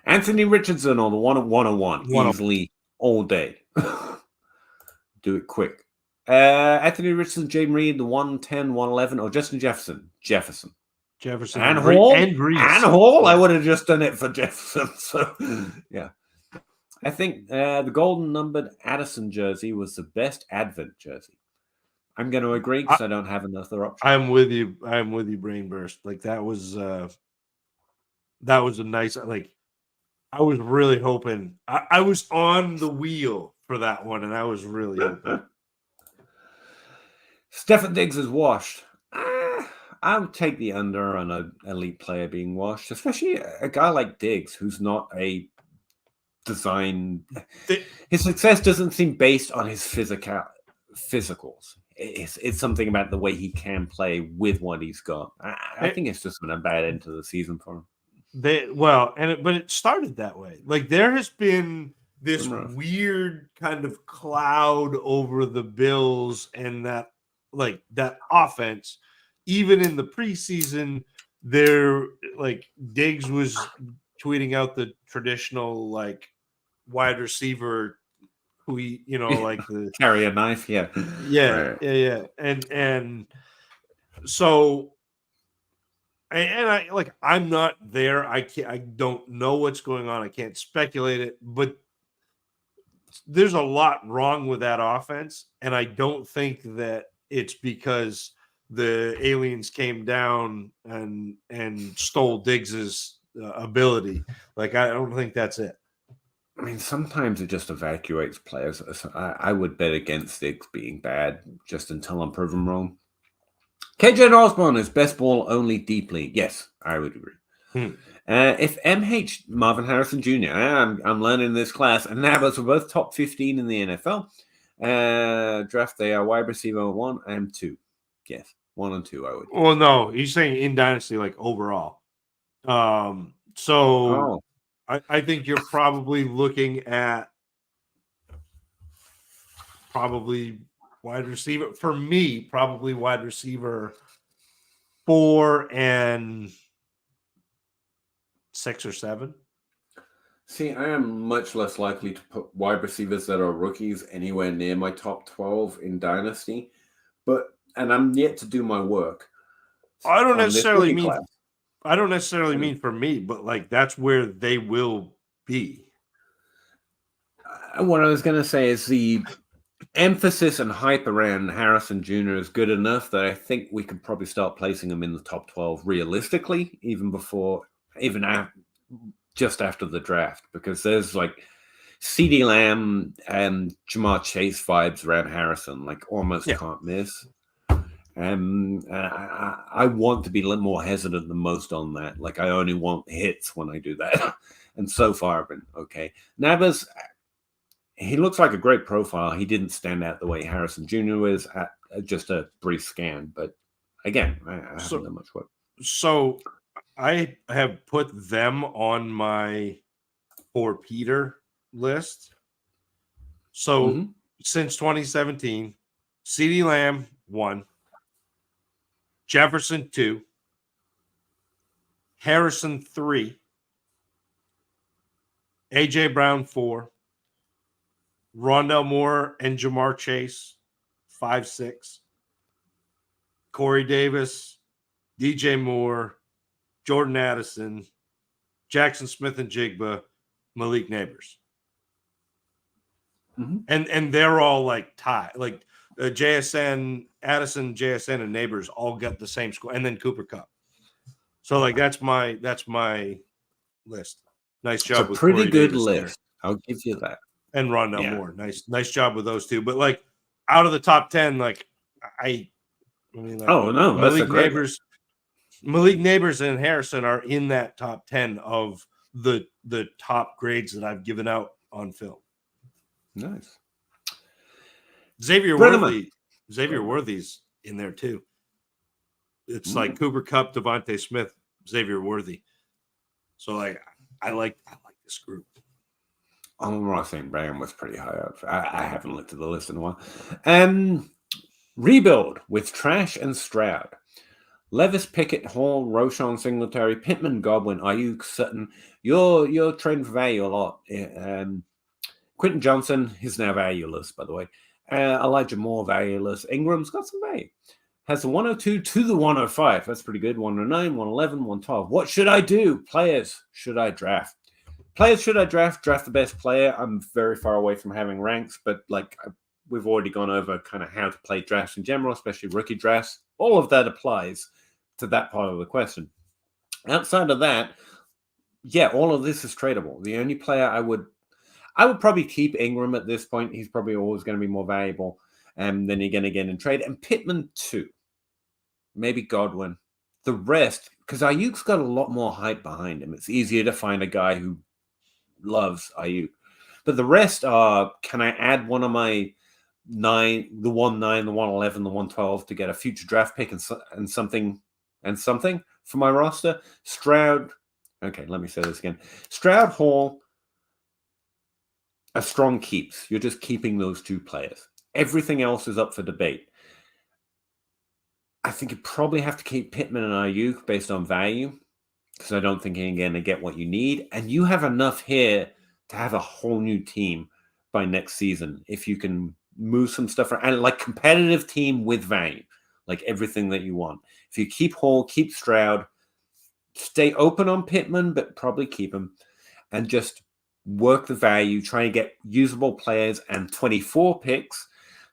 Anthony Richardson on the 101, easily all day. Do it quick. Anthony Richardson, Jaden Reed, the 110, 111, or Justin Jefferson? Jefferson. And Hall? And Reese. And Hall? I would have just done it for Jefferson. So, yeah. I think the golden numbered Addison jersey was the best Advent jersey. I'm going to agree because I don't have another option. I'm with you. Brain burst. Like that was a nice. Like I was really hoping. I was on the wheel for that one, and I was really hoping. Steph Diggs is washed. I would take the under on an elite player being washed, especially a guy like Diggs, who's not a design. His success doesn't seem based on his physicals. It's something about the way he can play with what he's got. I think it's just been a bad end to the season for him. But it started that way. Like there has been this weird kind of cloud over the Bills and that offense. Even in the preseason, there Diggs was tweeting out the traditional wide receiver who the carry a knife, yeah, and so I'm not there. I don't know what's going on. I can't speculate it, but there's a lot wrong with that offense, and I don't think that it's because the aliens came down and stole Diggs's ability. I don't think that's it. I mean, sometimes it just evacuates players. I would bet against Diggs being bad just until I'm proven wrong. KJ Osborne is best ball only deeply. Yes, I would agree. If MH Marvin Harrison Jr., I'm learning this class, and Nabas were both top 15 in the NFL draft, they are wide receiver 1 and 2. Yes, 1 and 2. I would. Well, no, he's saying in Dynasty overall. I think you're probably looking at wide receiver. For me, probably wide receiver 4 and 6 or 7. See, I am much less likely to put wide receivers that are rookies anywhere near my top 12 in Dynasty, and I'm yet to do my work. I don't necessarily mean for me, but that's where they will be. What I was going to say is the emphasis and hype around Harrison Jr. is good enough that I think we could probably start placing him in the top 12 realistically, just after the draft, because there's CeeDee Lamb and Jamar Chase vibes around Harrison, almost can't miss. I want to be a little more hesitant than most on that. I only want hits when I do that. And so far I've been okay. Nabas, he looks like a great profile. He didn't stand out the way Harrison Jr. is at just a brief scan. But again, I haven't done much work. So I have put them on my for Peter list. So since 2017, CeeDee Lamb 1, Jefferson 2, Harrison 3, AJ Brown 4, Rondell Moore and Jamar Chase 5, 6, Corey Davis, DJ Moore, Jordan Addison, Jackson Smith and Jigba, Malik Neighbors. And they're all tied. JSN, Addison, JSN, and Neighbors all got the same score, and then Cooper Kupp. So that's my list. Nice job. It's a pretty good list. I'll give you that. And Rondell Moore, nice job with those two. But out of the top 10, Malik Neighbors and Harrison are in that top 10 of the top grades that I've given out on film. Nice. Xavier Worthy's in there too. It's Cooper Kupp, Devontae Smith, Xavier Worthy. So I like this group. Amon-Ra St. Brown was pretty high up. I haven't looked at the list in a while. Rebuild with Trash and Stroud. Levis, Pickett, Hall, Roshan, Singletary, Pittman, Godwin, Ayuk, Sutton. You're trading for value a lot. Quentin Johnson is now valueless, by the way. Elijah Moore, valueless. Ingram's got some value. Has the 102 to the 105. That's pretty good. 109, 111, 112. What should I do? Players, should I draft? Players, should I draft? Draft the best player. I'm very far away from having ranks, but we've already gone over kind of how to play drafts in general, especially rookie drafts. All of that applies to that part of the question. Outside of that, yeah, all of this is tradable. The only player I would probably keep Ingram at this point. He's probably always going to be more valuable than you're going to get in trade. And Pittman too. Maybe Godwin. The rest, because Ayuk's got a lot more hype behind him. It's easier to find a guy who loves Ayuk. But the rest are, can I add one of my 9, the 1-9, the 1-11, the 1-12 to get a future draft pick and something for my roster? Stroud. Okay, let me say this again. Stroud, Hall are strong keeps. You're just keeping those two players. Everything else is up for debate. I think you probably have to keep Pittman and Ayuk based on value, because I don't think you're going to get what you need. And you have enough here to have a whole new team by next season if you can move some stuff around. And competitive team with value, everything that you want. If you keep Hall, keep Stroud, stay open on Pittman, but probably keep him, and just work the value, try and get usable players and 24 picks.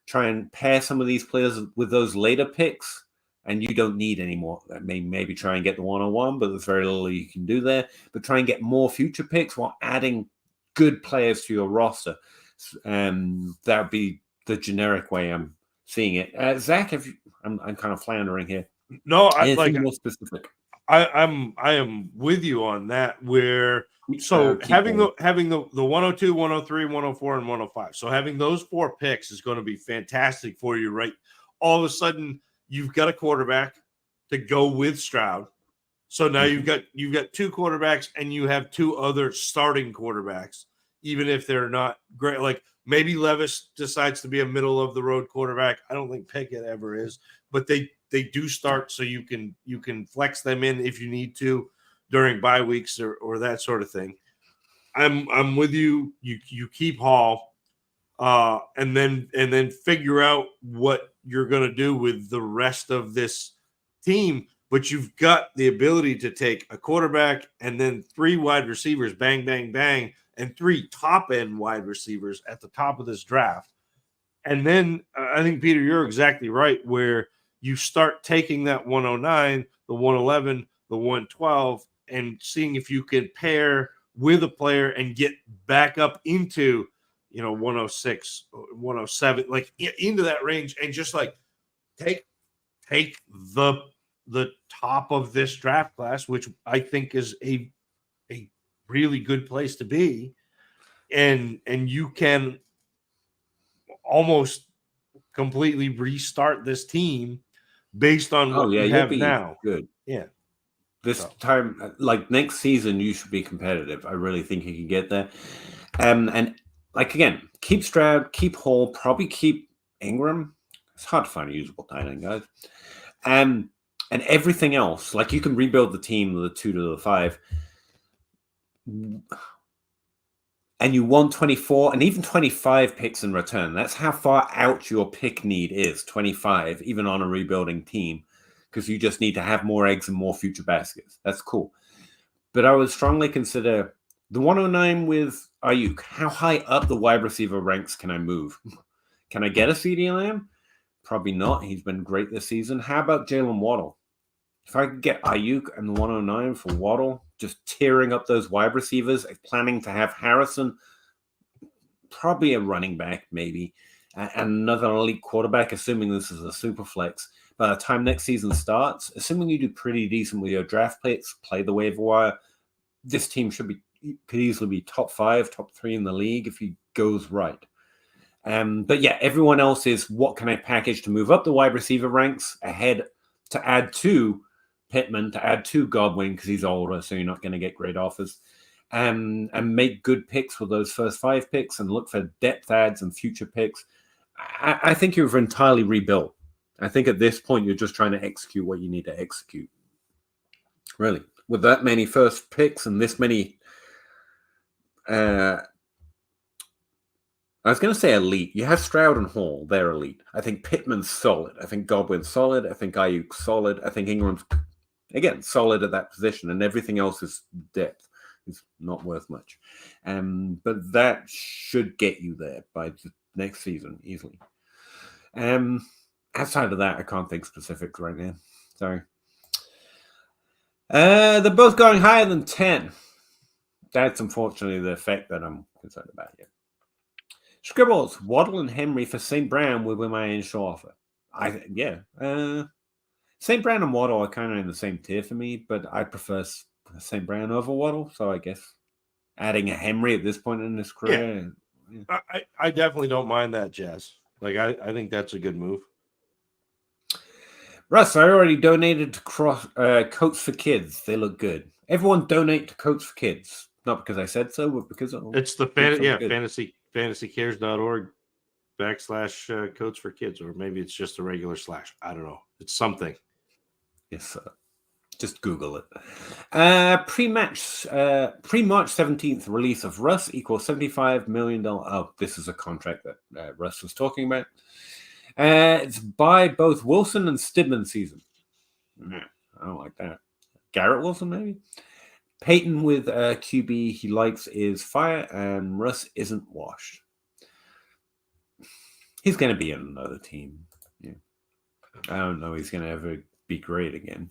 Try and pair some of these players with those later picks, and you don't need any more. Maybe try and get the 101, but there's very little you can do there. But try and get more future picks while adding good players to your roster. That would be the generic way I'm seeing it. Zach, I'm kind of floundering here. No, Anything more specific? I am with you on that. Where having the 102, 103, 104, and 105. So having those 4 picks is going to be fantastic for you, right? All of a sudden, you've got a quarterback to go with Stroud. So now you've got 2 quarterbacks and you have 2 other starting quarterbacks, even if they're not great. Like maybe Levis decides to be a middle of the road quarterback. I don't think Pickett ever is, but they do start, so you can flex them in if you need to during bye weeks or that sort of thing. I'm with you. You keep Hall, and then figure out what you're going to do with the rest of this team. But you've got the ability to take a quarterback and then 3 wide receivers, bang, bang, bang, and 3 top-end wide receivers at the top of this draft. And then I think, Peter, you're exactly right, where you start taking that 109, the 111, the 112, and seeing if you can pair with a player and get back up into, 106, 107, into that range, and just take the top of this draft class, which I think is a really good place to be, and you can almost completely restart this team based on what you have now. Good. Yeah. This time, next season, you should be competitive. I really think you can get there. And again, keep Stroud, keep Hall, probably keep Ingram. It's hard to find a usable tight end, guys. And everything else, you can rebuild the team with the 2 to the 5. And you want 24 and even 25 picks in return. That's how far out your pick need is, 25, even on a rebuilding team, because you just need to have more eggs and more future baskets. That's cool. But I would strongly consider the 109 with Ayuk. How high up the wide receiver ranks can I move? Can I get a CeeDee Lamb? Probably not. He's been great this season. How about Jalen Waddle? If I could get Ayuk and the 109 for Waddle, just tearing up those wide receivers, planning to have Harrison, probably a running back maybe, and another elite quarterback, assuming this is a super flex. By the time next season starts, assuming you do pretty decent with your draft picks, play the waiver wire, this team could easily be top 5, top 3 in the league if he goes right. But yeah, everyone else is what can I package to move up the wide receiver ranks ahead to add to Pittman, to add to Godwin because he's older, so you're not going to get great offers, and make good picks with those first 5 picks and look for depth adds and future picks. I think you've entirely rebuilt I think at this point, you're just trying to execute what you need to execute. Really. With that many first picks and this many... I was going to say elite. You have Stroud and Hall. They're elite. I think Pittman's solid. I think Godwin's solid. I think Ayuk's solid. I think Ingram's, again, solid at that position. And everything else is depth. It's not worth much. But that should get you there by the next season easily. Outside of that, I can't think specifics right now. Sorry. They're both going higher than 10. That's unfortunately the effect that I'm concerned about here. Scribbles, Waddle and Henry for St. Brown will be my initial offer. St. Brown and Waddle are kind of in the same tier for me, but I prefer St. Brown over Waddle, so I guess adding a Henry at this point in his career. Yeah. I definitely don't mind that, Jazz. Like, I think that's a good move. Russ, I already donated to Coats for Kids. They look good. Everyone donate to Coats for Kids. Not because I said so, but because it's the fantasycares.org/Coats for Kids, or maybe it's just a regular / I don't know. It's something. Yes, sir. Just Google it. Pre-March 17th release of Russ equals $75 million. Oh, this is a contract that Russ was talking about. It's by both Wilson and Stidman season. I don't like that. Garrett Wilson, maybe? Peyton with QB he likes is fire, and Russ isn't washed. He's going to be in another team. Yeah. I don't know he's going to ever be great again.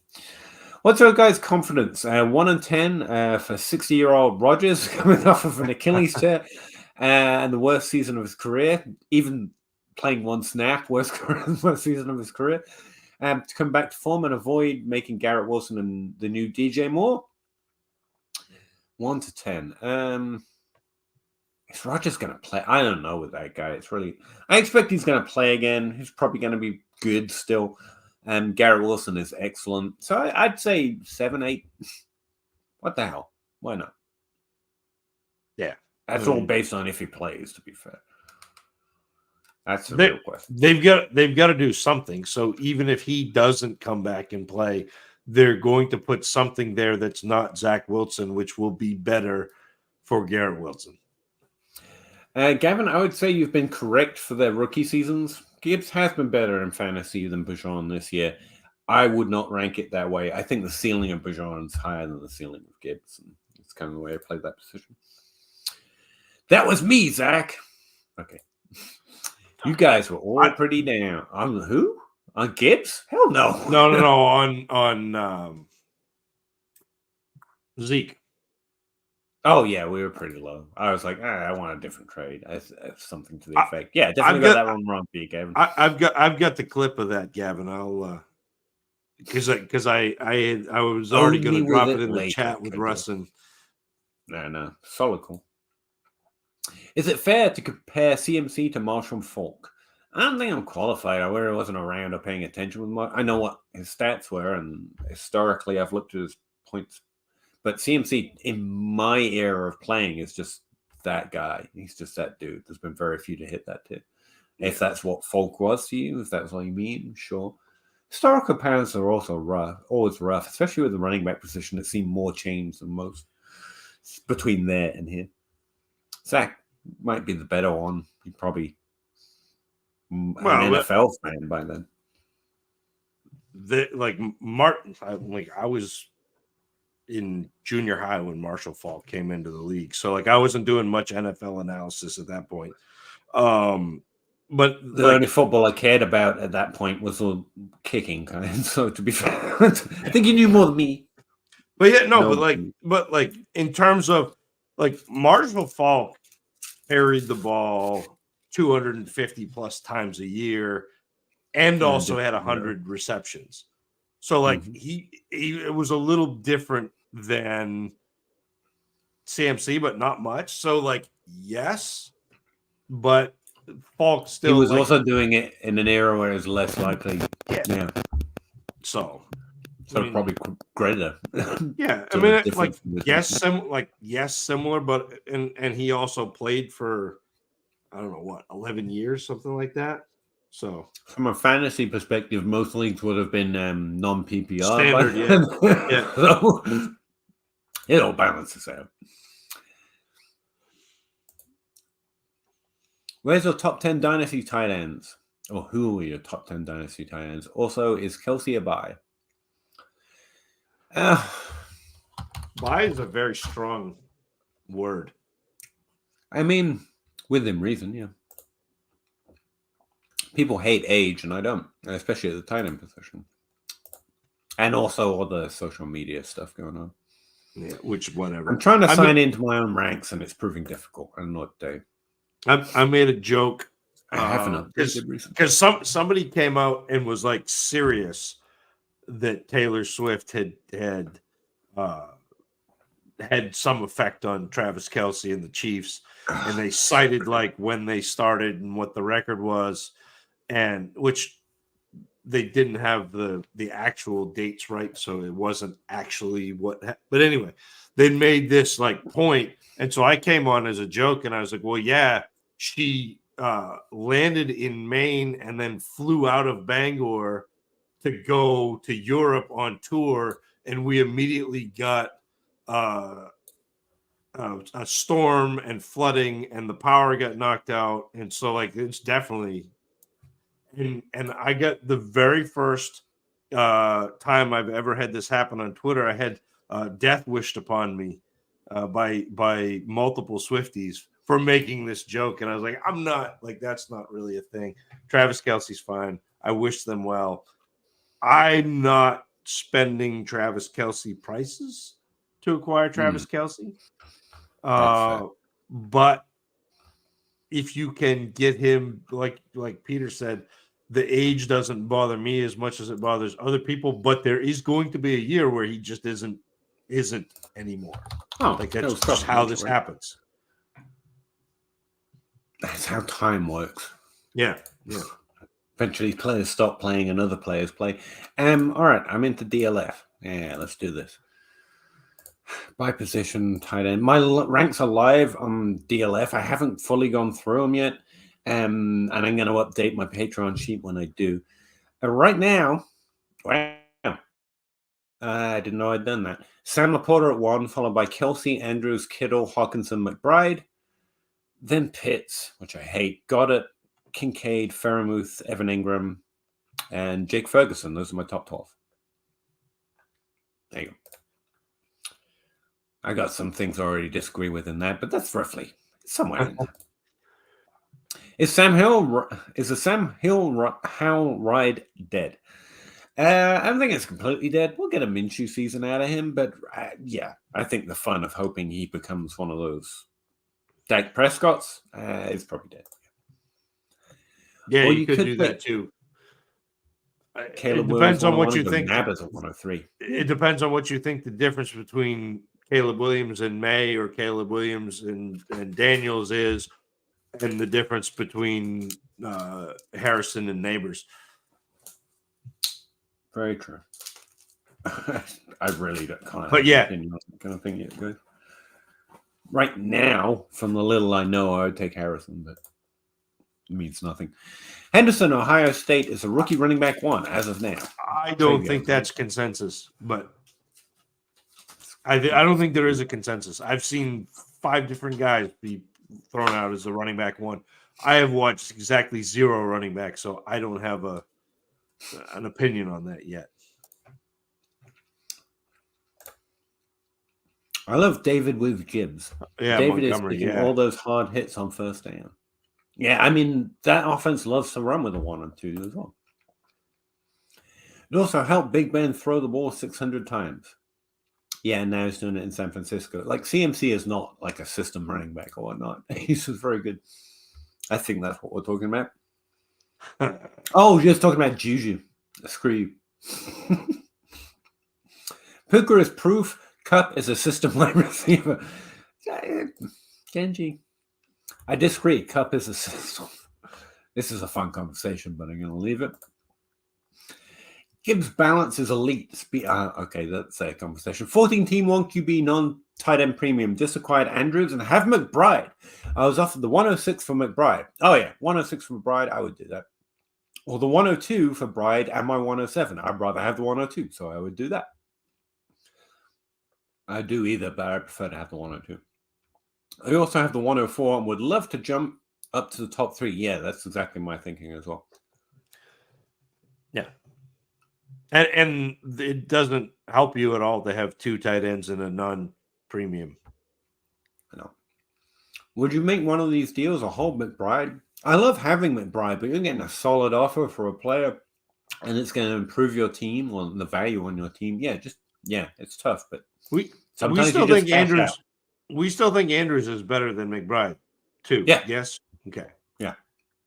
What's our guy's confidence? 1-10 for 60-year-old Rodgers coming off of an Achilles tear and the worst season of his career, even playing one snap, worst season of his career, to come back to form and avoid making Garrett Wilson and the new DJ Moore. 1-10. Is Rodgers going to play? I don't know with that guy. I expect he's going to play again. He's probably going to be good still. Garrett Wilson is excellent. So I'd say 7-8. What the hell? Why not? Yeah. That's all based on if he plays, to be fair. That's the real question. They've got to do something. So even if he doesn't come back and play, they're going to put something there that's not Zach Wilson, which will be better for Garrett Wilson. Gavin, I would say you've been correct for their rookie seasons. Gibbs has been better in fantasy than Bijan this year. I would not rank it that way. I think the ceiling of Bijan is higher than the ceiling of Gibbs. And it's kind of the way I played that position. That was me, Zach. Okay. You guys were all pretty down. On who? On Gibbs? Hell no. No. On Zeke. Oh, yeah, we were pretty low. I was like, I want a different trade. Something to the effect. Yeah, definitely got that one wrong for you, Gavin. I've got the clip of that, Gavin. I'll because I was already going to drop it in the chat with Russ and no, solid call. Is it fair to compare CMC to Marshall Falk? I don't think I'm qualified. I wasn't around or paying attention with I know what his stats were, and historically I've looked at his points. But CMC, in my era of playing, is just that guy. He's just that dude. There's been very few to hit that tip. If that's what Falk was to you, if that's what you mean, sure. Historical patterns are also rough, always rough, especially with the running back position. It seemed more change than most between there and here. Zach might be the better one. He probably an NFL fan by then. I was in junior high when Marshall Falk came into the league, so I wasn't doing much NFL analysis at that point. But the only football I cared about at that point was the kicking kind. So to be fair, I think you knew more than me. But yeah, but in terms of Marshall Falk carried the ball 250 plus times a year and also had 100 receptions. So it was a little different than CMC, but not much. So yes, but Falk still. He was also doing it in an era where it was less likely. Yeah. So probably greater. Yeah, I mean, similar, but and he also played for 11 years, something like that. So from a fantasy perspective, most leagues would have been non-PPR. Standard, yeah. So it all balances out. Where's your top 10 Dynasty tight ends? Or who are your top 10 Dynasty tight ends? Also, is Kelsey a buy? Buy is a very strong word. I mean, within reason, yeah. People hate age, and I don't, especially at the tight end position. And also all the social media stuff going on. Yeah, which whatever. I'm trying to sign into my own ranks, and it's proving difficult. I don't know what to do. I made a joke. I haven't because somebody came out and was like serious that Taylor Swift had some effect on Travis Kelce and the Chiefs, and they cited like when they started and what the record was, and which they didn't have the actual dates right, so it wasn't actually what. But anyway, they made this like point, and so I came on as a joke, and I was like, well, yeah, she landed in Maine and then flew out of Bangor to go to Europe on tour, and we immediately got a storm and flooding, and the power got knocked out, and so like it's definitely. And I got the very first time I've ever had this happen on Twitter. I had death wished upon me by multiple Swifties for making this joke, and I was like, I'm not like that's not really a thing. Travis Kelce's fine. I wish them well. I'm not spending Travis Kelce prices to acquire Travis Kelce, but if you can get him, like Peter said, the age doesn't bother me as much as it bothers other people. But there is going to be a year where he just isn't anymore. Like that's just how this happens. That's how time works. Yeah. Eventually, players stop playing and other players play. All right, I'm into DLF. Yeah, let's do this. By position, tight end. My ranks are live on DLF. I haven't fully gone through them yet. And I'm going to update my Patreon sheet when I do. Right now, wow. I didn't know I'd done that. Sam Laporta at 1, followed by Kelsey, Andrews, Kittle, Hawkinson, McBride. Then Pitts, which I hate. Goddard, Kincaid, Fairmouth, Evan Ingram, and Jake Ferguson. Those are my top 12. There you go. I got some things I already disagree with in that, but that's roughly somewhere in there. Is the Sam Hill ride dead? I don't think it's completely dead. We'll get a Minshew season out of him, but yeah, I think the fun of hoping he becomes one of those Dak Prescott's is probably dead. Yeah, or you could do that too. Caleb it depends on what you think. Nabbers at 103. It depends on what you think the difference between Caleb Williams and May or Caleb Williams and Daniels is, and the difference between Harrison and Neighbors. Very true. I really can't. But yeah, kind of thing yet. Good. Right now, from the little I know, I would take Harrison, but it means nothing. Henderson, Ohio State is a rookie running back 1 as of now. I don't think that's consensus, but I don't think there is a consensus. I've seen 5 different guys be thrown out as a running back 1. I have watched exactly 0 running back, so I don't have an opinion on that yet. I love David with Gibbs. Yeah, David Montgomery, is taking all those hard hits on first down. Yeah, I mean, that offense loves to run with a 1 and 2 as well. It also helped Big Ben throw the ball 600 times. Yeah, and now he's doing it in San Francisco. Like, CMC is not like a system running back or whatnot. He's just very good. I think that's what we're talking about. Oh, you're just talking about Juju. Screw you. Puka is proof. Cup is a system wide receiver. Genji. I disagree. Cup is a system. This is a fun conversation, but I'm going to leave it. Gibbs' balance is elite. Okay, that's a conversation. 14-team, 1 QB, non-tight end premium. Just acquired Andrews and have McBride. I was offered the 106 for McBride. Oh, yeah, 106 for McBride. I would do that. or the 102 for Bride and my 107. I'd rather have the 102, so I would do that. I do either, but I prefer to have the 102. I also have the 104 and would love to jump up to the top 3. Yeah, that's exactly my thinking as well. Yeah. And it doesn't help you at all to have 2 tight ends and a non-premium. I know. Would you make one of these deals or hold McBride? I love having McBride, but you're getting a solid offer for a player, and it's going to improve your team or the value on your team. Yeah, it's tough, but we sometimes still you just think cash Andrews. out. We still think Andrews is better than McBride, too. Yeah. Yes. Okay. Yeah.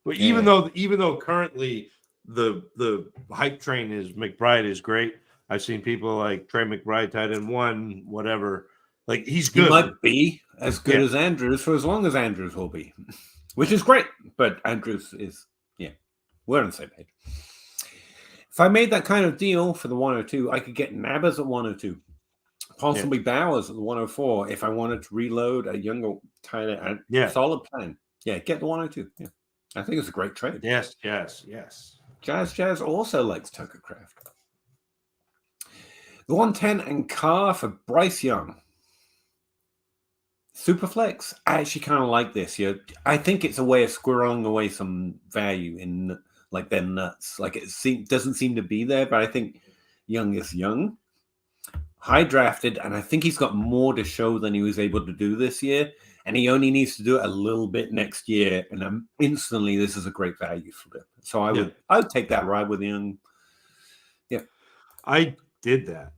But Yeah. even though currently the hype train is McBride is great. I've seen people like Trey McBride, tight end 1, whatever. Like he's good. He might be as good as Andrews for as long as Andrews will be, which is great. But Andrews is, we're on the same page. If I made that kind of deal for the 102, I could get Nabbers at 102, possibly Bowers at the 104 if I wanted to reload a younger tight end. Solid plan. Yeah, get the 102. Yeah, I think it's a great trade. Yes. Jazz also likes Tucker Craft. The 110 and Carr for Bryce Young. Superflex. I actually kind of like this. I think it's a way of squirreling away some value in like their nuts. Like doesn't seem to be there, but I think Young is young, high drafted, and I think he's got more to show than he was able to do this year. And he only needs to do it a little bit next year, and instantly this is a great value for him. So I would take that ride with Young. Yeah, I did that.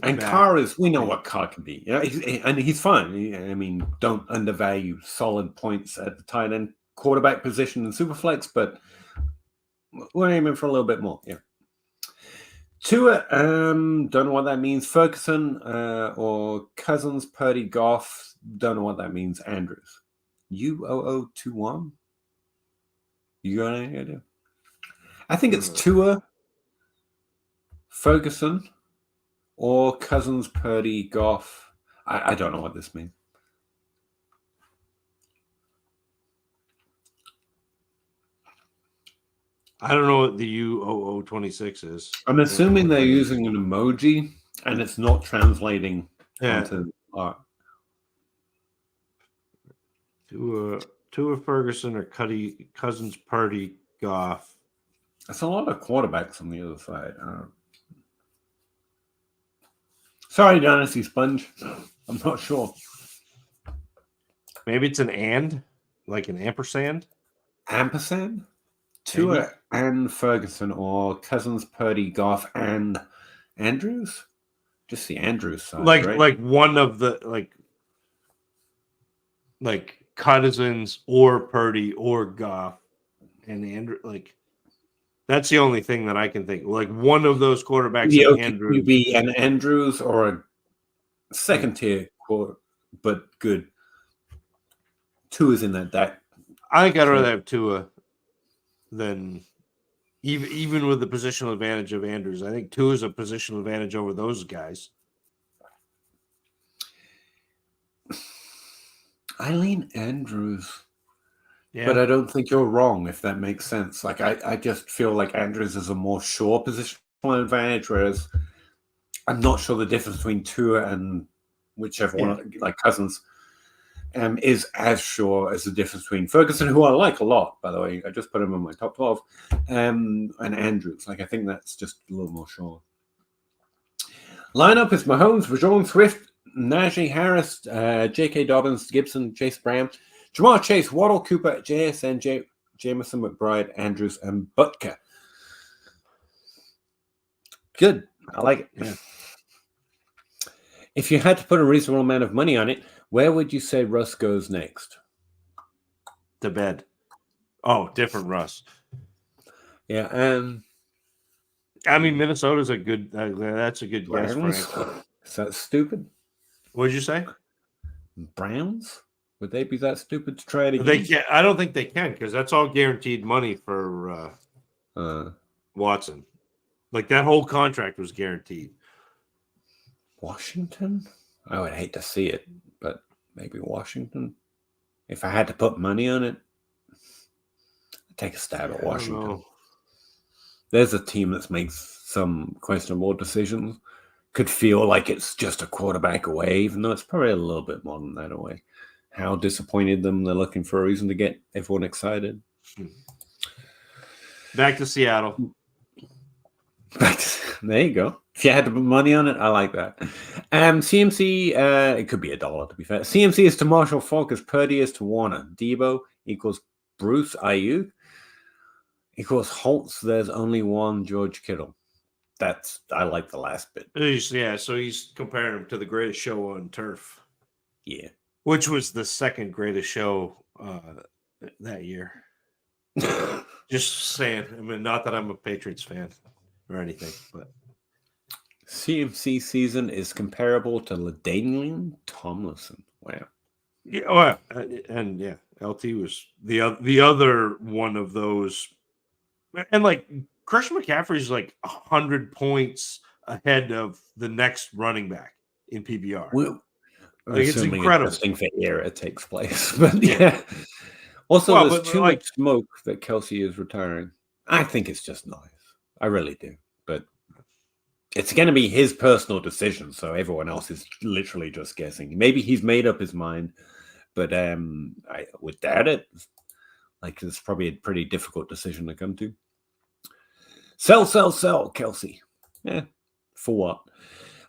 And Carr we know what Carr can be. He's fine. I mean, don't undervalue solid points at the tight end quarterback position in Superflex, but we're aiming for a little bit more. Yeah. Tua, don't know what that means. Ferguson or Cousins, Purdy, Goff, don't know what that means. Andrews. UOO21? You got any idea? I think it's Tua, Ferguson, or Cousins, Purdy, Goff. I don't know what this means. I don't know what the UOO26 is. I'm assuming they're using an emoji and it's not translating onto art. Tua Ferguson or Cousins, Purdy, Goff. That's a lot of quarterbacks on the other side. Sorry, Dynasty Sponge. I'm not sure. Maybe it's an and, like an ampersand. Ampersand? Tua and Ferguson or Cousins, Purdy, Goff, and Andrews? Just the Andrews side, right? Like one of the like Cousins or Purdy or Goff and Andrew. Like that's the only thing that I can think. Like one of those quarterbacks. Andrews. Be an Andrews or a second tier quarter, but good. Tua's in that. I think I'd rather have Tua than even with the positional advantage of Andrews. I think Tua is a positional advantage over those guys. I lean Andrews, but I don't think you're wrong, if that makes sense. Like I just feel like Andrews is a more sure positional advantage, whereas I'm not sure the difference between Tua and whichever one, like Cousins, is as sure as the difference between Ferguson, who I like a lot, by the way. I just put him in my top 12, and Andrews. Like I think that's just a little more sure. Lineup is Mahomes, Rajon Swift, Najee Harris, J.K. Dobbins, Gibson, Chase Brown, Jamar Chase, Waddle, Cooper, JSN, Jameson, McBride, Andrews, and Butker. Good. I like it. Yeah. If you had to put a reasonable amount of money on it, where would you say Russ goes next? To bed. Oh, different Russ. Yeah. I mean, Minnesota's a good. That's a good guess. Is that stupid? What did you say? Browns? Would they be that stupid to trade again? They can't. I don't think they can because that's all guaranteed money for Watson. Like that whole contract was guaranteed. Washington? I would hate to see it, but maybe Washington. If I had to put money on it, I'd take a stab at I don't Washington. know. There's a team that makes some questionable decisions. Could feel like it's just a quarterback away, even though it's probably a little bit more than that away. How disappointed them. They're looking for a reason to get everyone excited. Back to Seattle. There you go. If you had to put money on it, I like that. CMC, it could be $1 to be fair. CMC is to Marshall Faulk as Purdy is to Warner. Debo equals Bruce Ayuk equals Holtz. There's only one George Kittle. I like the last bit. So he's comparing him to the greatest show on turf. Yeah. Which was the second greatest show that year. Just saying. I mean, not that I'm a Patriots fan or anything, but CMC season is comparable to LaDainian Tomlinson. Wow. Yeah, and yeah, LT was the other one of those, and like Christian McCaffrey's like 100 points ahead of the next running back in PBR. Well, like, it's incredible. Interesting for era takes place, but yeah. Also, there's too much smoke that Kelsey is retiring. I think it's just noise. I really do, but it's going to be his personal decision, so everyone else is literally just guessing. Maybe he's made up his mind, but I would doubt it. Like, it's probably a pretty difficult decision to come to. Sell, Kelsey. Yeah, for what?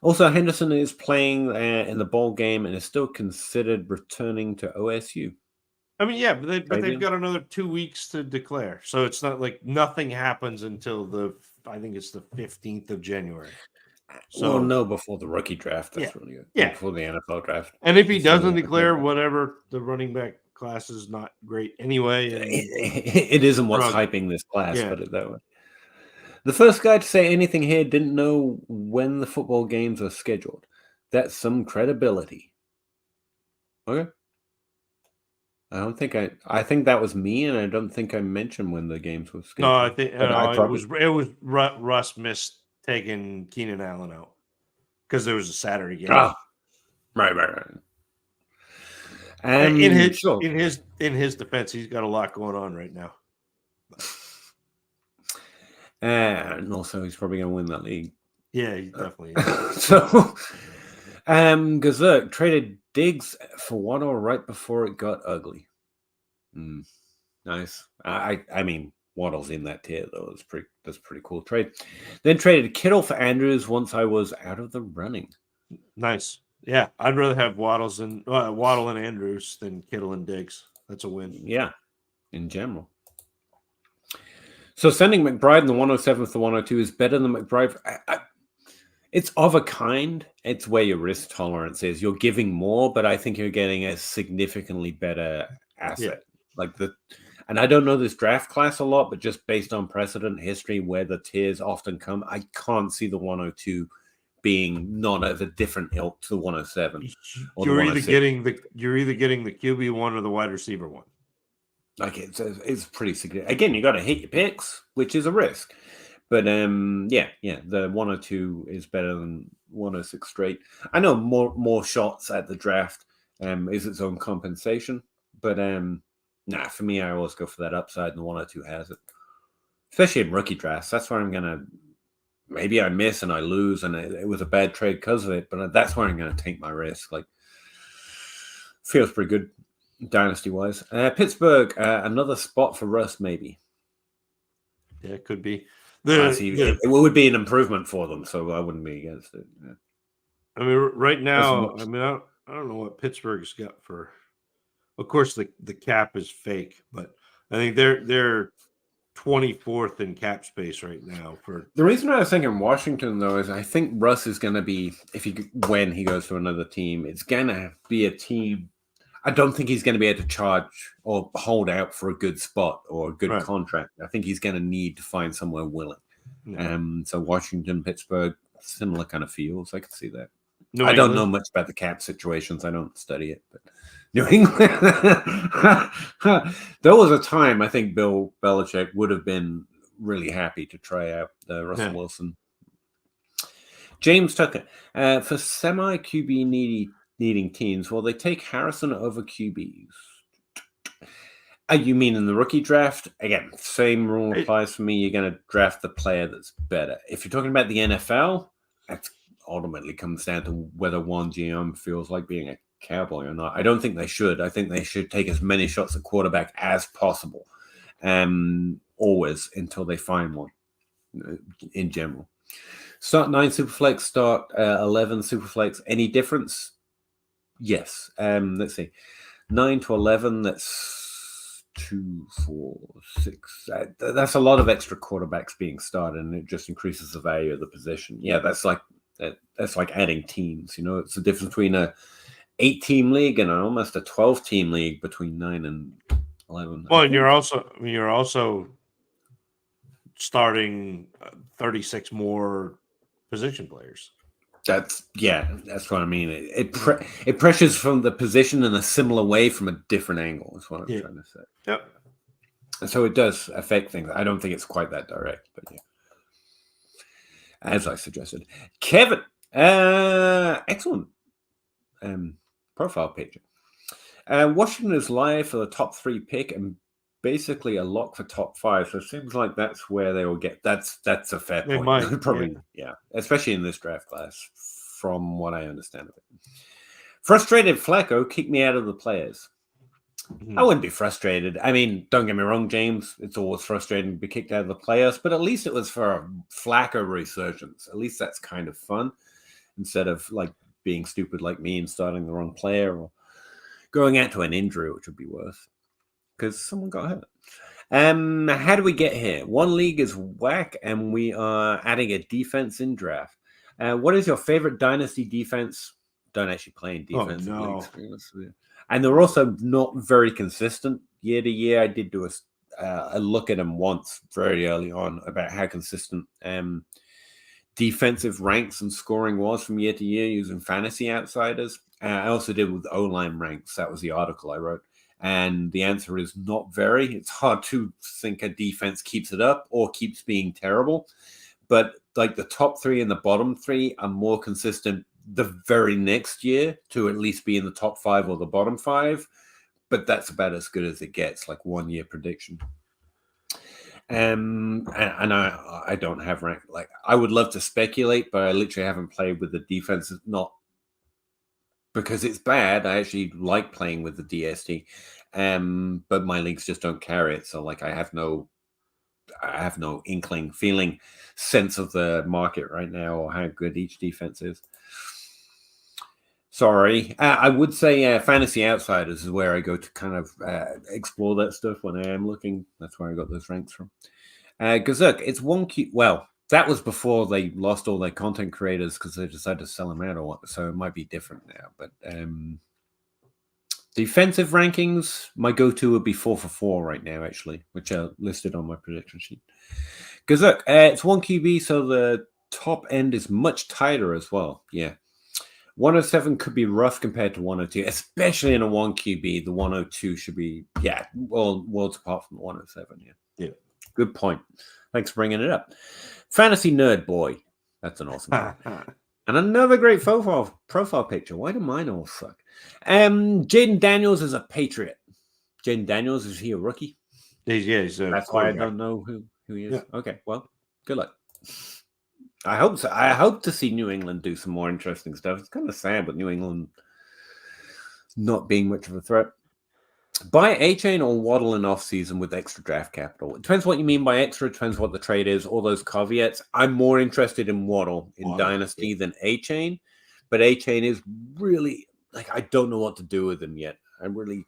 Also, Henderson is playing in the bowl game and is still considered returning to OSU. I mean, yeah, but they've got another 2 weeks to declare, so it's not like nothing happens until I think it's the 15th of January. So well, no, before the rookie draft. That's really good. Yeah, before the NFL draft. And if he doesn't declare, whatever, the running back class is not great anyway. And it isn't what's hyping this class, put it that way. The first guy to say anything here didn't know when the football games are scheduled. That's some credibility. Okay. I think that was me, and I don't think I mentioned when the games were scheduled. No, I think it was Russ missed taking Keenan Allen out because there was a Saturday game. Oh, right. In his defense, he's got a lot going on right now. And also, he's probably going to win that league. Yeah, he definitely is. So, Gazerk traded Diggs for Waddle right before it got ugly. Nice. I mean, Waddle's in that tier, though. That's a pretty cool trade. Then traded Kittle for Andrews once I was out of the running. Nice. Yeah, I'd rather have Waddle and Andrews than Kittle and Diggs. That's a win. Yeah, in general. So sending McBride in the 107th to 102 is better than McBride. It's of a kind. It's where your risk tolerance is. You're giving more, but I think you're getting a significantly better asset. Yeah. And I don't know this draft class a lot, but just based on precedent history where the tiers often come, I can't see the 102 being not of a different ilk to the 107. You're either getting the QB one or the wide receiver one. Like it's pretty significant. Again, you got to hit your picks, which is a risk. But the 102 is better than 106 straight. I know more shots at the draft is its own compensation, but for me, I always go for that upside, and the 102 has it. Especially in rookie drafts, that's where I'm gonna. Maybe I miss and I lose, and it was a bad trade because of it. But that's where I'm gonna take my risk. Like, feels pretty good. Dynasty-wise. Pittsburgh, another spot for Russ, maybe. Yeah, it could be. It would be an improvement for them, so I wouldn't be against it. Yeah. I mean, right now, I don't know what Pittsburgh's got for. Of course, the cap is fake, but I think they're 24th in cap space right now. For the reason I was thinking Washington, though, is I think Russ is going to be, when he goes to another team, it's going to be a team. I don't think he's going to be able to charge or hold out for a good spot or a good contract. I think he's going to need to find somewhere willing. So Washington, Pittsburgh, similar kind of feels. I can see that. I don't know much about the cap situations. I don't study it, but New England. There was a time I think Bill Belichick would have been really happy to try out Russell Wilson. James Tucker for semi QB needing teams. Well, they take Harrison over QBs. You mean in the rookie draft? Again, same rule applies for me. You're going to draft the player that's better. If you're talking about the NFL, that ultimately comes down to whether one GM feels like being a cowboy or not. I don't think they should. I think they should take as many shots at quarterback as possible, always until they find one. In general, start 9 Superflex, start 11 Superflex. Any difference? Yes. Let's see, 9 to 11. That's 2, 4, 6. That's a lot of extra quarterbacks being started, and it just increases the value of the position. Yeah, that's like adding teams. It's the difference between a 8-team league and almost a 12-team league between 9 and 11. Well, and you're also starting 36 more position players. That's what I mean. It pressures from the position in a similar way from a different angle. Is what I'm trying to say. Yep. And so it does affect things. I don't think it's quite that direct, but yeah. As I suggested, Kevin, excellent profile picture. Washington is live for the top 3 pick and basically a lock for top 5. So it seems like that's where they will get. That's a fair point. Might, probably, yeah, especially in this draft class, from what I understand of it. Frustrated Flacco kicked me out of the players. I wouldn't be frustrated. I mean, don't get me wrong, James. It's always frustrating to be kicked out of the playoffs, but at least it was for a Flacco resurgence. At least that's kind of fun, instead of like being stupid like me and starting the wrong player or going out to an injury, which would be worse because someone got hurt. How do we get here? One league is whack, and we are adding a defense in draft. What is your favorite Dynasty defense? Don't actually play in defense. Oh, no. And they're also not very consistent year to year. I did do a look at them once very early on about how consistent defensive ranks and scoring was from year to year using Fantasy Outsiders. I also did with O-line ranks. That was the article I wrote. And the answer is not very. It's hard to think a defense keeps it up or keeps being terrible. But like the top 3 and the bottom 3 are more consistent the very next year to at least be in the top 5 or the bottom 5, but that's about as good as it gets, like 1 year prediction. And I don't have rank. Like I would love to speculate, but I literally haven't played with the defense. Not because it's bad. I actually like playing with the DST, but my leagues just don't carry it. So like I have no feeling sense of the market right now or how good each defense is. Sorry. I would say Fantasy Outsiders is where I go to kind of explore that stuff when I am looking. That's where I got those ranks from. Gazuk, it's 1Q. Well, that was before they lost all their content creators because they decided to sell them out or what. So it might be different now. But defensive rankings, my go-to would be 4 for 4 right now, actually, which are listed on my prediction sheet. Gazuk, it's 1 QB, so the top end is much tighter as well. Yeah. 107 could be rough compared to 102, especially in a 1 QB. The 102 should be, worlds apart from the 107. Yeah. Good point. Thanks for bringing it up. Fantasy Nerd Boy. That's an awesome name. And another great profile picture. Why do mine all suck? Jaden Daniels is a Patriot. Jaden Daniels, is he a rookie? He's That's why I don't know who he is. Yeah. Okay, well, good luck. I hope so. I hope to see New England do some more interesting stuff. It's kind of sad, but New England not being much of a threat. Buy A-Chain or Waddle in off-season with extra draft capital. It depends what you mean by extra. It depends what the trade is, all those caveats. I'm more interested in Waddle in Dynasty than A-Chain, but A-Chain is really, like, I don't know what to do with him yet. I really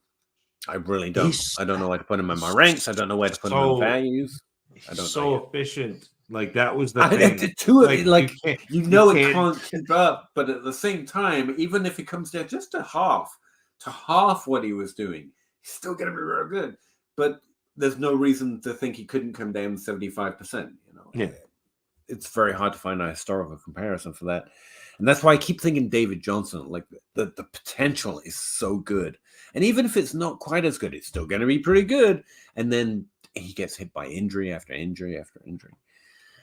don't. I don't know where to put him in my ranks. I don't know where to put him in values. I don't know efficient. Like that was the thing. It can't keep up, but at the same time, even if it comes down just to half what he was doing, he's still going to be real good. But there's no reason to think he couldn't come down 75%. It's very hard to find a historical comparison for that, and that's why I keep thinking David Johnson. Like the potential is so good, and even if it's not quite as good, it's still going to be pretty good. And then he gets hit by injury after injury after injury.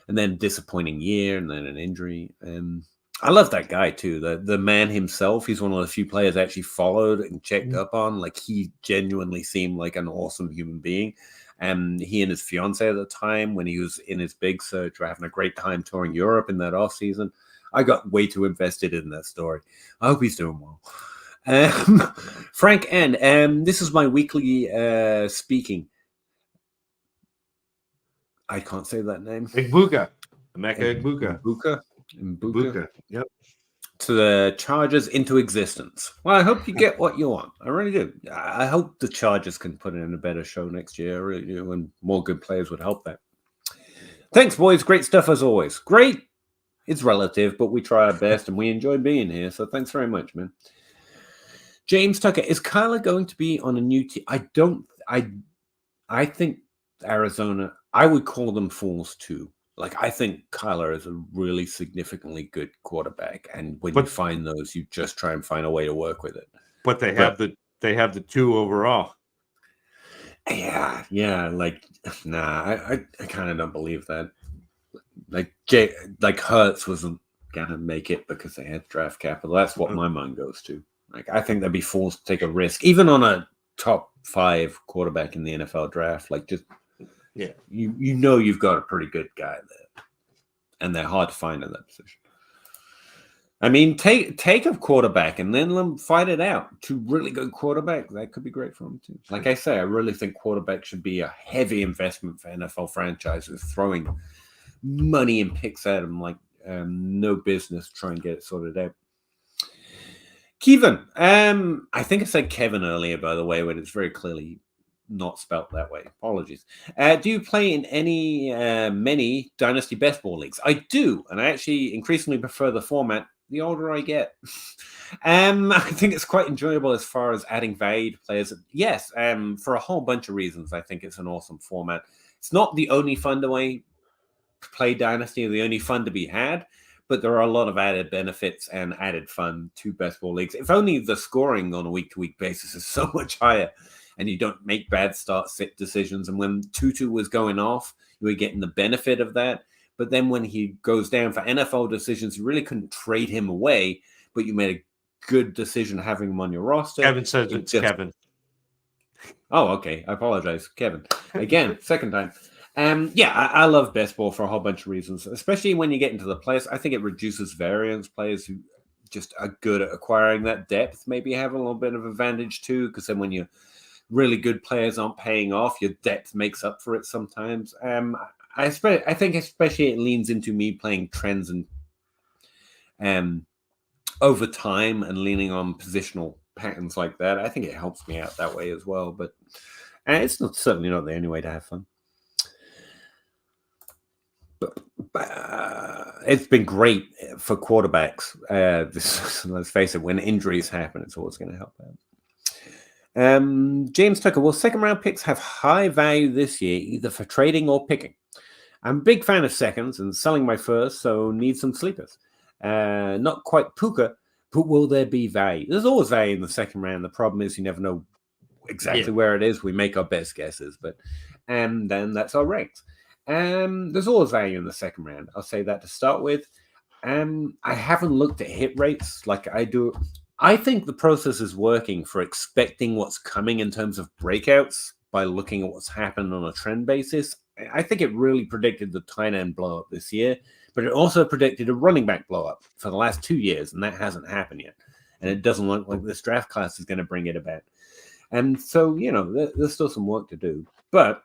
And then disappointing year, and then an injury. I love that guy too. The man himself. He's one of the few players I actually followed and checked up on. Like he genuinely seemed like an awesome human being. And he and his fiance at the time, when he was in his big search, were having a great time touring Europe in that off season. I got way too invested in that story. I hope he's doing well. Frank N. This is my weekly speaking. I can't say that name. Igbuka. Emeka Igbuka. Mbuka. Yep. To the Chargers into existence. Well, I hope you get what you want. I really do. I hope the Chargers can put in a better show next year. I really do, and more good players would help that. Thanks, boys. Great stuff as always. Great. It's relative, but we try our best, and we enjoy being here. So thanks very much, man. James Tucker, is Kyler going to be on a new team? I think Arizona, I would call them fools too. Like, I think Kyler is a really significantly good quarterback, and when you find those, you just try and find a way to work with it. But they have the 2 overall. Yeah. Like, nah, I kind of don't believe that. Like Hurts wasn't gonna make it because they had draft capital. That's what my mind goes to. Like, I think they'd be forced to take a risk, even on a top 5 quarterback in the NFL draft. Like, just. Yeah, you know you've got a pretty good guy there, and they're hard to find in that position. I mean, take a quarterback and then let them fight it out. 2 really good quarterbacks, that could be great for them too. Like I say, I really think quarterback should be a heavy investment for NFL franchises, throwing money and picks at them like no business. Try and get it sorted out. Kevin, I think I said Kevin earlier, by the way, when it's very clearly not spelt that way. Apologies. Do you play in many Dynasty best ball leagues? I do, and I actually increasingly prefer the format the older I get. I think it's quite enjoyable as far as adding value to players. Yes, for a whole bunch of reasons, I think it's an awesome format. It's not the only fun way to play Dynasty, or the only fun to be had, but there are a lot of added benefits and added fun to best ball leagues. If only the scoring on a week-to-week basis is so much higher, and you don't make bad start-sit decisions. And when Tutu was going off, you were getting the benefit of that. But then when he goes down for NFL decisions, you really couldn't trade him away, but you made a good decision having him on your roster. Kevin says it's Kevin. Oh, okay. I apologize, Kevin. Again, second time. I love best ball for a whole bunch of reasons, especially when you get into the players. I think it reduces variance. Players who just are good at acquiring that depth maybe have a little bit of advantage too, because then when you really good players aren't paying off, your depth makes up for it sometimes. I think especially it leans into me playing trends and over time and leaning on positional patterns like that. I think it helps me out that way as well. But it's certainly not the only way to have fun. But it's been great for quarterbacks. Let's face it, when injuries happen, it's always going to help out. James Tucker, will second round picks have high value this year, either for trading or picking? I'm a big fan of seconds and selling my first, so need some sleepers. Not quite Puka, but will there be value? There's always value in the second round. The problem is you never know exactly where it is. We make our best guesses, but then that's our ranks. There's always value in the second round. I'll say that to start with. I haven't looked at hit rates like I do. I think the process is working for expecting what's coming in terms of breakouts by looking at what's happened on a trend basis. I think it really predicted the tight end blow up this year, but it also predicted a running back blow up for the last 2 years, and that hasn't happened yet. And it doesn't look like this draft class is going to bring it about. And so, there's still some work to do. But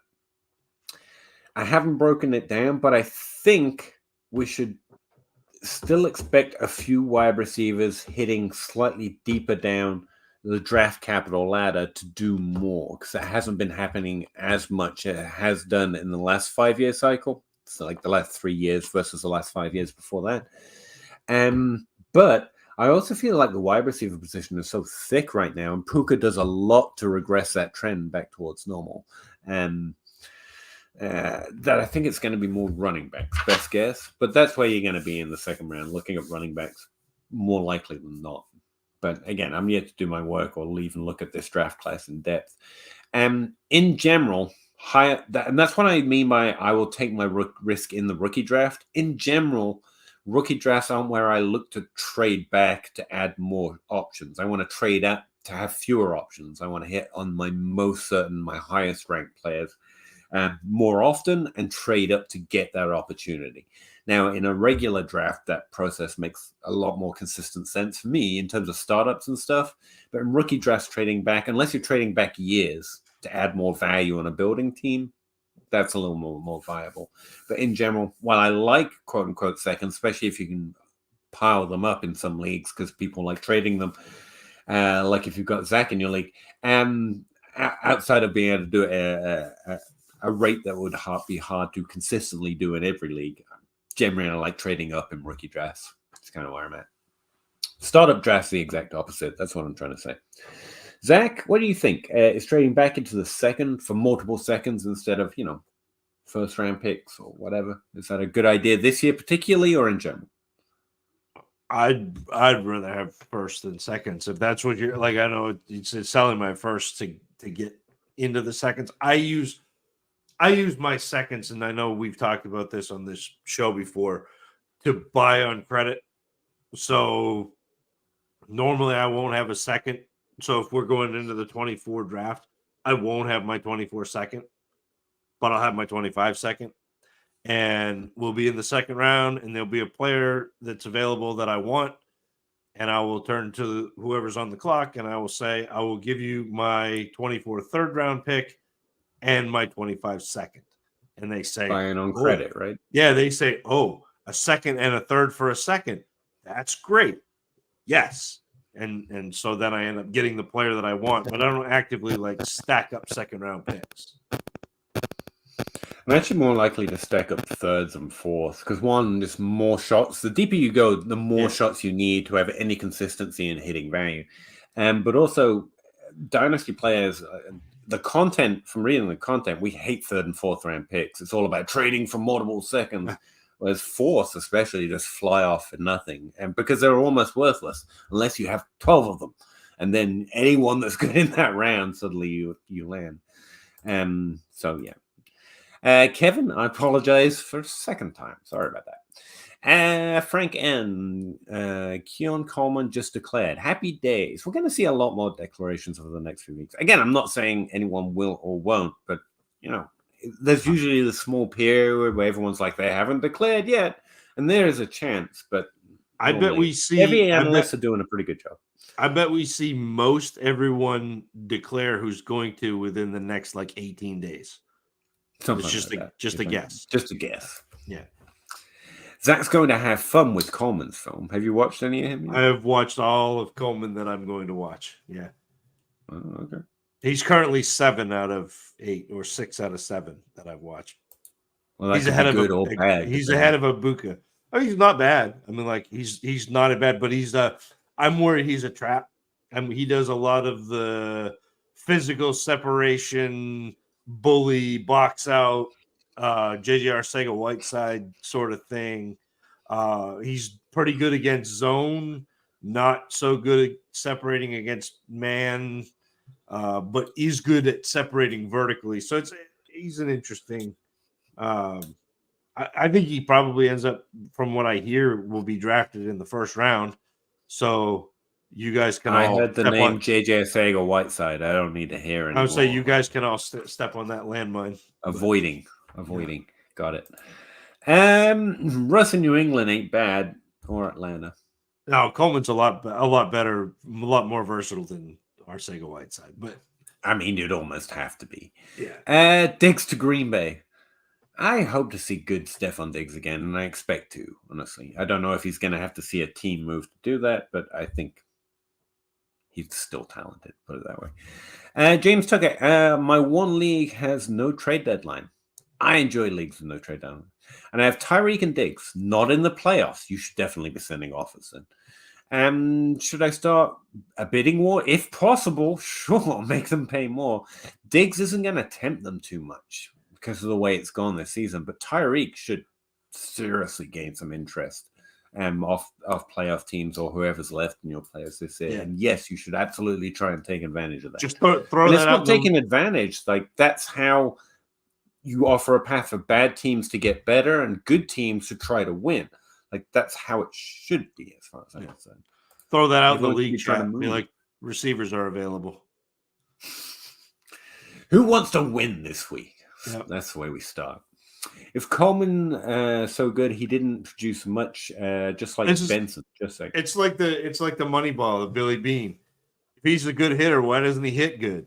I haven't broken it down, but I think we should still expect a few wide receivers hitting slightly deeper down the draft capital ladder to do more, because it hasn't been happening as much as it has done in the last 5-year cycle. So like the last 3 years versus the last 5 years before that. But I also feel like the wide receiver position is so thick right now, and Puka does a lot to regress that trend back towards normal. That I think it's going to be more running backs, best guess. But that's where you're going to be in the second round, looking at running backs more likely than not. But again, I'm yet to do my work or even look at this draft class in depth. In general, and that's what I mean by I will take my risk in the rookie draft. In general, Rookie drafts aren't where I look to trade back to add more options. I want to trade up to have fewer options. I want to hit on my most certain, my highest ranked players more often and trade up to get that opportunity. Now, in a regular draft, that process makes a lot more consistent sense for me in terms of startups and stuff. But in rookie drafts, trading back, unless you're trading back years to add more value on a building team, that's a little more viable. But in general, while I like quote unquote seconds, especially if you can pile them up in some leagues because people like trading them, like if you've got Zach in your league, outside of being able to do it a rate that would be hard to consistently do in every league, generally I like trading up in rookie drafts. That's kind of where I'm at. Startup drafts the exact opposite. That's what I'm trying to say. Zach, what do you think? Is trading back into the second for multiple seconds instead of, first round picks or whatever? Is that a good idea this year particularly or in general? I'd rather have first than seconds. If that's what you're like, I know it's selling my first to get into the seconds. I use my seconds, and I know we've talked about this on this show before, to buy on credit. So normally I won't have a second. So if we're going into the 24 draft, I won't have my 24 second, but I'll have my 25 second. And we'll be in the second round, and there'll be a player that's available that I want. And I will turn to whoever's on the clock, and I will say, I will give you my 24 third round pick and my 25 second. And they say, buying on credit, right? Yeah, they say, a second and a third for a second. That's great. Yes. And so then I end up getting the player that I want, but I don't actively stack up second round picks. I'm actually more likely to stack up thirds and fourths because one, just more shots. The deeper you go, the more shots you need to have any consistency in hitting value. But also, Dynasty players, the content, from reading the content, we hate third and fourth round picks. It's all about trading for multiple seconds. Whereas fourths especially just fly off for nothing. And because they're almost worthless unless you have 12 of them. And then anyone that's good in that round, suddenly you land. So, yeah. Kevin, I apologize for a second time. Sorry about that. Frank N. Keon Coleman just declared, happy days. We're going to see a lot more declarations over the next few weeks. Again, I'm not saying anyone will or won't, but, there's usually the small period where everyone's like, they haven't declared yet. And there is a chance, but I bet we see every analyst are doing a pretty good job. I bet we see most everyone declare who's going to within the next 18 days. Something it's just like a guess. Just a guess. Yeah. Zach's going to have fun with Coleman's film. Have you watched any of him yet? I have watched all of Coleman that I'm going to watch. Yeah. Oh, okay. He's currently 7 out of 8 or 6 out of 7 that I've watched. Well, he's ahead of or bad. He's ahead of Ibuka. Oh, he's not bad. I mean, he's not a bad, but I'm worried he's a trap. I mean, he does a lot of the physical separation, bully, box out, JJ Arcega-Whiteside sort of thing. He's pretty good against zone, not so good at separating against man, but is good at separating vertically. So he's an interesting. I think he probably ends up, from what I hear, will be drafted in the first round. So you guys can. I heard the name JJ Arcega-Whiteside. I don't need to hear it. I would say you guys can all step on that landmine. Avoiding. Yeah. Got it. Russ in New England ain't bad, or Atlanta. No, Coleman's a lot better, a lot more versatile than Arcega-Whiteside, but I mean, you'd almost have to be. Yeah. Diggs to Green Bay. I hope to see good Stephon Diggs again, and I expect to, honestly. I don't know if he's going to have to see a team move to do that, but I think he's still talented, put it that way. James Tucker, my one league has no trade deadline. I enjoy leagues with no trade deadline. And I have Tyreek and Diggs, not in the playoffs. You should definitely be sending offers then. Should I start a bidding war? If possible, sure, make them pay more. Diggs isn't going to tempt them too much because of the way it's gone this season, but Tyreek should seriously gain some interest off playoff teams or whoever's left in your players this year. Yeah. And yes, you should absolutely try and take advantage of that. Just throw and that it's out. Not taking advantage. That's how you offer a path for bad teams to get better and good teams to try to win. Like, that's how it should be, as far as I'm concerned. Throw that out in the Everyone should league be trying to chat. Be move. like, receivers are available. Who wants to win this week? Yep. That's the way we start. If Coleman so good, he didn't produce much, just like Benson. Just like it's like the money ball of Billy Bean. If he's a good hitter, why doesn't he hit good?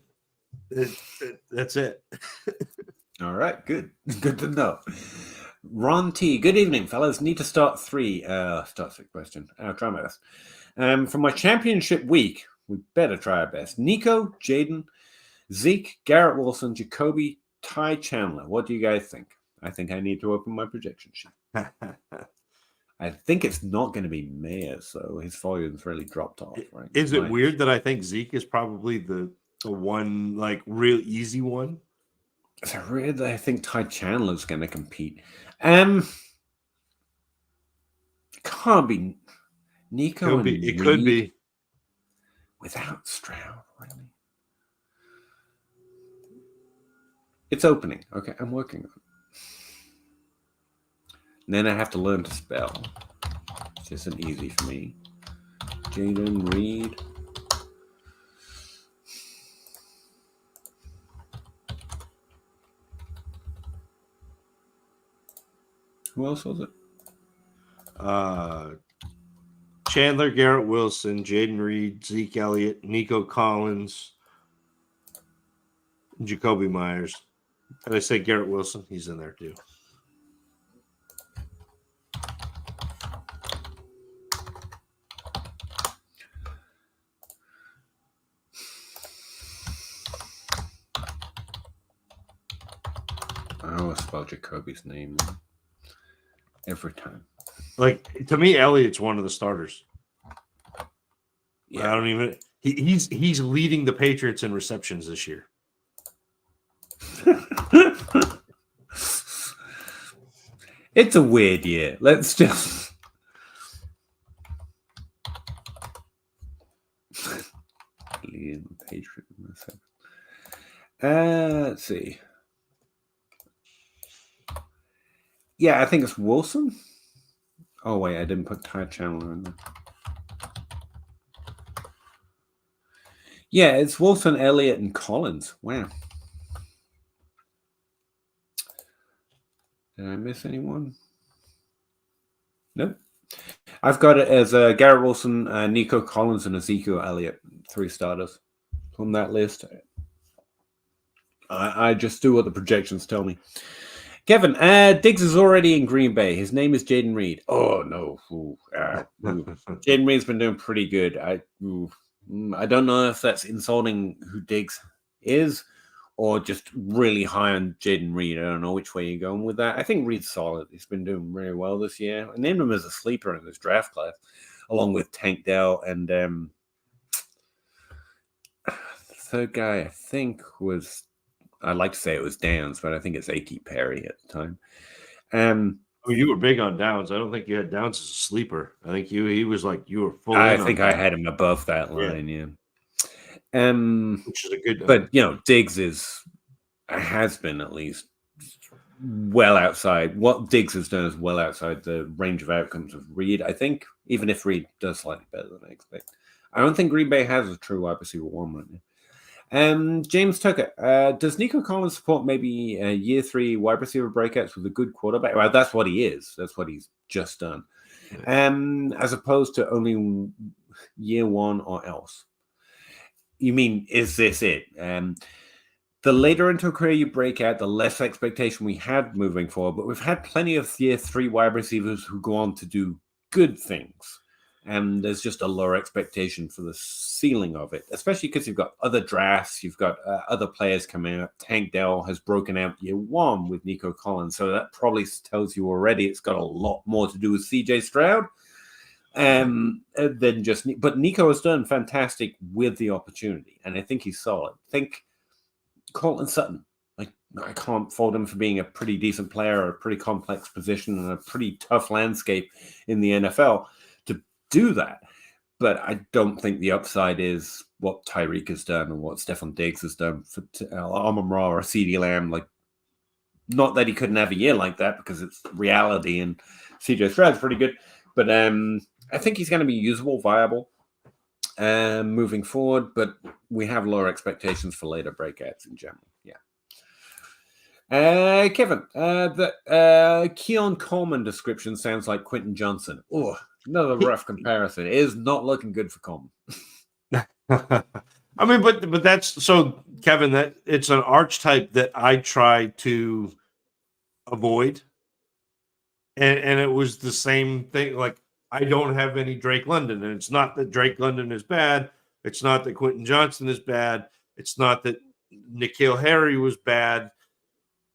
That's it. All right, good to know. Ron T, good evening, fellas. Need to start three. Start six question. I'll try my best. For my championship week, we better try our best. Nico, Jaden, Zeke, Garrett Wilson, Jacoby, Ty Chandler. What do you guys think? I think I need to open my projection sheet. I think it's not going to be Mayer, so his volume's really dropped off. Right? Is it weird that I think Zeke is probably the one, like, real easy one? It's weird that I think Ty Chandler's going to compete. Can't be Nico. It could be without Stroud. Really, it's opening. Okay, I'm working on it. And then I have to learn to spell, which isn't easy for me. Jaden Reed. Who else was it? Chandler, Garrett Wilson, Jaden Reed, Zeke Elliott, Nico Collins, Jacoby Myers. And I say Garrett Wilson, he's in there too. I always spell Jacoby's name every time. Like, to me, Elliott's one of the starters. Yeah. I don't even. He's leading the Patriots in receptions this year. It's a weird year. Let's just leading the Patriots in receptions. Let's see. Yeah, I think it's Wilson. Oh, wait, I didn't put Ty Chandler in there. Yeah, it's Wilson, Elliott, and Collins. Wow. Did I miss anyone? Nope. I've got it as Garrett Wilson, Nico Collins, and Ezekiel Elliott. 3 starters from that list. I just do what the projections tell me. Kevin, Diggs is already in Green Bay. His name is Jaden Reed. Oh, no. Jaden Reed's been doing pretty good. I don't know if that's insulting who Diggs is or just really high on Jaden Reed. I don't know which way you're going with that. I think Reed's solid. He's been doing really well this year. I named him as a sleeper in this draft class, along with Tank Dell and the third guy, I think, was... I'd like to say it was Downs, but I think it's Akey Perry at the time. You were big on Downs. I don't think you had Downs as a sleeper. I think he was like you were full. I think I had him above that line, yeah. Which is a good. But Diggs has been at least well outside. What Diggs has done is well outside the range of outcomes of Reed. I think, even if Reed does slightly better than I expect. I don't think Green Bay has a true wide receiver one right now. James Tucker, does Nico Collins support maybe year 3 wide receiver breakouts with a good quarterback? Well, that's what he is. That's what he's just done. As opposed to only year 1 or else. You mean, is this it? The later into a career you break out, the less expectation we had moving forward. But we've had plenty of year 3 wide receivers who go on to do good things. And there's just a lower expectation for the ceiling of it, especially because you've got other drafts, you've got other players coming up. Tank Dell has broken out year 1 with Nico Collins, so that probably tells you already it's got a lot more to do with CJ Stroud than just. But Nico has done fantastic with the opportunity, and I think he's solid. Think Cortland Sutton. Like, I can't fault him for being a pretty decent player, a pretty complex position, and a pretty tough landscape in the NFL. Do that, but I don't think the upside is what Tyreek has done and what Stephon Diggs has done for Amon-Ra or CeeDee Lamb. Like, not that he couldn't have a year like that because it's reality, and CJ Stroud's pretty good. But I think he's going to be usable, viable moving forward. But we have lower expectations for later breakouts in general. Yeah. Kevin, the Keon Coleman description sounds like Quentin Johnson. Oh, another rough comparison. It is not looking good for Coleman. I mean, but that's so, Kevin, that it's an archetype that I try to avoid. And it was the same thing. Like, I don't have any Drake London, and it's not that Drake London is bad. It's not that Quentin Johnson is bad. It's not that N'Keal Harry was bad.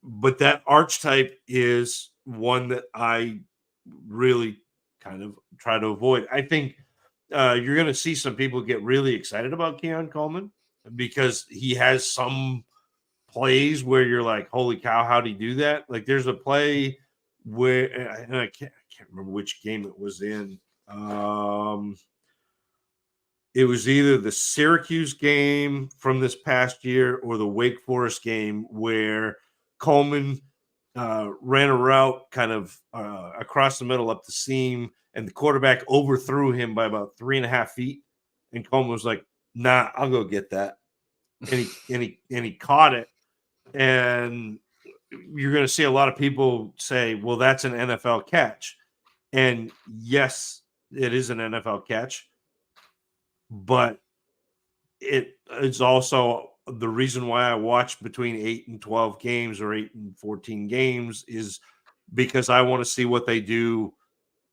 But that archetype is one that I really kind of try to avoid. I think you're going to see some people get really excited about Keon Coleman because he has some plays where you're like, holy cow, how'd he do that? Like, there's a play where, and I can't remember which game it was in. It was either the Syracuse game from this past year or the Wake Forest game where Coleman ran a route kind of across the middle up the seam, and the quarterback overthrew him by about 3.5 feet. And Coleman was like, nah, I'll go get that. And he caught it. And you're going to see a lot of people say, well, that's an NFL catch. And yes, it is an NFL catch. But it is also the reason why I watch between 8 and 12 games or 8 and 14 games is because I want to see what they do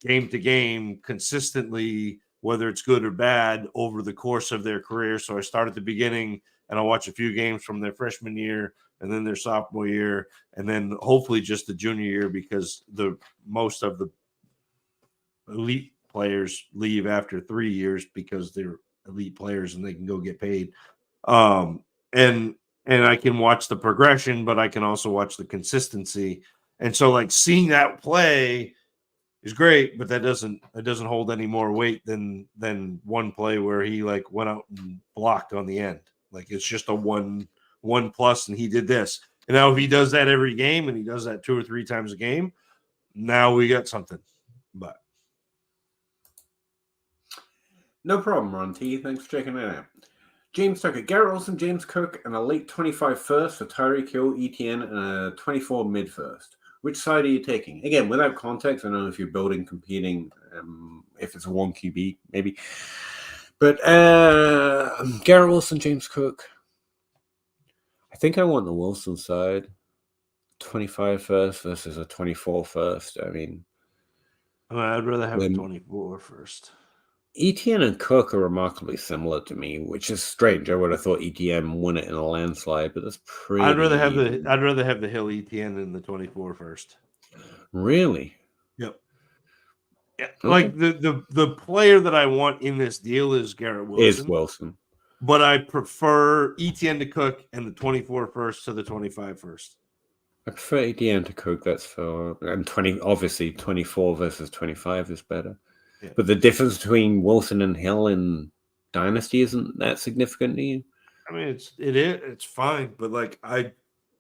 game to game consistently, whether it's good or bad over the course of their career. So I start at the beginning and I'll watch a few games from their freshman year and then their sophomore year, and then hopefully just the junior year, because most of the elite players leave after 3 years because they're elite players and they can go get paid. And I can watch the progression, but I can also watch the consistency. And so, like, seeing that play is great, but it doesn't hold any more weight than one play where he like went out and blocked on the end. Like, it's just a one plus, and he did this. And now if he does that every game and he does that 2 or 3 times a game, now we got something. But no problem, Ron T. Thanks for checking it out. James Tucker, Garrett Wilson, James Cook, and a late 25 first for Tyreek Hill, ETN, and a 24 mid first. Which side are you taking? Again, without context, I don't know if you're building, competing, if it's a 1 QB, maybe. But Garrett Wilson, James Cook. I think I want the Wilson side. 25 first versus a 24 first. I mean, I'd rather have a 24 first. ETN and Cook are remarkably similar to me, which is strange. I would have thought ETN won it in a landslide, but that's pretty. I'd rather have the Hill ETN than the 24 first. Really? Yep. Yeah. Okay. Like the player that I want in this deal is Garrett Wilson. Is Wilson. But I prefer ETN to Cook and the 24 first to the 25 first. I prefer ETN to Cook. That's for and 20. Obviously, 24 versus 25 is better. Yeah. But the difference between Wilson and Hill in Dynasty isn't that significant to you? I mean, it's fine, but like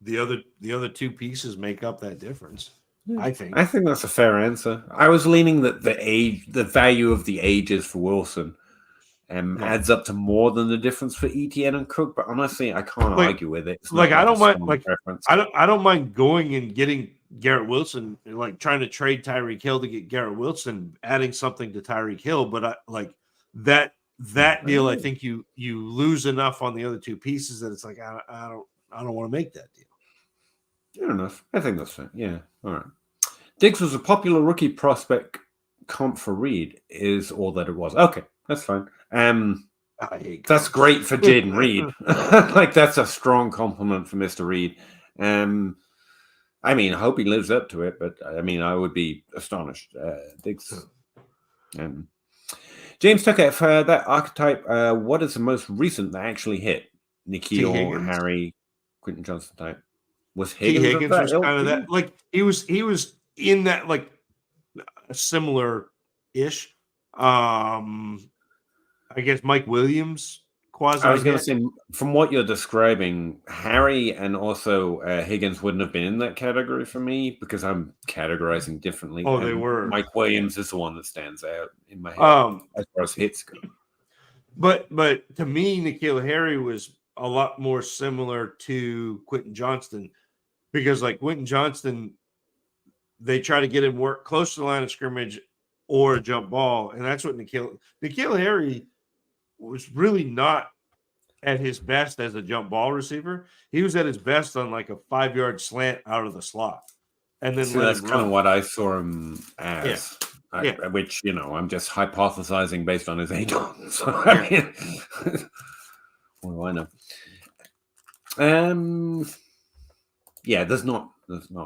the other 2 pieces make up that difference. Yeah. I think that's a fair answer. I was leaning that the value of the ages for Wilson adds up to more than the difference for ETN and Cook. But honestly, I can't argue with it. It's like I don't mind. Like I don't mind going and getting Garrett Wilson, like trying to trade Tyreek Hill to get Garrett Wilson, adding something to Tyreek Hill. But I like that deal. I think you lose enough on the other 2 pieces that it's like I don't want to make that deal. Fair enough. I think that's fair. Yeah. All right. Diggs was a popular rookie prospect comp for Reed, is all that it was. Okay, that's fine. That's great for Jaden Reed. Like, that's a strong compliment for Mr. Reed. I mean, I hope he lives up to it, but I mean, I would be astonished. Diggs. James Tucker, for that archetype, what is the most recent that actually hit? N'Keal, Harry, Quentin Johnson type. Was Higgins was kind of that? Like, he was in that, like, a similar ish. I guess Mike Williams, quasi. I was going to say, from what you're describing, Harry and also Higgins wouldn't have been in that category for me because I'm categorizing differently. Oh, they were. Mike Williams is the one that stands out in my head as far as hits go. But to me, N'Keal Harry was a lot more similar to Quentin Johnston because, like Quentin Johnston, they try to get him work close to the line of scrimmage or a jump ball, and that's what N'Keal Harry was really not at his best as a jump ball receiver. He was at his best on like a 5-yard slant out of the slot, and then that's kind of what I saw him as. Yeah. Which, I'm just hypothesizing based on his age. So, I mean, what do I know? Yeah, there's not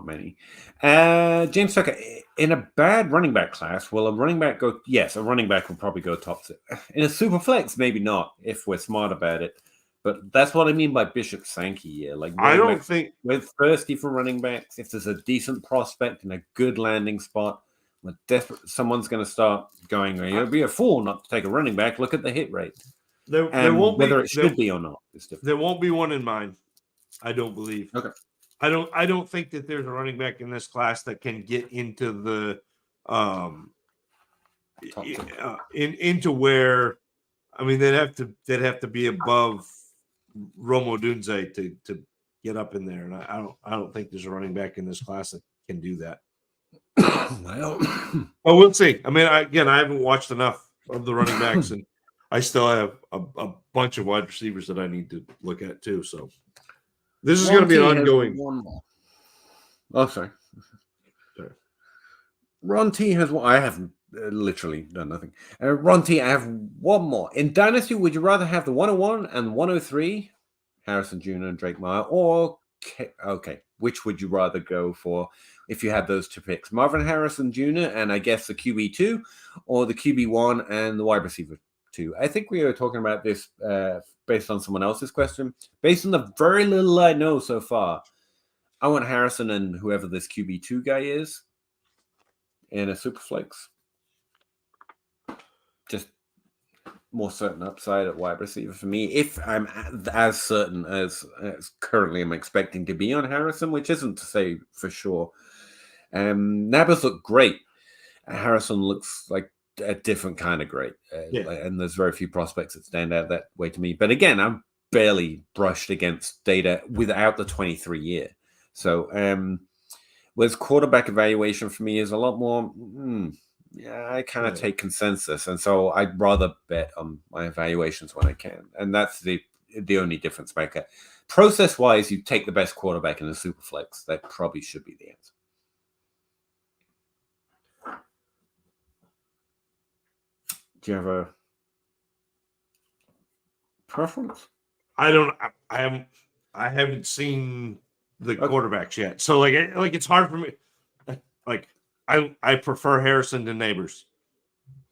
many. James Tucker, in a bad running back class, will a running back go? Yes, a running back will probably go top 6. In a super flex, maybe not, if we're smart about it. But that's what I mean by Bishop Sankey year. Like, I don't think we're thirsty for running backs. If there's a decent prospect and a good landing spot, we're desperate. Someone's going to start going, you'll be a fool not to take a running back. Look at the hit rate. There won't whether be, it should be or not is different. There won't be one in mine. I don't believe. Okay. I don't think that there's a running back in this class that can get into the into where, I mean, they'd have to be above Romo Dunze to get up in there, and I don't think there's a running back in this class that can do that. Well, we'll see. I mean, I haven't watched enough of the running backs, and I still have a bunch of wide receivers that I need to look at too. So this is going to be an ongoing. One more. Oh, sorry. Ron T has one. I haven't literally done nothing. Ron T, I have one more. In Dynasty, would you rather have the 101 and 103, Harrison Jr. and Drake Meyer, or which would you rather go for if you had those two picks? Marvin Harrison Jr. and I guess the QB2, or the QB1 and the wide receiver 2? I think we were talking about this based on someone else's question. Based on the very little I know so far, I want Harrison and whoever this QB2 guy is in a Superflex. Just more certain upside at wide receiver for me. If I'm as certain as currently I'm expecting to be on Harrison, which isn't to say for sure. Nabas look great. Harrison looks like a different kind of great. And there's very few prospects that stand out that way to me. But again, I'm barely brushed against data without the 23 year. So with quarterback evaluation for me is a lot more, I kind of take consensus. And so I'd rather bet on my evaluations when I can. And that's the only difference maker. Process-wise, you take the best quarterback in the Superflex. That probably should be the answer. Do you have a preference? I haven't seen the quarterbacks yet, so like it's hard for me. Like I prefer Harrison to Neighbors,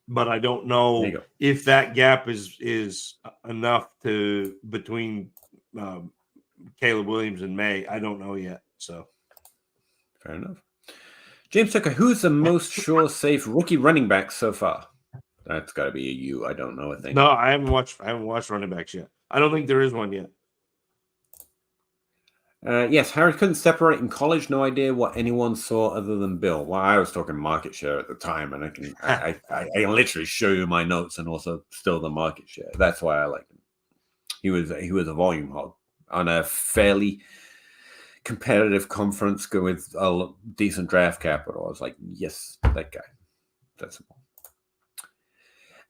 but I don't know if that gap is enough to between Caleb Williams and May. I don't know yet. So fair enough. James Tucker, who's the most sure safe rookie running back so far? That's got to be a you. I don't know a thing. No, I haven't watched running backs yet. I don't think there is one yet. Yes, Harry couldn't separate in college. No idea what anyone saw other than Bill. Well, I was talking market share at the time, and I can literally show you my notes and also still the market share. That's why I like him. He was a volume hog on a fairly competitive conference with a decent draft capital. I was like, yes, that guy. That's simple.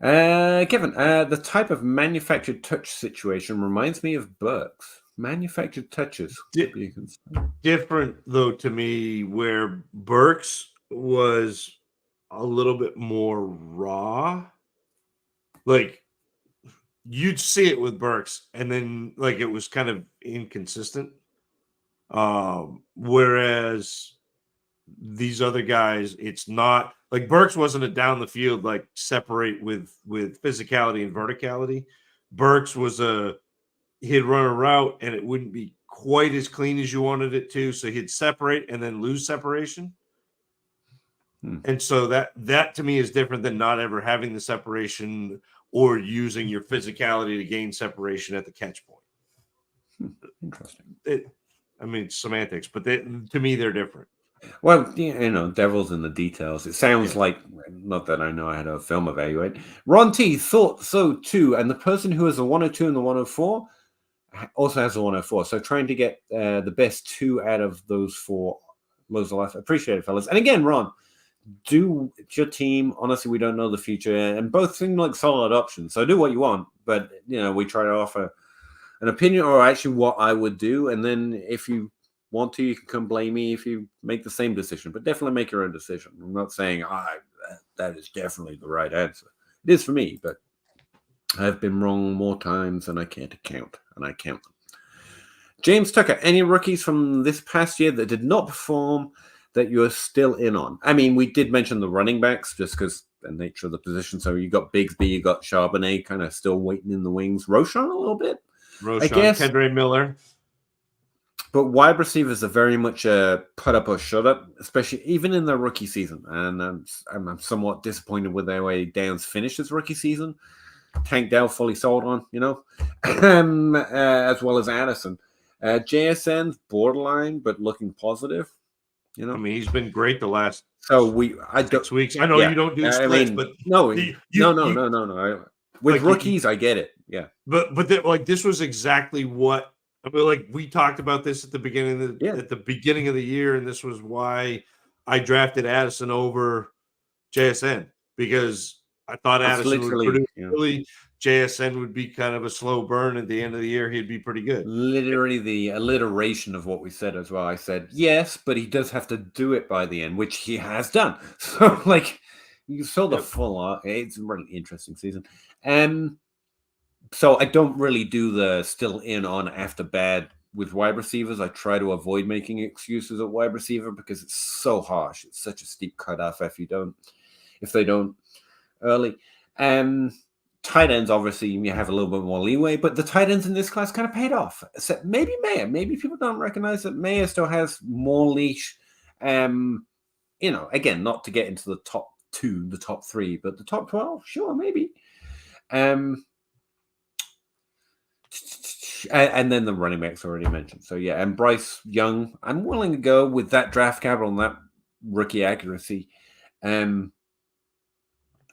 Kevin, the type of manufactured touch situation reminds me of Burks. Manufactured touches. Different, though, to me, where Burks was a little bit more raw. Like, you'd see it with Burks, and then, like, it was kind of inconsistent. Whereas these other guys, it's not like Burks wasn't a down the field like separate with physicality and verticality. Burks was he'd run a route and it wouldn't be quite as clean as you wanted it to, so he'd separate and then lose separation. And so that to me is different than not ever having the separation or using your physicality to gain separation at the catch point. Interesting. Semantics, but to me, they're different. Well, devil's in the details. It sounds like, not that I know I had a film evaluate. Ron T thought so too, and the person who has the 102 and the 104 also has the 104. So trying to get the best 2 out of those 4 loads of life. Appreciate it, fellas. And again, Ron, it's your team. Honestly, we don't know the future, and both seem like solid options. So do what you want, but we try to offer an opinion, or actually what I would do, and then if you want to, you can come blame me if you make the same decision, but definitely make your own decision. I'm not saying that is definitely the right answer. It is for me, but I've been wrong more times than I care to count, and I count them. James Tucker, any rookies from this past year that did not perform that you're still in on? I mean, we did mention the running backs just because the nature of the position. So you got Bigsby, you got Charbonnet kind of still waiting in the wings. Roshan a little bit, I guess. Kendre Miller. But wide receivers are very much a put up or shut up, especially even in their rookie season. And I'm somewhat disappointed with the way Downs finished his rookie season. Tank Dell fully sold on, as well as Addison. JSN's borderline, but looking positive. He's been great the last 6 weeks. I know you don't do splits, but no. With rookies, I get it. Yeah, but this was exactly what. We talked about this at the beginning of the year, and this was why I drafted Addison over JSN, because I thought Addison would produce really. JSN would be kind of a slow burn at the end of the year. He'd be pretty good. Literally the alliteration of what we said as well. I said, yes, but he does have to do it by the end, which he has done. So, you saw the full art. It's a really interesting season. So I don't really do the still in on after bad with wide receivers. I try to avoid making excuses at wide receiver because it's so harsh. It's such a steep cutoff if they don't early. Tight ends, obviously, you have a little bit more leeway, but the tight ends in this class kind of paid off. So maybe Mayer. Maybe people don't recognize that Mayer still has more leash. Again, not to get into the top 2, the top 3, but the top 12, sure, maybe. And then the running backs already mentioned. So, yeah, and Bryce Young, I'm willing to go with that draft capital and that rookie accuracy.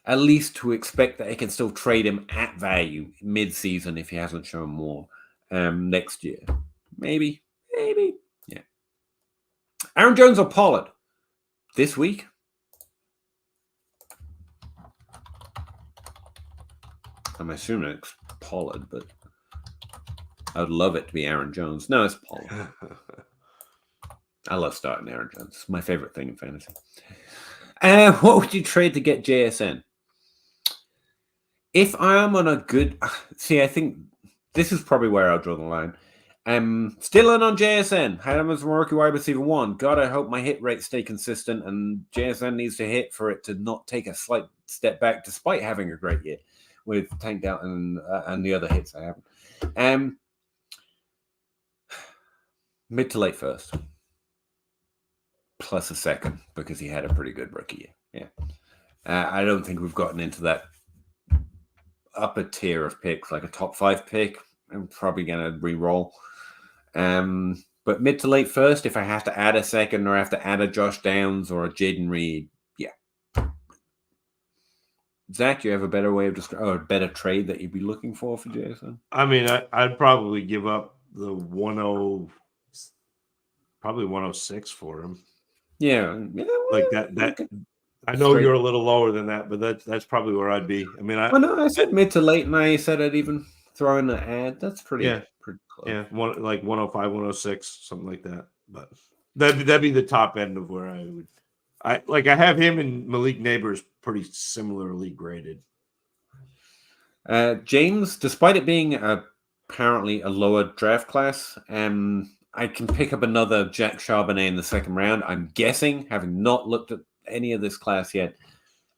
At least to expect that I can still trade him at value mid-season if he hasn't shown more next year. Maybe. Yeah. Aaron Jones or Pollard this week? I'm assuming it's Pollard, but I would love it to be Aaron Jones. No, it's Pollard. I love starting Aaron Jones. It's my favorite thing in fantasy. What would you trade to get JSN? If I am on a good... See, I think this is probably where I'll draw the line. Still in on JSN. Had him as rookie wide receiver 1. God, I hope my hit rates stay consistent, and JSN needs to hit for it to not take a slight step back, despite having a great year with Tank Down and the other hits I haven't. Mid to late first. Plus a second, because he had a pretty good rookie year. Yeah. I don't think we've gotten into that upper tier of picks, like a top 5 pick. I'm probably going to re-roll. But mid to late first, if I have to add a second or have to add a Josh Downs or a Jaden Reed, yeah. Zach, you have a better way of or a better trade that you'd be looking for Jason? I'd probably give up the 106 for him. Yeah, like that. Okay. I know you're a little lower than that, but that's probably where I'd be. I said mid to late, and I said I'd even throw in an ad. That's pretty close. Yeah, like 105, 106, something like that. But that'd be the top end of where I would. I have him and Malik Neighbors pretty similarly graded. James, despite it being apparently a lower draft class, I can pick up another Jack Charbonnet in the second round. I'm guessing, having not looked at any of this class yet,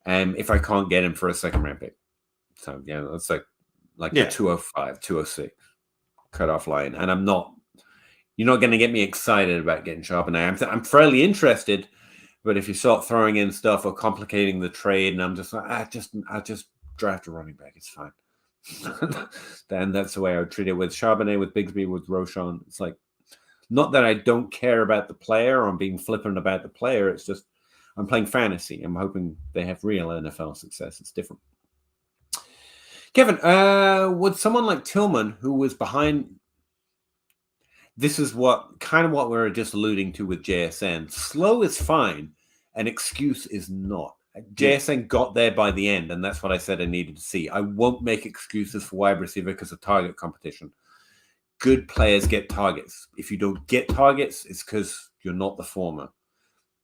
if I can't get him for a second round pick. So yeah, that's like the 205, 206 cutoff line. And you're not going to get me excited about getting Charbonnet. I'm fairly interested, but if you start throwing in stuff or complicating the trade, and I'm just like, I'll just draft a running back. It's fine. Then that's the way I would treat it with Charbonnet, with Bigsby, with Roschon. It's like, not that I don't care about the player or I'm being flippant about the player. It's just I'm playing fantasy. I'm hoping they have real NFL success. It's different. Kevin, would someone like Tillman, who was behind, this is what we were just alluding to with JSN. Slow is fine. An excuse is not. JSN got there by the end, and that's what I said I needed to see. I won't make excuses for wide receiver because of target competition. Good players get targets. If you don't get targets, it's because you're not the former.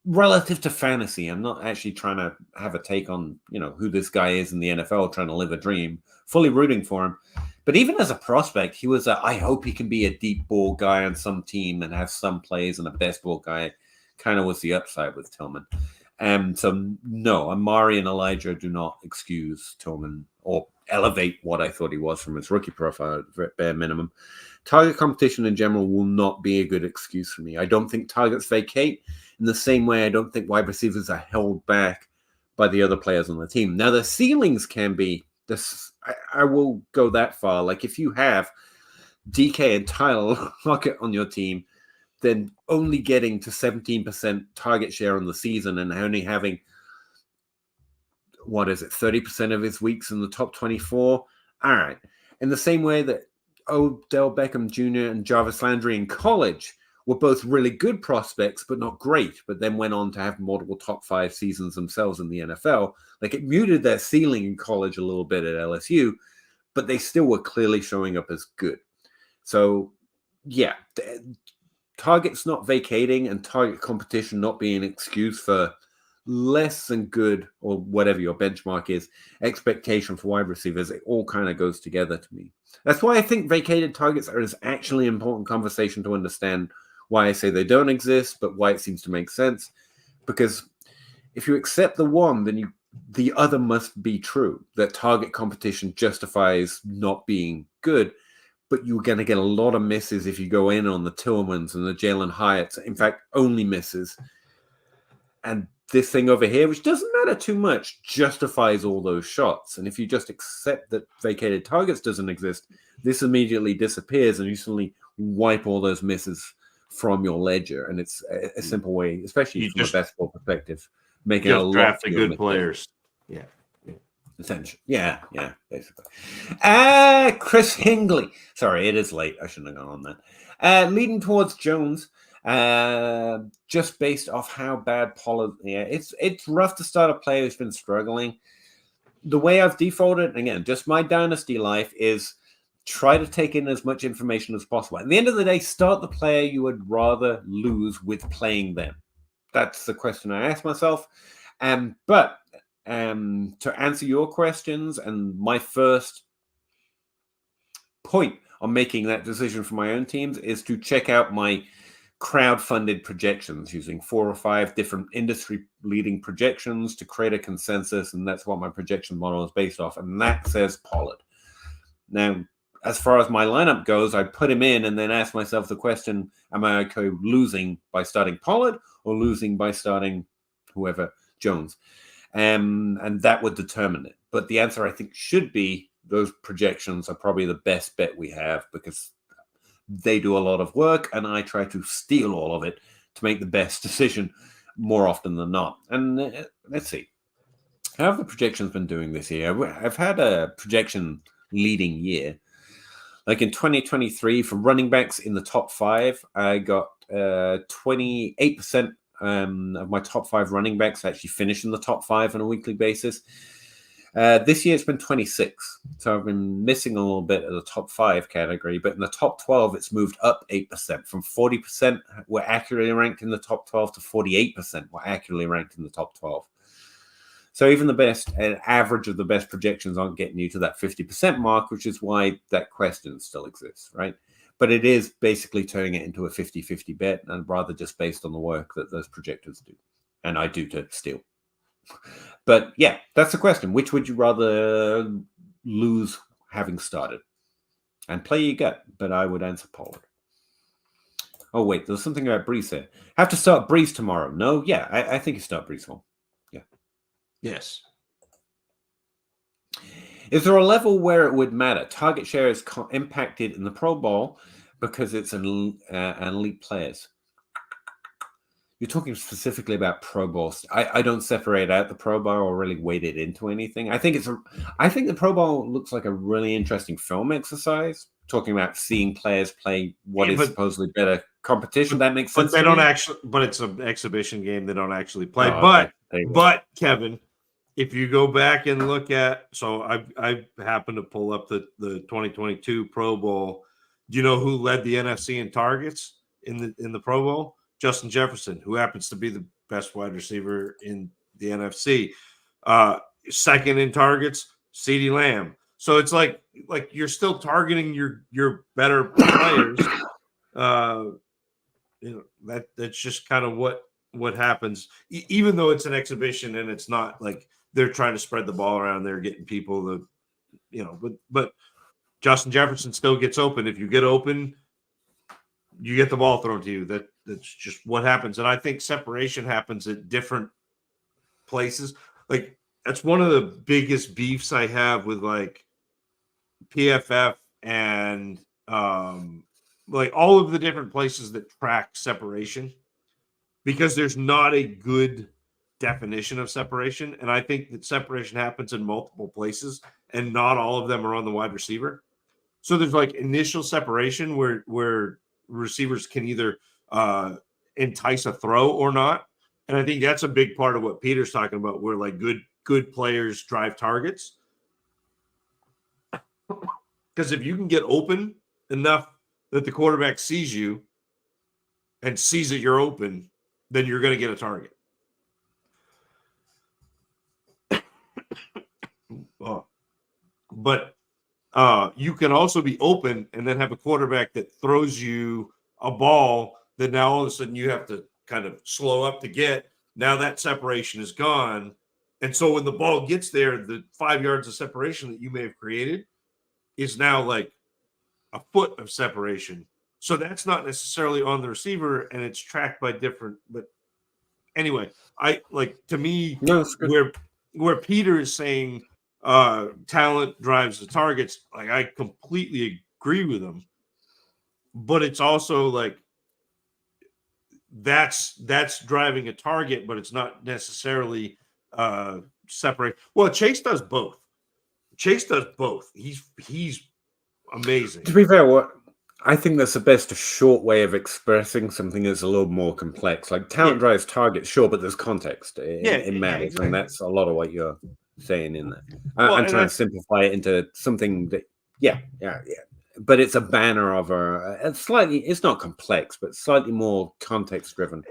Relative to fantasy, I'm not actually trying to have a take on, who this guy is in the NFL, trying to live a dream, fully rooting for him. But even as a prospect, he was I hope he can be a deep ball guy on some team and have some plays, and a best ball guy kind of was the upside with Tillman. So no, Amari and Elijah do not excuse Tillman or elevate what I thought he was from his rookie profile at bare minimum. Target competition in general will not be a good excuse for me. I don't think targets vacate in the same way I don't think wide receivers are held back by the other players on the team. Now, the ceilings can be this. I will go that far. Like if you have DK and Tyler Lockett on your team, then only getting to 17% target share on the season and only having, 30% of his weeks in the top 24. All right. In the same way that Odell Beckham Jr. and Jarvis Landry in college were both really good prospects, but not great, but then went on to have multiple top 5 seasons themselves in the NFL. Like it muted their ceiling in college a little bit at LSU, but they still were clearly showing up as good. So, yeah, targets not vacating and target competition not being an excuse for less than good, or whatever your benchmark is, expectation for wide receivers, it all kind of goes together to me. That's why I think vacated targets are actually an important conversation to understand why I say they don't exist, but why it seems to make sense. Because if you accept the one, then the other must be true, that target competition justifies not being good, but you're going to get a lot of misses if you go in on the Tillmans and the Jalen Hyatts. In fact, only misses. And this thing over here, which doesn't matter too much, justifies all those shots. And if you just accept that vacated targets doesn't exist, this immediately disappears and you suddenly wipe all those misses from your ledger. And it's a simple way, especially from a basketball perspective, making a lot draft the good players. Yeah. Essentially. Yeah, basically. Chris Hingley. Sorry, it is late. I shouldn't have gone on that. Leading towards Jones. Just based off how bad Pollard, it's rough to start a player who's been struggling. The way I've defaulted, again, just my dynasty life, is try to take in as much information as possible. At the end of the day, start the player you would rather lose with playing them. That's the question I ask myself. But to answer your questions, and my first point on making that decision for my own teams is to check out my crowd-funded projections using 4 or 5 different industry-leading projections to create a consensus, and that's what my projection model is based off, and that says Pollard. Now, as far as my lineup goes, I put him in and then ask myself the question, am I okay losing by starting Pollard or losing by starting whoever, Jones? And that would determine it. But the answer, I think, should be those projections are probably the best bet we have, because they do a lot of work, and I try to steal all of it to make the best decision more often than not. And let's see. How have the projections been doing this year? I've had a projection leading year. Like in 2023, for running backs in the top 5, I got 28% of my top 5 running backs actually finish in the top 5 on a weekly basis. This year it's been 26, so I've been missing a little bit of the top 5 category, but in the top 12 it's moved up 8%. From 40% were accurately ranked in the top 12 to 48% were accurately ranked in the top 12. So even the best, an average of the best projections aren't getting you to that 50% mark, which is why that question still exists, right? But it is basically turning it into a 50-50 bet, and rather just based on the work that those projectors do, and I do to steal. But yeah, that's the question. Which would you rather lose having started? And play your gut, but I would answer Pollard. Oh, wait, there's something about Brees here. Have to start Brees tomorrow. No? Yeah, I think you start Brees home. Yeah. Yes. Is there a level where it would matter? Target share is impacted in the Pro Bowl because it's an elite players. You're talking specifically about Pro Bowl. I don't separate out the Pro Bowl or really weight it into anything. I think the Pro Bowl looks like a really interesting film exercise, talking about seeing players play what is supposedly better competition. That makes sense. But they don't actually. But it's an exhibition game. They don't actually play. Oh, but Kevin, if you go back and look at, so I happened to pull up the 2022 Pro Bowl. Do you know who led the NFC in targets in the Pro Bowl? Justin Jefferson, who happens to be the best wide receiver in the NFC. Second in targets, CeeDee Lamb. So it's like you're still targeting your better players. That's just kind of what happens, even though it's an exhibition and it's not like they're trying to spread the ball around. They're getting people to, but Justin Jefferson still gets open. If you get open, you get the ball thrown to you. That's just what happens. And I think separation happens at different places. Like, that's one of the biggest beefs I have with like PFF and like all of the different places that track separation, because there's not a good definition of separation. And I think that separation happens in multiple places and not all of them are on the wide receiver. So there's like initial separation where receivers can either entice a throw or not. And I think that's a big part of what Peter's talking about, where like good players drive targets. Because if you can get open enough that the quarterback sees you and sees that you're open, then you're going to get a target. But you can also be open and then have a quarterback that throws you a ball that now all of a sudden you have to kind of slow up to get. Now that separation is gone. And so when the ball gets there, the 5 yards of separation that you may have created is now like a foot of separation. So that's not necessarily on the receiver, and it's tracked by different. But anyway, I like, to me, where Peter is saying talent drives the targets, like, I completely agree with him. But it's also like that's driving a target, but it's not necessarily separate. Well, Chase does both. He's amazing. To be fair, I think that's the best short way of expressing something that's a little more complex. Like, talent drives targets, sure, but there's context. It matters, exactly. And that's a lot of what you're saying in there. I'm trying to simplify it into something that, yeah. But it's a banner of it's not complex, but slightly more context-driven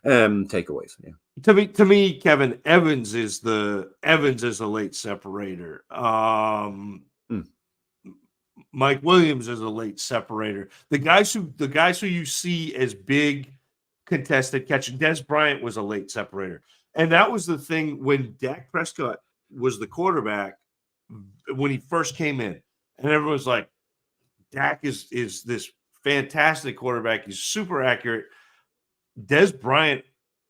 takeaways. Yeah. To me, Kevin, Evans is a late separator. Mike Williams is a late separator. The guys who you see as big contested catching, Des Bryant was a late separator. And that was the thing when Dak Prescott was the quarterback when he first came in. And everyone was like, Dak is this fantastic quarterback. He's super accurate. Des Bryant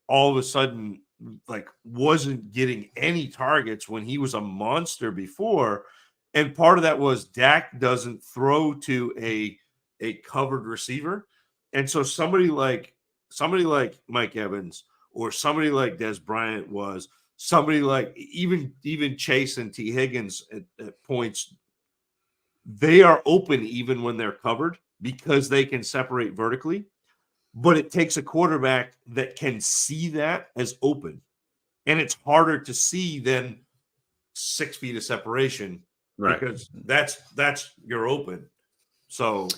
all of a sudden like wasn't getting any targets when he was a monster before. And part of that was Dak doesn't throw to a covered receiver. And so somebody like Mike Evans or somebody like Des Bryant was somebody like even Chase and T. Higgins at points, they are open even when they're covered because they can separate vertically. But it takes a quarterback that can see that as open. And it's harder to see than 6 feet of separation. Right. Because that's you're open. So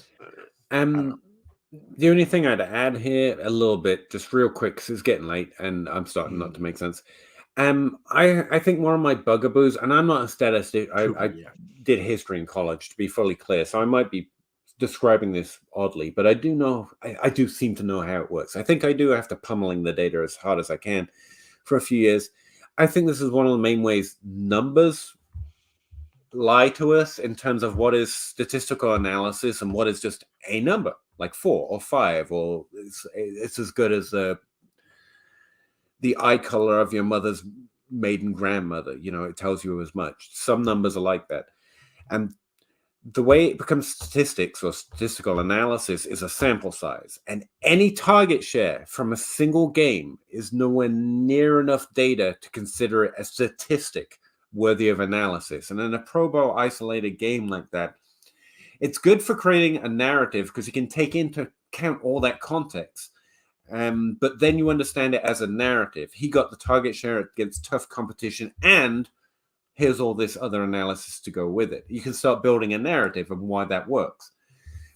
the only thing I'd add here a little bit, just real quick, because it's getting late and I'm starting not to make sense. I think one of my bugaboos, and I'm not a statistician, I did history in college, to be fully clear, so I might be describing this oddly, but I do seem to know how it works. I think I do after pummeling the data as hard as I can for a few years. I think this is one of the main ways numbers lie to us in terms of what is statistical analysis and what is just a number, like 4 or 5, or it's as good as the eye color of your mother's maiden grandmother. You know, it tells you as much. Some numbers are like that. And the way it becomes statistics or statistical analysis is a sample size. And any target share from a single game is nowhere near enough data to consider it a statistic worthy of analysis. And in a Pro Bowl isolated game like that, it's good for creating a narrative because you can take into account all that context. But then you understand it as a narrative. He got the target share against tough competition, and here's all this other analysis to go with it. You can start building a narrative of why that works.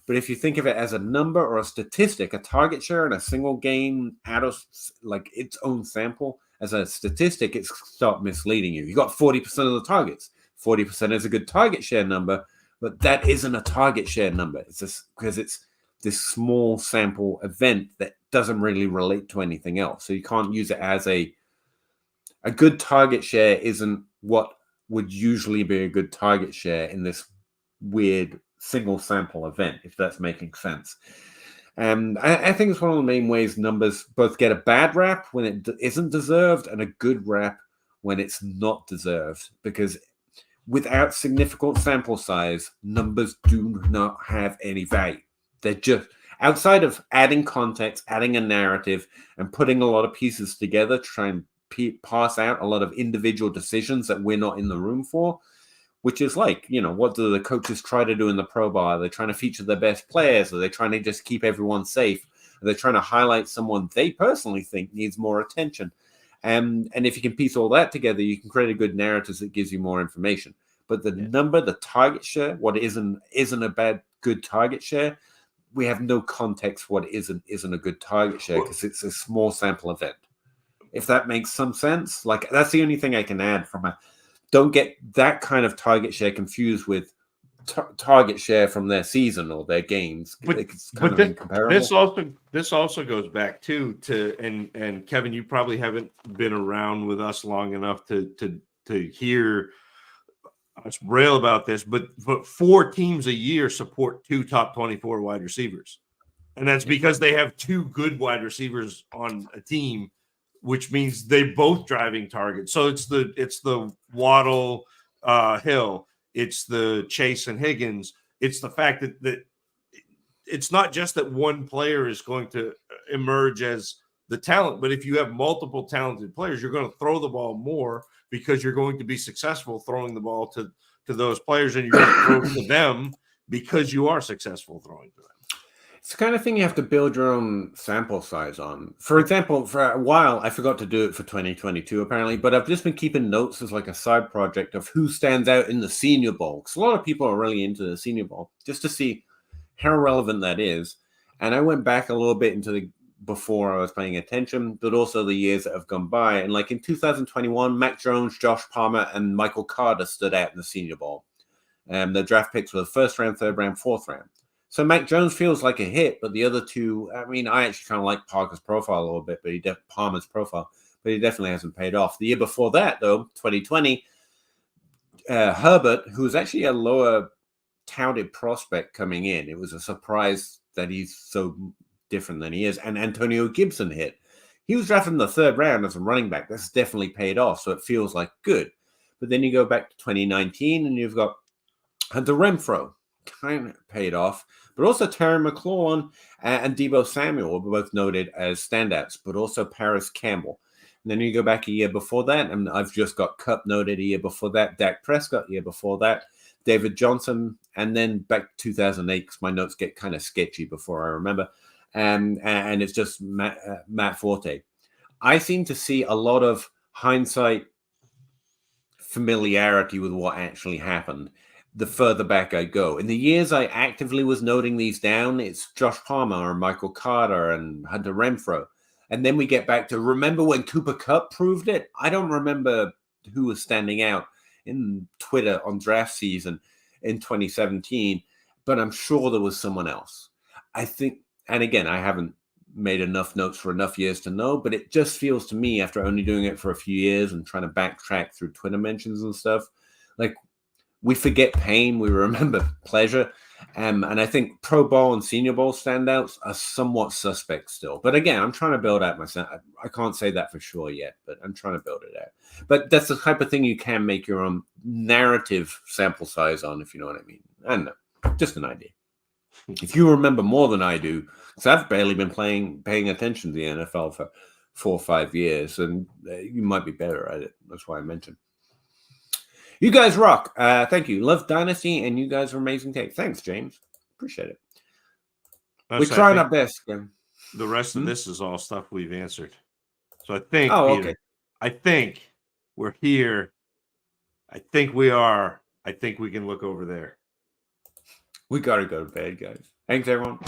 But if you think of it as a number or a statistic, a target share in a single game out of like its own sample as a statistic, it's start misleading you. You got 40% of the targets. 40% is a good target share number, but that isn't a target share number. It's just because it's this small sample event that doesn't really relate to anything else. So you can't use it as a good target share isn't what would usually be a good target share in this weird single sample event, if that's making sense. I think it's one of the main ways numbers both get a bad rap when it isn't deserved and a good rap when it's not deserved, because without significant sample size, numbers do not have any value. They're just outside of adding context, adding a narrative, and putting a lot of pieces together to try and pass out a lot of individual decisions that we're not in the room for, which is like, you know, what do the coaches try to do in the Pro Bowl? Are they trying to feature their best players? Are they trying to just keep everyone safe? Are they trying to highlight someone they personally think needs more attention? And if you can piece all that together, you can create a good narrative that gives you more information. But the number, the target share, what isn't a good target share, we have no context for what isn't a good target share because it's a small sample event. If that makes some sense, like that's the only thing I can add from don't get that kind of target share confused with target share from their season or their games. It's kind of incomparable. This also goes back to and Kevin, you probably haven't been around with us long enough to hear us rail about this, but 4 teams a year support 2 top 24 wide receivers, and that's because they have 2 good wide receivers on a team, which means they both driving targets. So it's the Waddle Hill, it's the Chase and Higgins. It's the fact that it's not just that one player is going to emerge as the talent, but if you have multiple talented players, you're going to throw the ball more because you're going to be successful throwing the ball to those players, and you're going to throw to them because you are successful throwing to them. It's the kind of thing you have to build your own sample size on. For example, for a while, I forgot to do it for 2022, apparently, but I've just been keeping notes as like a side project of who stands out in the Senior Bowl. Because a lot of people are really into the Senior Bowl, just to see how relevant that is. And I went back a little bit into before I was paying attention, but also the years that have gone by. And like in 2021, Mac Jones, Josh Palmer, and Michael Carter stood out in the Senior Bowl. The draft picks were the 1st round, 3rd round, 4th round. So Mac Jones feels like a hit, but the other two, I mean, I actually kind of like Parker's profile a little bit, but Palmer's profile, but he definitely hasn't paid off. The year before that, though, 2020, Herbert, who was actually a lower touted prospect coming in, it was a surprise that he's so different than he is. And Antonio Gibson hit. He was drafted in the 3rd round as a running back. That's definitely paid off, so it feels like good. But then you go back to 2019, and you've got Hunter Renfrow, kind of paid off, but also Terry McLaurin and Deebo Samuel were both noted as standouts, but also Paris Campbell. And then you go back a year before that, and I've just got Kupp noted a year before that, Dak Prescott a year before that, David Johnson, and then back to 2008, because my notes get kind of sketchy before I remember, and it's just Matt Forte. I seem to see a lot of hindsight familiarity with what actually happened the further back I go. In the years I actively was noting these down, it's Josh Palmer and Michael Carter and Hunter Renfrow. And then we get back to, remember when Cooper Kupp proved it? I don't remember who was standing out in Twitter on draft season in 2017, but I'm sure there was someone else. I think, and again, I haven't made enough notes for enough years to know, but it just feels to me, after only doing it for a few years and trying to backtrack through Twitter mentions and stuff, like we forget pain, we remember pleasure. And I think Pro Bowl and Senior Bowl standouts are somewhat suspect still. But again, I'm trying to build out myself. I can't say that for sure yet, but I'm trying to build it out. But that's the type of thing you can make your own narrative sample size on, if you know what I mean. I don't know, just an idea. If you remember more than I do, because I've barely been paying attention to the NFL for 4 or 5 years, and you might be better at it. That's why I mentioned. You guys rock. Thank you. Love Dynasty, and you guys are amazing take. Thanks, James. Appreciate it. We're trying our best. The rest of this is all stuff we've answered. So I think, Peter, okay. I think we're here. I think we are. I think we can look over there. We got to go to bed, guys. Thanks, everyone.